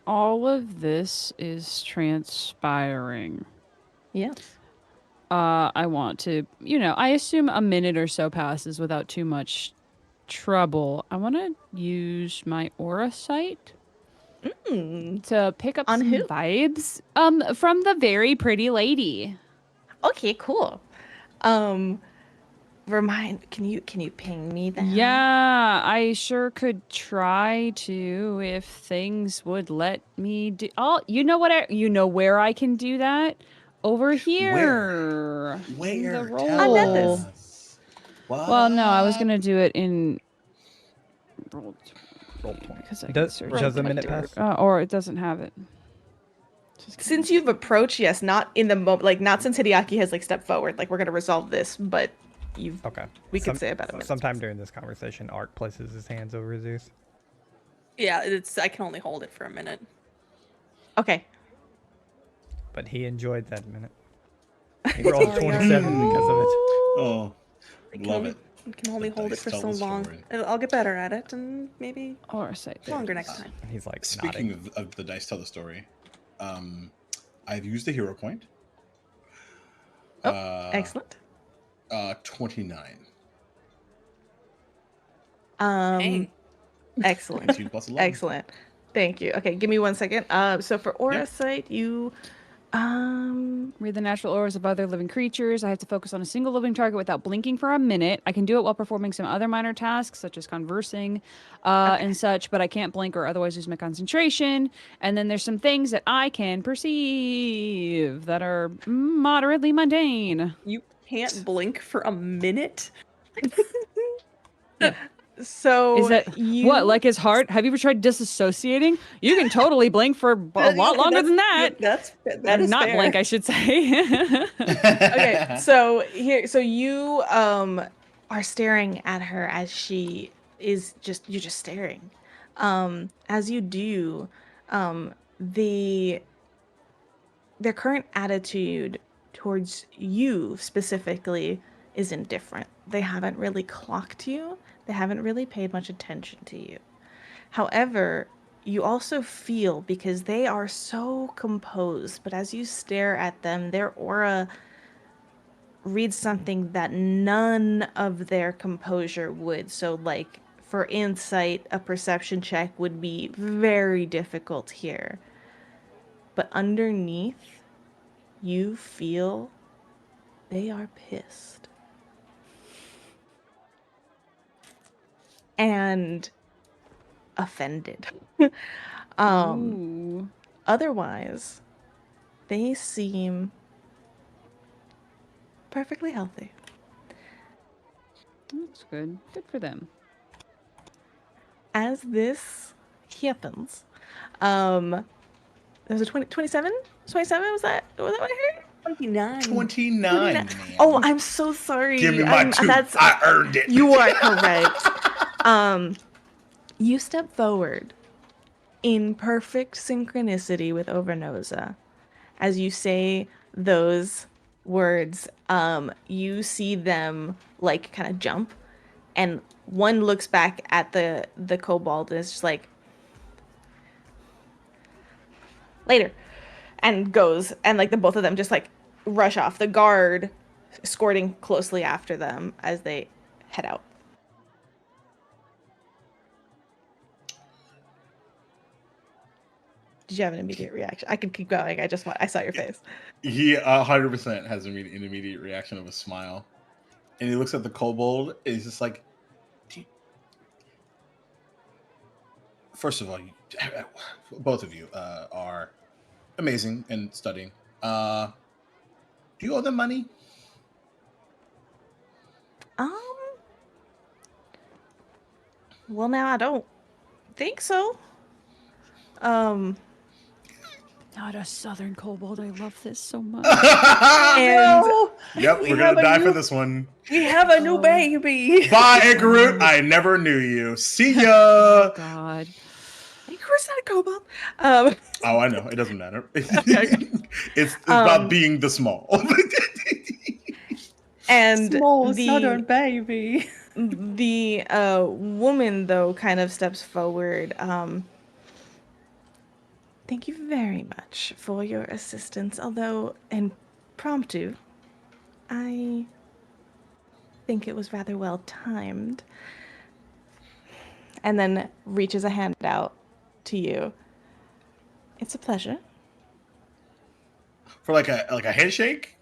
all of this is transpiring, Yes. I want to, I assume a minute or so passes without too much trouble. I want to use my aura sight to pick up On some who? vibes from the very pretty lady. Okay, cool. Can you ping me that? Yeah, I sure could try to if things would let me do. Oh, you know what? You know where I can do that? Over here. Where? The roll. Tell this. us. What? Well, no, I was gonna do it in roll 20. because I Does can a minute pass? or it doesn't have it. Since you've approached, yes, not in the moment, like not since Hideaki has like stepped forward, like we're gonna resolve this, but you've. Okay. We could say about a minute. Sometime during this conversation, Arc places his hands over his ears. Yeah, I can only hold it for a minute. Okay. But he enjoyed that minute. He rolled Sorry, 27 because of it. Oh, love it. I can only The hold it dice for tell so the long. story. I'll get better at it, and maybe Or say longer next time. He's like Speaking nodding. of the dice tell the story, I've used the hero point. Excellent. 29. Dang. Excellent. 19 plus 11. Excellent. Thank you. Okay, give me 1 second. So for aura sight, you read the natural auras of other living creatures. I have to focus on a single living target without blinking for a minute. I can do it while performing some other minor tasks, such as conversing and such, but I can't blink or otherwise lose my concentration. And then there's some things that I can perceive that are moderately mundane. You can't blink for a minute? so Is that you what? Like his heart? Have you ever tried disassociating? You can totally blink for a lot longer than that. That is not fair. blink, I should say. Okay, so you are staring at her as she is you're just staring. As you do, their current attitude towards you specifically is indifferent. They haven't really clocked you. They haven't really paid much attention to you. However, you also feel, because they are so composed, but as you stare at them, their aura reads something that none of their composure would. So, like, for insight, a perception check would be very difficult here. But underneath, you feel they are pissed. And offended. Ooh. Otherwise, they seem perfectly healthy. That's good. Good for them. As this happens, there was a 27? 27? Was that what I heard? 29. 29, man. Oh, I'm so sorry. Give me my two. I earned it. You are correct. You step forward in perfect synchronicity with Overnosa. As you say those words, you see them like kind of jump, and one looks back at the kobold and is just like, later, and goes, and like the both of them just like rush off, the guard escorting closely after them as they head out. Did you have an immediate reaction? I can keep going. I saw your face. He 100% has an immediate reaction of a smile. And he looks at the kobold and he's just like, first of all, both of you are amazing and studying. Do you owe them money? Well, now I don't think so. Not a southern kobold. I love this so much. And Yep, we're gonna die for this one. We have a new baby. Bye, Icarus. I never knew you. See ya. God. Icarus not a kobold. Oh, I know. It doesn't matter. It's about being the small. And Small the southern baby. the woman though kind of steps forward. Thank you very much for your assistance, although impromptu. I think it was rather well timed. And then reaches a hand out to you. It's a pleasure. For like a handshake?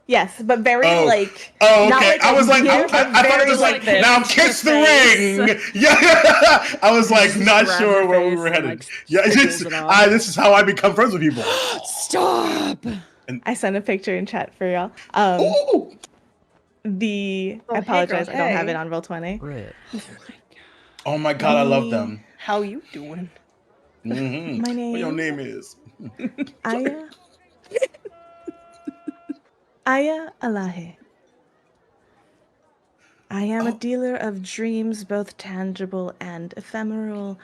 Yes, but very like. Oh, not okay. like I was like, I thought it very was like, this. now kiss the face. ring. Yeah, I was like, Just not grabs sure your where we face were and, headed. like, Yeah, squiggles it off. this is how I become friends with people. Stop. I sent a picture in chat for y'all. Ooh. I apologize, I don't have it on Roll20. Rip. Oh my god, I love them. How you doing? Mm-hmm. My name. What your name is? Aya Alahe. I am a dealer of dreams, both tangible and ephemeral.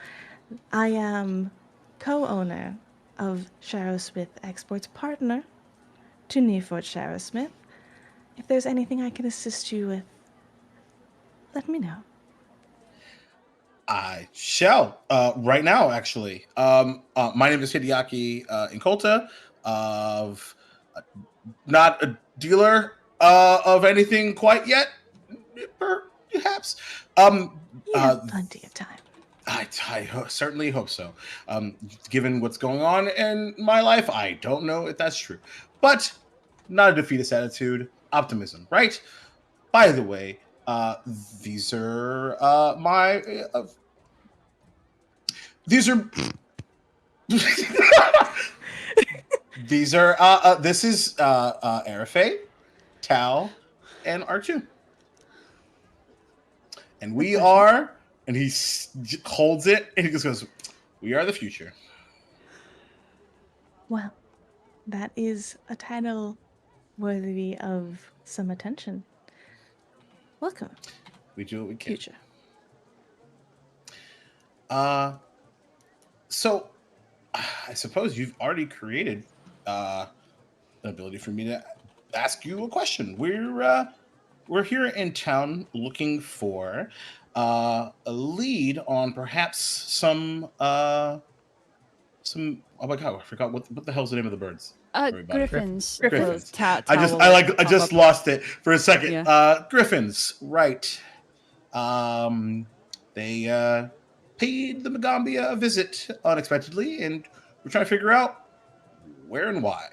I am co-owner of Sharrow Smith Exports Partner, to Nearford Sheriff Smith. If there's anything I can assist you with, let me know. I shall. Right now, actually. My name is Hideaki Inkolta, of not a dealer of anything quite yet, perhaps. You have plenty of time. I certainly hope so. Given what's going on in my life, I don't know if that's true. But not a defeatist attitude, optimism, right? By the way, these are my... these are... these are... this is Arafe, Tal, and R2. And we are... And he holds it, and he just goes, "We are the future." Well, that is a title worthy of some attention. Welcome. We do what we can. Future. So, I suppose you've already created an ability for me to ask you a question. We're here in town looking for a lead on perhaps some oh my god, I forgot what the hell's the name of the birds? Griffins. Griffins. I just lost it for a second. Yeah. Griffins, right? They paid the Magaambya a visit unexpectedly, and we're trying to figure out where and why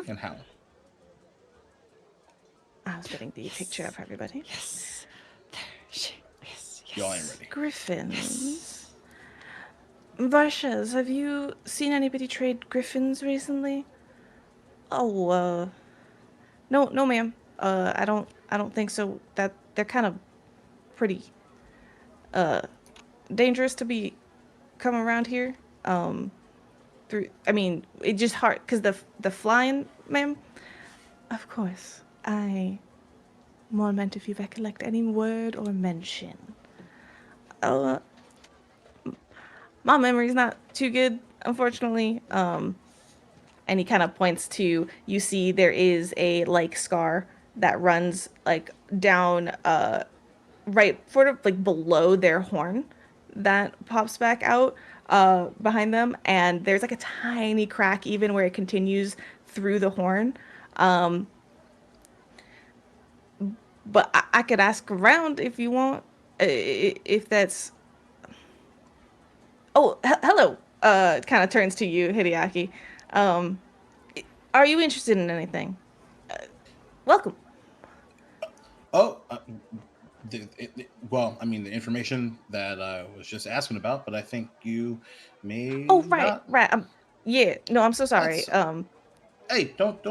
and how. I was getting the picture up, everybody. Yes. Yes. Y'all ain't ready. Griffins. Yes. Varshez, have you seen anybody trade griffins recently? Oh, no, ma'am. I don't think so. That they're kind of pretty, dangerous to be come around here. It just hard because the flying, ma'am. Of course. I more meant if you recollect any word or mention. My memory's not too good, unfortunately. And he kind of points to, you see there is a like scar that runs like down right sort of like below their horn that pops back out behind them, and there's like a tiny crack even where it continues through the horn. But I could ask around if you want, if that's... Oh, hello. Kind of turns to you, Hideaki. Are you interested in anything? Welcome. Well, I mean, the information that I was just asking about, but I think you may... Oh, right. Yeah, no, I'm so sorry. Hey, don't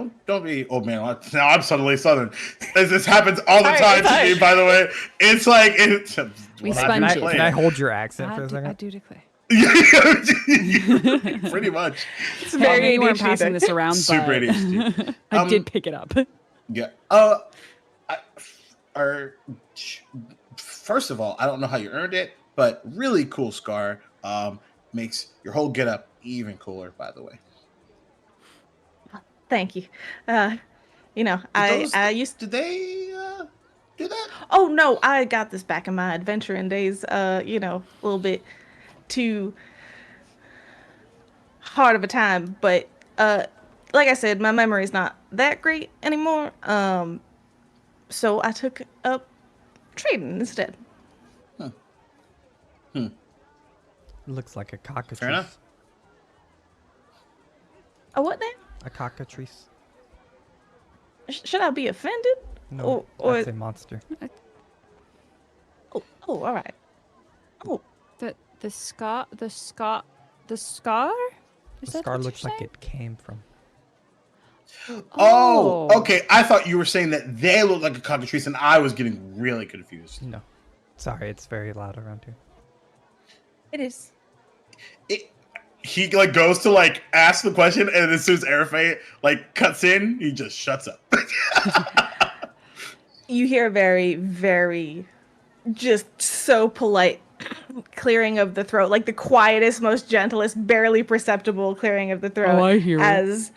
be... Oh, man, now I'm suddenly Southern. This happens all the time to me, by the way. It's like... Can I hold your accent for a second? I do declare. Pretty much. It's very ADHD. Passing this around, super but ADHD. I did pick it up. Yeah. First of all, I don't know how you earned it, but really cool scar. Makes your whole getup even cooler, by the way. Thank you. I used... Did they do that? Oh, no, I got this back in my adventuring days. A little bit too hard of a time, but like I said, my memory is not that great anymore. So I took up trading instead. Looks like a cockatrice. Fair enough. A what now? A cockatrice. Should I be offended? No, or that's a monster. Oh, all right. Oh, The scar. The Is scar that what looks you're like saying? it came from. Oh, okay. I thought you were saying that they look like a cockatrice, and I was getting really confused. No, sorry, it's very loud around here. it is. He like goes to like ask the question, and as soon as Arafe like cuts in, he just shuts up. You hear very, very, just so polite clearing of the throat, like the quietest, most gentlest, barely perceptible clearing of the throat. Oh, I hear it.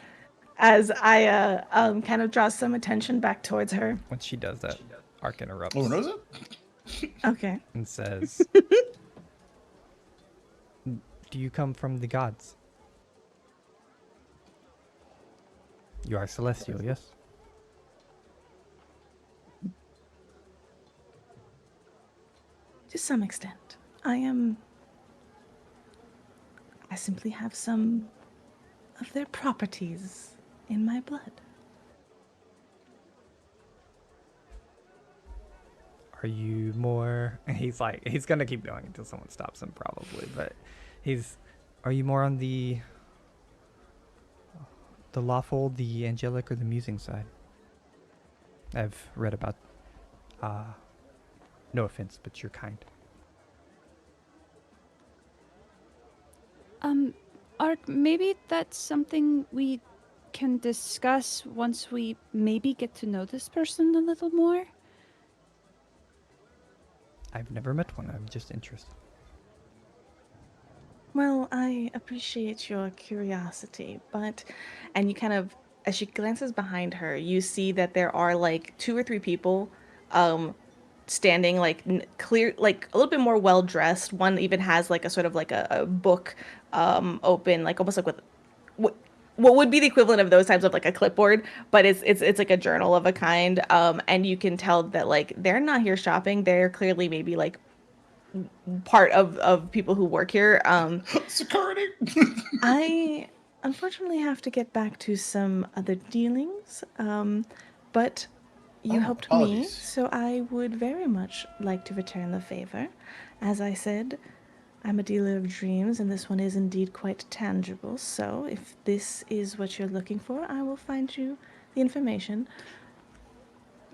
As I kind of draw some attention back towards her. When she does that, Ark interrupts Oh, knows it? Okay. and says, "Do you come from the gods? You are celestial, yes?" To some extent. I simply have some of their properties in my blood. Are you more... He's gonna keep going until someone stops him probably, but are you more on the lawful, the angelic, or the musing side? I've read about, no offense, but you're kind. Ark, maybe that's something we can discuss once we maybe get to know this person a little more. I've never met one. I'm just interested. Well, I appreciate your curiosity, and you kind of, as she glances behind her, you see that there are like 2 or 3 people standing like clear, like a little bit more well dressed. One even has like a sort of like a book open, like almost like with what would be the equivalent of those types of like a clipboard, but it's like a journal of a kind. And you can tell that like they're not here shopping. They're clearly maybe like part of people who work here. Security. I unfortunately have to get back to some other dealings, but you helped me, apologies. so I would very much like to return the favor. As I said, I'm a dealer of dreams, and this one is indeed quite tangible, so if this is what you're looking for, I will find you the information.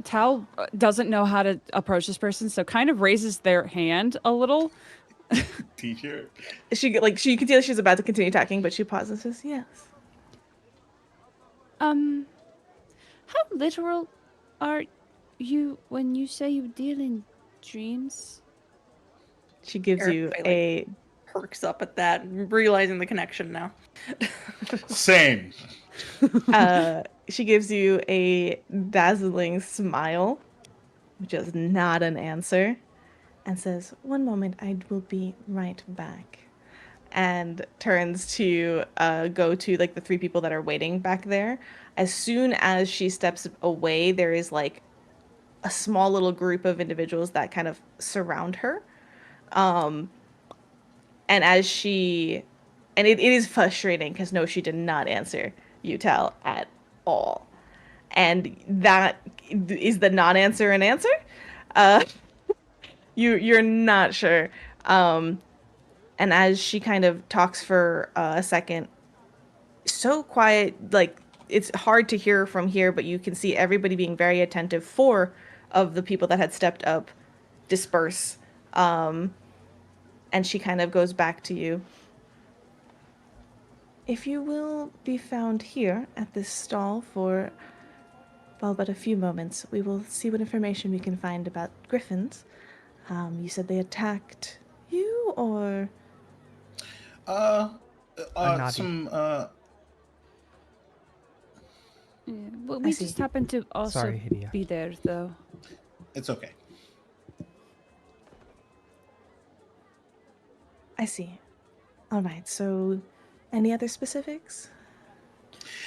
Tal doesn't know how to approach this person, so kind of raises their hand a little. Teacher. She you can tell she's about to continue talking, but she pauses and says, yes. How literal are you when you say you deal in dreams? She gives you Eric, perks up at that, realizing the connection now. Same. She gives you a dazzling smile, which is not an answer, and says, "One moment, I will be right back." And turns to go to like the 3 people that are waiting back there. As soon as she steps away, there is like a small little group of individuals that kind of surround her. And it is frustrating because no, she did not answer Utal at all. And that is the non-answer an answer? You're not sure. And as she kind of talks for a second, so quiet, like it's hard to hear from here, but you can see everybody being very attentive. 4 of the people that had stepped up disperse. And she kind of goes back to you. If you will be found here at this stall for, well, but a few moments, we will see what information we can find about griffins. You said they attacked you, or? Some Yeah, well, we see. just happen to also Sorry, Hidia. be there, though. It's okay. I see. All right, so any other specifics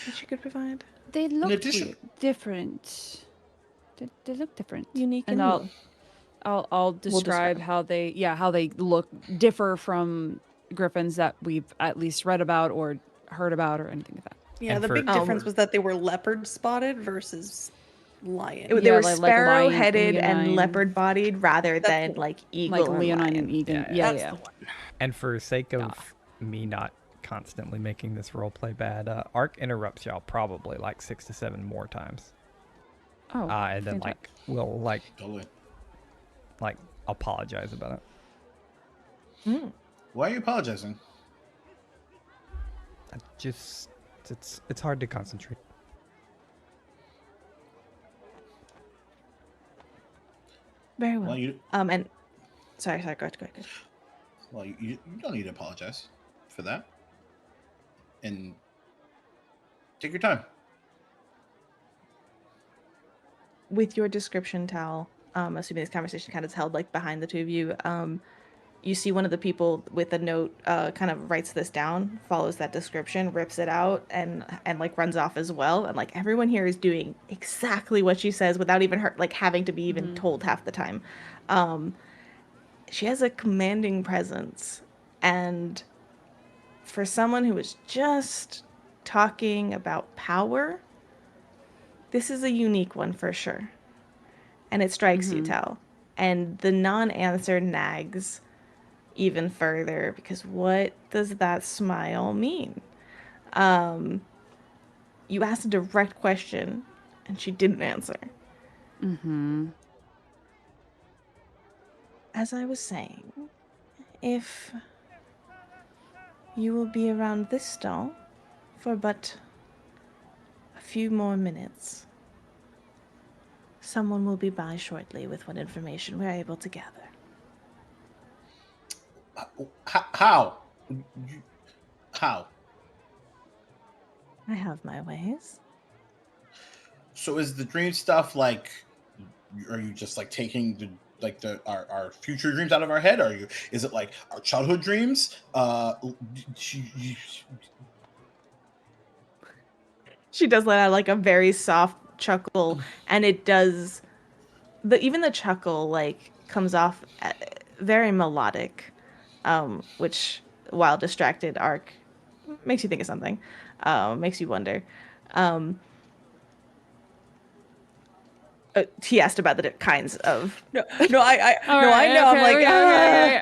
that you could provide? They look addition- different. They look different. Unique and and I'll describe how they look differ from griffins that we've at least read about or heard about or anything like that. Yeah, And the for- big difference was that they were leopard spotted versus lion. They Yeah, were like sparrow-headed lion, and leonine. leopard-bodied rather That's than the like eagle Like and leonine lion. and eagle. Yeah, Yeah, That's the one. And for sake of me not constantly making this roleplay bad, Ark interrupts y'all probably like 6 to 7 more times. Oh, And then fantastic. we'll Totally. apologize about it. Why are you apologizing? It's hard to concentrate. Very well. Well, you And sorry, go ahead. Well, you don't need to apologize for that. And take your time. With your description, Tal, assuming this conversation kind of is held like behind the two of you, you see one of the people with a note kind of writes this down, follows that description, rips it out, and like runs off as well. And like everyone here is doing exactly what she says without even her like having to be even told half the time. She has a commanding presence, and for someone who was just talking about power, this is a unique one for sure. And it strikes you, Tal. And the non-answer nags even further, because what does that smile mean? You asked a direct question, and she didn't answer. As I was saying, if you will be around this stall for but a few more minutes, someone will be by shortly with what information we're able to gather. How? How? I have my ways. So is the dream stuff like? Are you just like taking our future dreams out of our head? Is it like our childhood dreams? She does let out like a very soft chuckle, and it does. Even the chuckle like comes off very melodic, which while distracted, Ark makes you think of something, makes you wonder. He asked about the kinds of. I know. Okay, I'm like,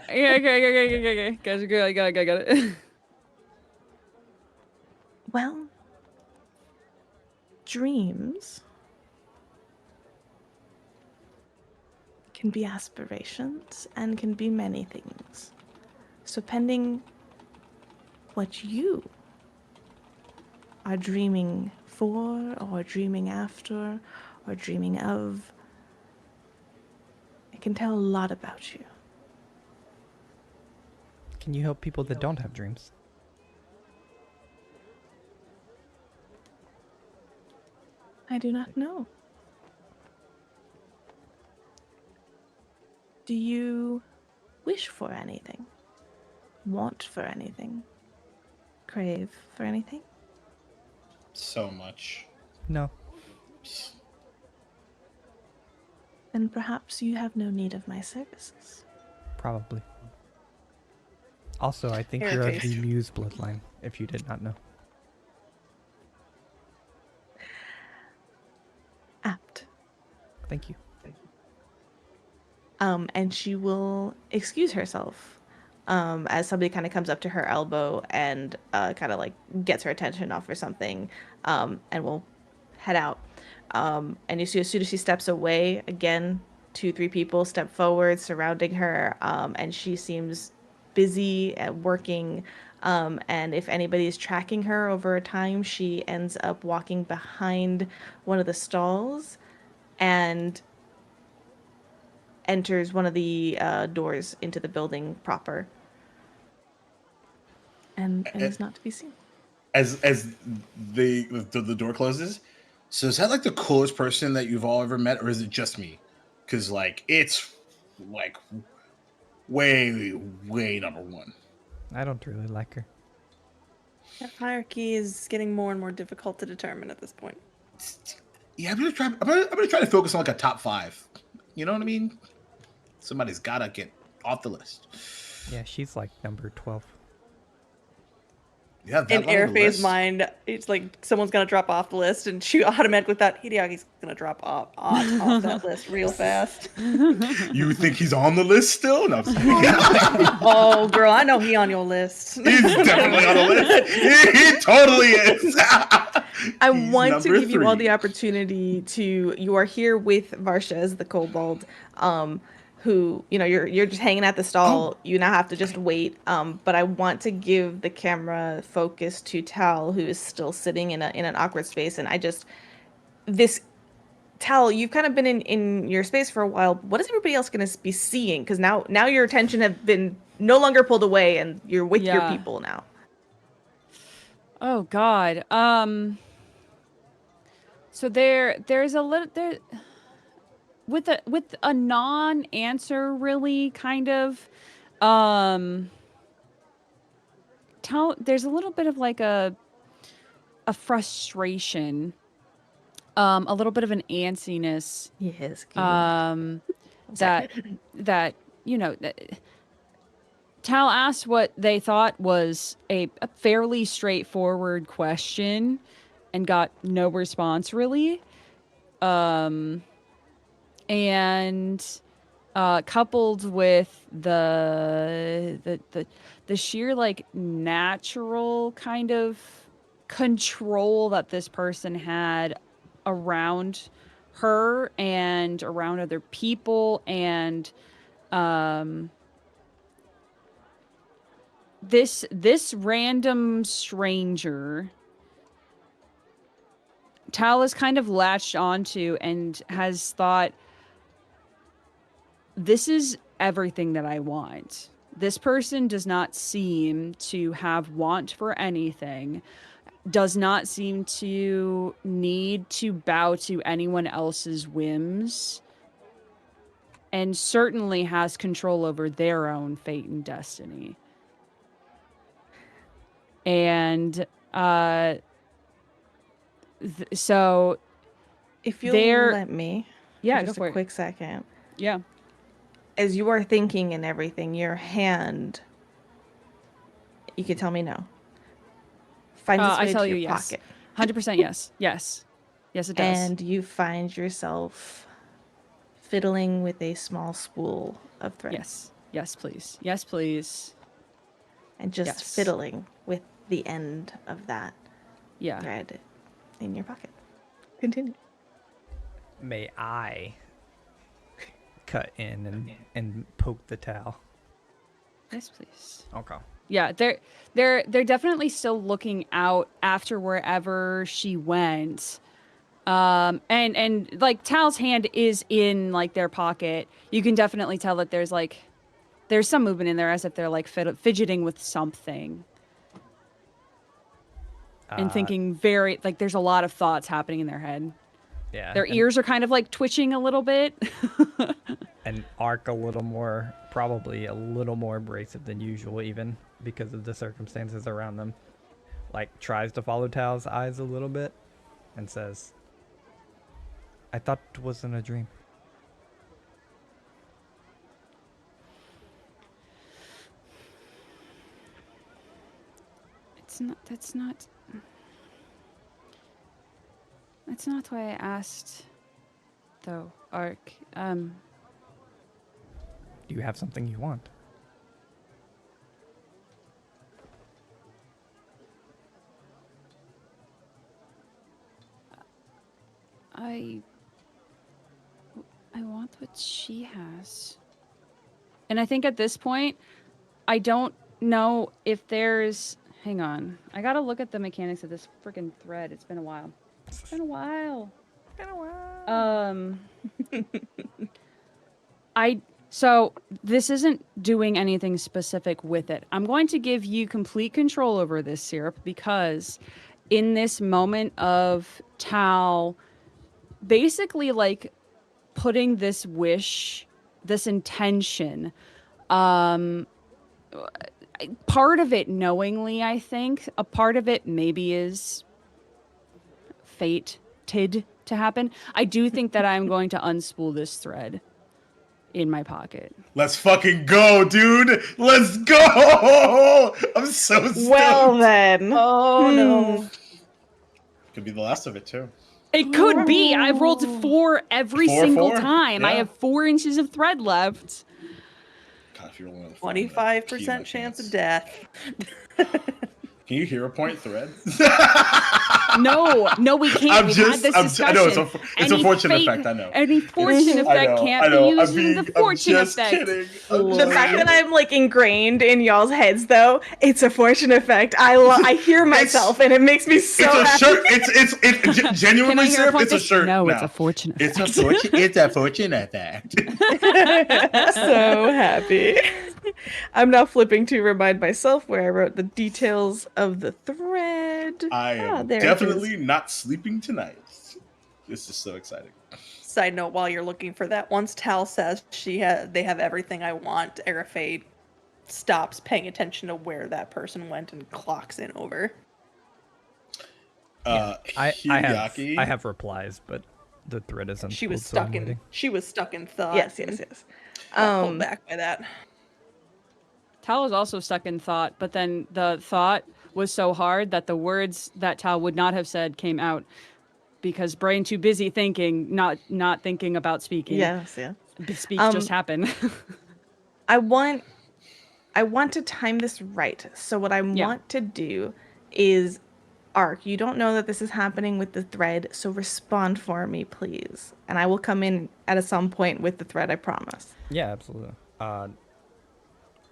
okay. Guys, got it. Well, dreams can be aspirations and can be many things. So pending what you are dreaming for, or dreaming after, or dreaming of, it can tell a lot about you. Can you help people that don't have dreams? I do not know. Do you wish for anything? Want for anything? Crave for anything? So much. No. Then perhaps you have no need of my services. Probably. Also, I think you're of the Muse bloodline, if you did not know. Apt. Thank you. And she will excuse herself as somebody kind of comes up to her elbow and kind of like gets her attention off or something, and will head out. And you see as soon as she steps away, again, 2-3 people step forward surrounding her, and she seems busy at working. And if anybody is tracking her over time, she ends up walking behind one of the stalls and enters one of the doors into the building proper, and is not to be seen. As the door closes. So is that like the coolest person that you've all ever met, or is it just me? Because like it's like way number one. I don't really like her. That hierarchy is getting more and more difficult to determine at this point. Yeah, I'm gonna try to focus on like a top 5. You know what I mean? Somebody's gotta get off the list. Yeah, she's like number 12. Yeah, In Airface's mind, it's like someone's gonna drop off the list, and she automatically thought Hideaki's gonna drop off that list real fast. You think he's on the list still? No, I'm just kidding. Oh, girl, I know he on your list. He's definitely on the list. He totally is. I want to give you all the opportunity to. You are here with Varsha, the kobold, who, you know, you're just hanging at the stall. You now have to just wait. But I want to give the camera focus to Tal, who is still sitting in an awkward space, and this Tal, you've kind of been in your space for a while. What is everybody else going to be seeing? Because now your attention have been no longer pulled away, and you're with your people now. Oh God. So there's a little there with a non-answer, really, kind of. There's a little bit of like a frustration. A little bit of an antsiness. Yes. That you know. Tal asked what they thought was a fairly straightforward question, and got no response really. And coupled with the sheer like natural kind of control that this person had around her and around other people, and this random stranger Tal is kind of latched onto and has thought, this is everything that I want. This person does not seem to have want for anything, does not seem to need to bow to anyone else's whims, and certainly has control over their own fate and destiny. And so if you'll let me, yeah, just go for a quick second. Yeah. As you are thinking and everything, your hand, you can tell me no, finds its way I tell to you your yes. pocket. 100% yes. Yes, it does. And you find yourself fiddling with a small spool of thread. Yes, please. Yes, please. And just fiddling with the end of that thread in your pocket. Continue. May I cut in and poke the towel? Yes, please. Okay. Yeah, they're definitely still looking out after wherever she went. And like Tal's hand is in like their pocket. You can definitely tell that there's some movement in there, as if they're like fidgeting with something. And thinking very, like, there's a lot of thoughts happening in their head. Yeah. Their ears are kind of like twitching a little bit. And arc probably a little more abrasive than usual, even because of the circumstances around them. Like, tries to follow Tal's eyes a little bit and says, I thought it wasn't a dream. That's not why I asked, though, Ark. Do you have something you want? I want what she has. And I think at this point, I don't know if there's... Hang on. I gotta look at the mechanics of this freaking thread. It's been a while. So this isn't doing anything specific with it. I'm going to give you complete control over this, Syrup, because in this moment of Tal basically like putting this wish, this intention, part of it knowingly, I think, a part of it maybe is fated to happen. I do think that I'm going to unspool this thread in my pocket. Let's fucking go, dude. Let's go. I'm so stoked. Well then. Oh no. Could be the last of it too. It could be. I've rolled 4 every single time. Yeah. I have 4 inches of thread left. God, if you're rolling 25% chance of death. Can you hero point thread? No, we can't. We've had this discussion. I know it's a fortune effect. I know. Any fortune effect can't be used in the fortune effect. Kidding. The fact that I'm like ingrained in y'all's heads, though, it's a fortune effect. I hear myself, and it makes me so it's a happy. shirt. It's genuinely syrup. It's a shirt. No, now. it's a fortune effect. It's a fortune effect. So happy. I'm now flipping to remind myself where I wrote the details of the thread. I am there it definitely is. not sleeping tonight. This is so exciting. Side note, while you're looking for that, once Tal says they have everything I want, Arafe stops paying attention to where that person went and clocks in over. I have replies, but the thread isn't. She was stuck in thought. Yes. Got pulled back by that. Tal was also stuck in thought, but then the thought was so hard that the words that Tal would not have said came out because brain too busy thinking, not thinking about speaking. Yes. Speech just happened. I want to time this right. So what I want to do is, Ark, you don't know that this is happening with the thread, so respond for me, please. And I will come in at some point with the thread, I promise. Yeah, absolutely.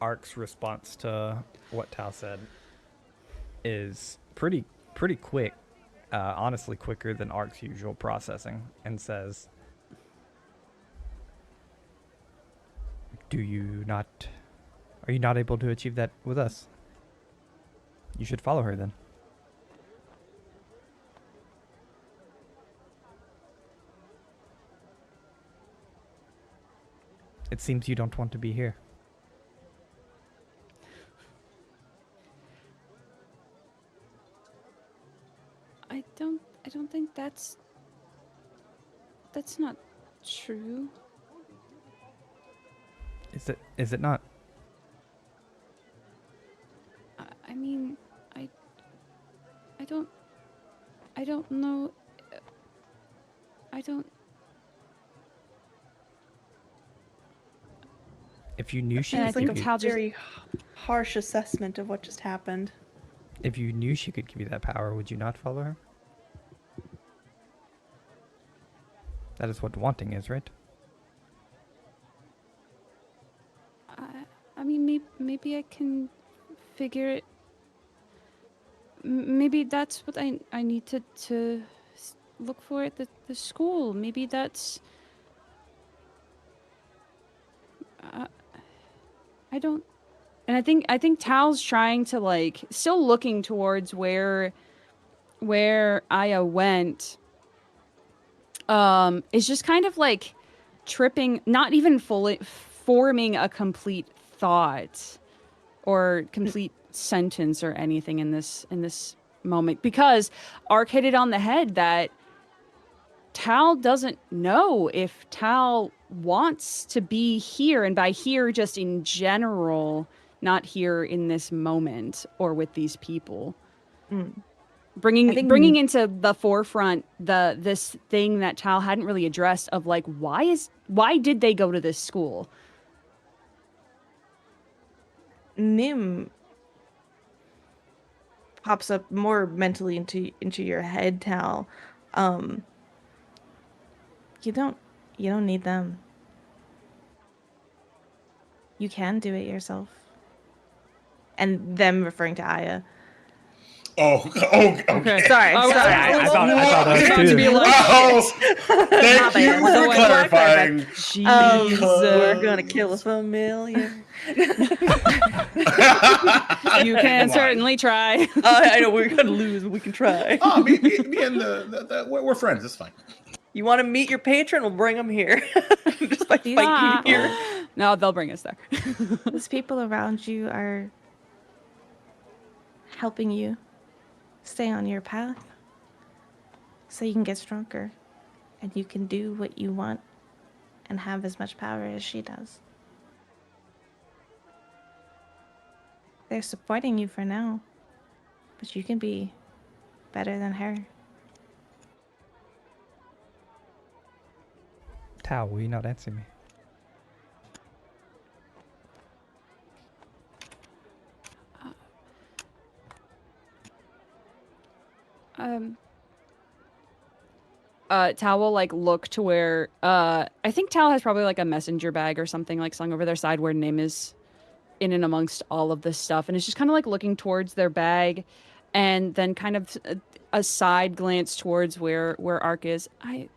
Ark's response to what Tal said is pretty quick, honestly quicker than Ark's usual processing, and says, are you not able to achieve that with us? You should follow her then. It seems you don't want to be here. I don't think that's not true. Is it not? I mean, I don't know. If you knew she It's could like give a you, very harsh assessment of what just happened. if you knew she could give you that power, would you not follow her? That is what wanting is, right? I mean, maybe I can figure it. Maybe that's what I need to look for at the school. Maybe that's. I don't. And I think Tal's trying to like still looking towards where Aya went. Is just kind of like tripping, not even fully forming a complete thought or complete sentence or anything in this moment, because Ark hit it on the head that Tal doesn't know if Tal wants to be here, and by here just in general, not here in this moment or with these people. Bringing into the forefront this thing that Tal hadn't really addressed of like why did they go to this school? Nim pops up more mentally into your head, Tal. You don't need them. You can do it yourself. And them referring to Aya. Okay. Sorry. I thought that About was to be too. like, Thank you for clarifying. We're gonna kill a familiar. you can certainly try. I know we're gonna lose, but we can try. Me and we're friends. It's fine. You want to meet your patron? We'll bring them here. Just by fighting here. No, they'll bring us there. Those people around you are helping you stay on your path so you can get stronger and you can do what you want and have as much power as she does. They're supporting you for now, but you can be better than her. Tao, will you not answer me? Tal will like look to where I think Tal has probably like a messenger bag or something like slung over their side where Nim is in and amongst all of this stuff, and it's just kind of like looking towards their bag, and then kind of a side glance towards where Ark is. I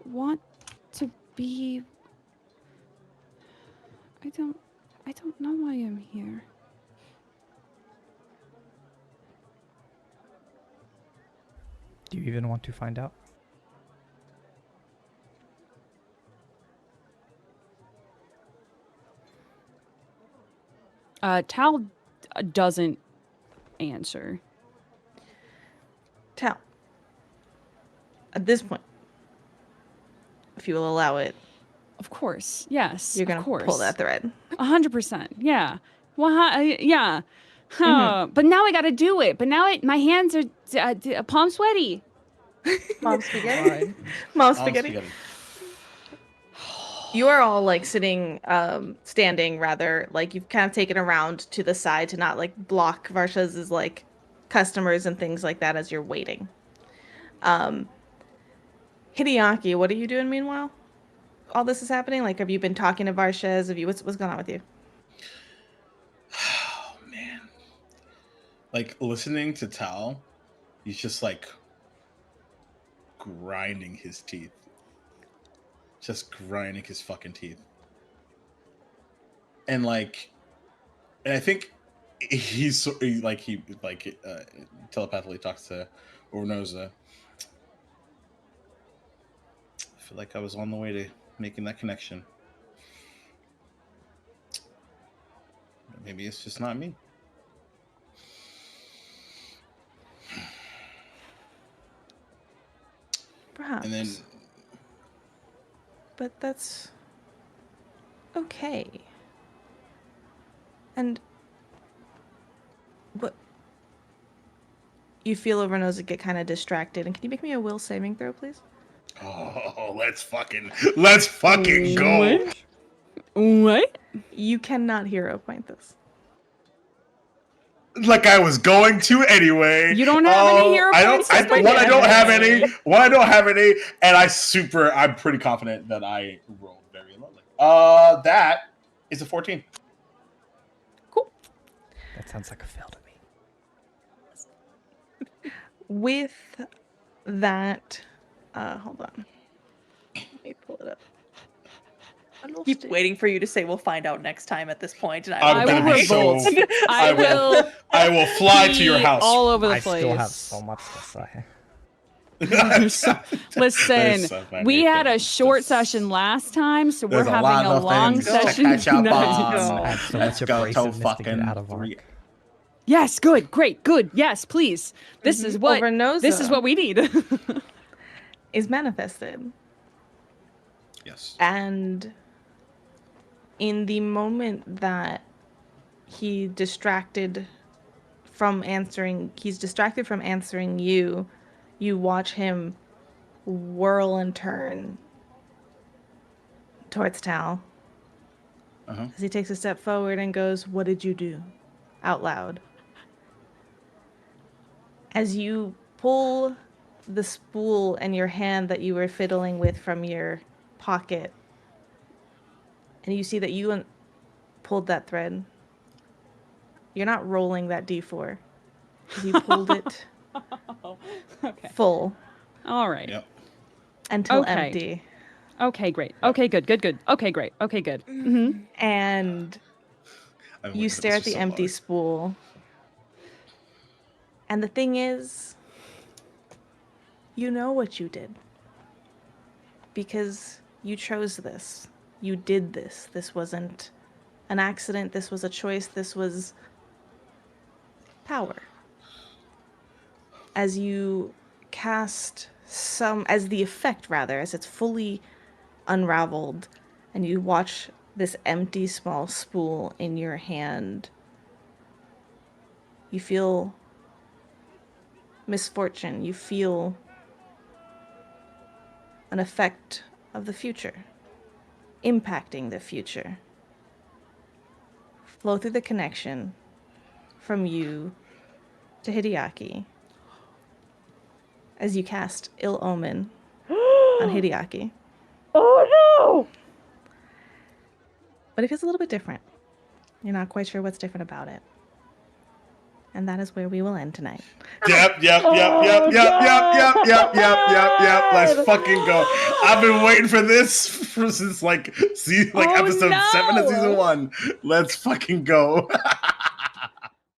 want to be. I don't know why I'm here. Do you even want to find out? Tal doesn't answer. Tal, at this point, if you will allow it, Of course, yes. you're gonna pull that thread. 100%. Yeah. Well, yeah. But now I gotta do it. But now my hands are palm sweaty. Mom spaghetti. Mom spaghetti. You are all like standing rather, like you've kind of taken around to the side to not like block Varsha's like customers and things like that as you're waiting. Hideaki, what are you doing meanwhile? All this is happening? Like, have you been talking to Varsha? What's going on with you? Oh man. Like listening to Tal, he's just like grinding his teeth. Just grinding his fucking teeth. And I think he telepathically talks to Ornoza. I feel like I was on the way to making that connection. Maybe it's just not me. Perhaps. And then, but that's okay. And what you feel Overnosa get kind of distracted, and can you make me a will saving throw, please? oh, let's fucking go. What? You cannot hero point this. Like I was going to anyway. You don't have any hero points? I don't have any, and I'm pretty confident that I rolled very lowly. That is a 14. Cool. That sounds like a fail to me. With that, hold on. Let me pull it up. I keep waiting for you to say we'll find out next time at this point, and I will revolt. I will fly to your house all over the I place. still have so much to say. Listen, we had a short session last time, so we're having a long session tonight. Let's go fucking out of arc. Yes, good, great, good. Yes, please. This is what we need. Is manifested. Yes. And in the moment that he's distracted from answering you, you watch him whirl and turn towards Tal. As he takes a step forward and goes, "What did you do?" out loud. As you pull the spool in your hand that you were fiddling with from your pocket, and you see that you pulled that thread. You're not rolling that D4. You pulled it full. All right. Yep. Until empty. Okay, great. Okay, good. Okay, great. Okay, good. Mm-hmm. And you stare at the empty spool. And the thing is, you know what you did. Because you chose this. You did this. This wasn't an accident. This was a choice. This was power. As you cast as the effect rather, as it's fully unraveled, and you watch this empty small spool in your hand, you feel misfortune. You feel an effect of the future, impacting the future, flow through the connection from you to Hideaki as you cast Ill Omen on Hideaki. Oh no! But it feels a little bit different. You're not quite sure what's different about it. And that is where we will end tonight. Yep. Let's fucking go. I've been waiting for this since episode 7 of season 1. Let's fucking go.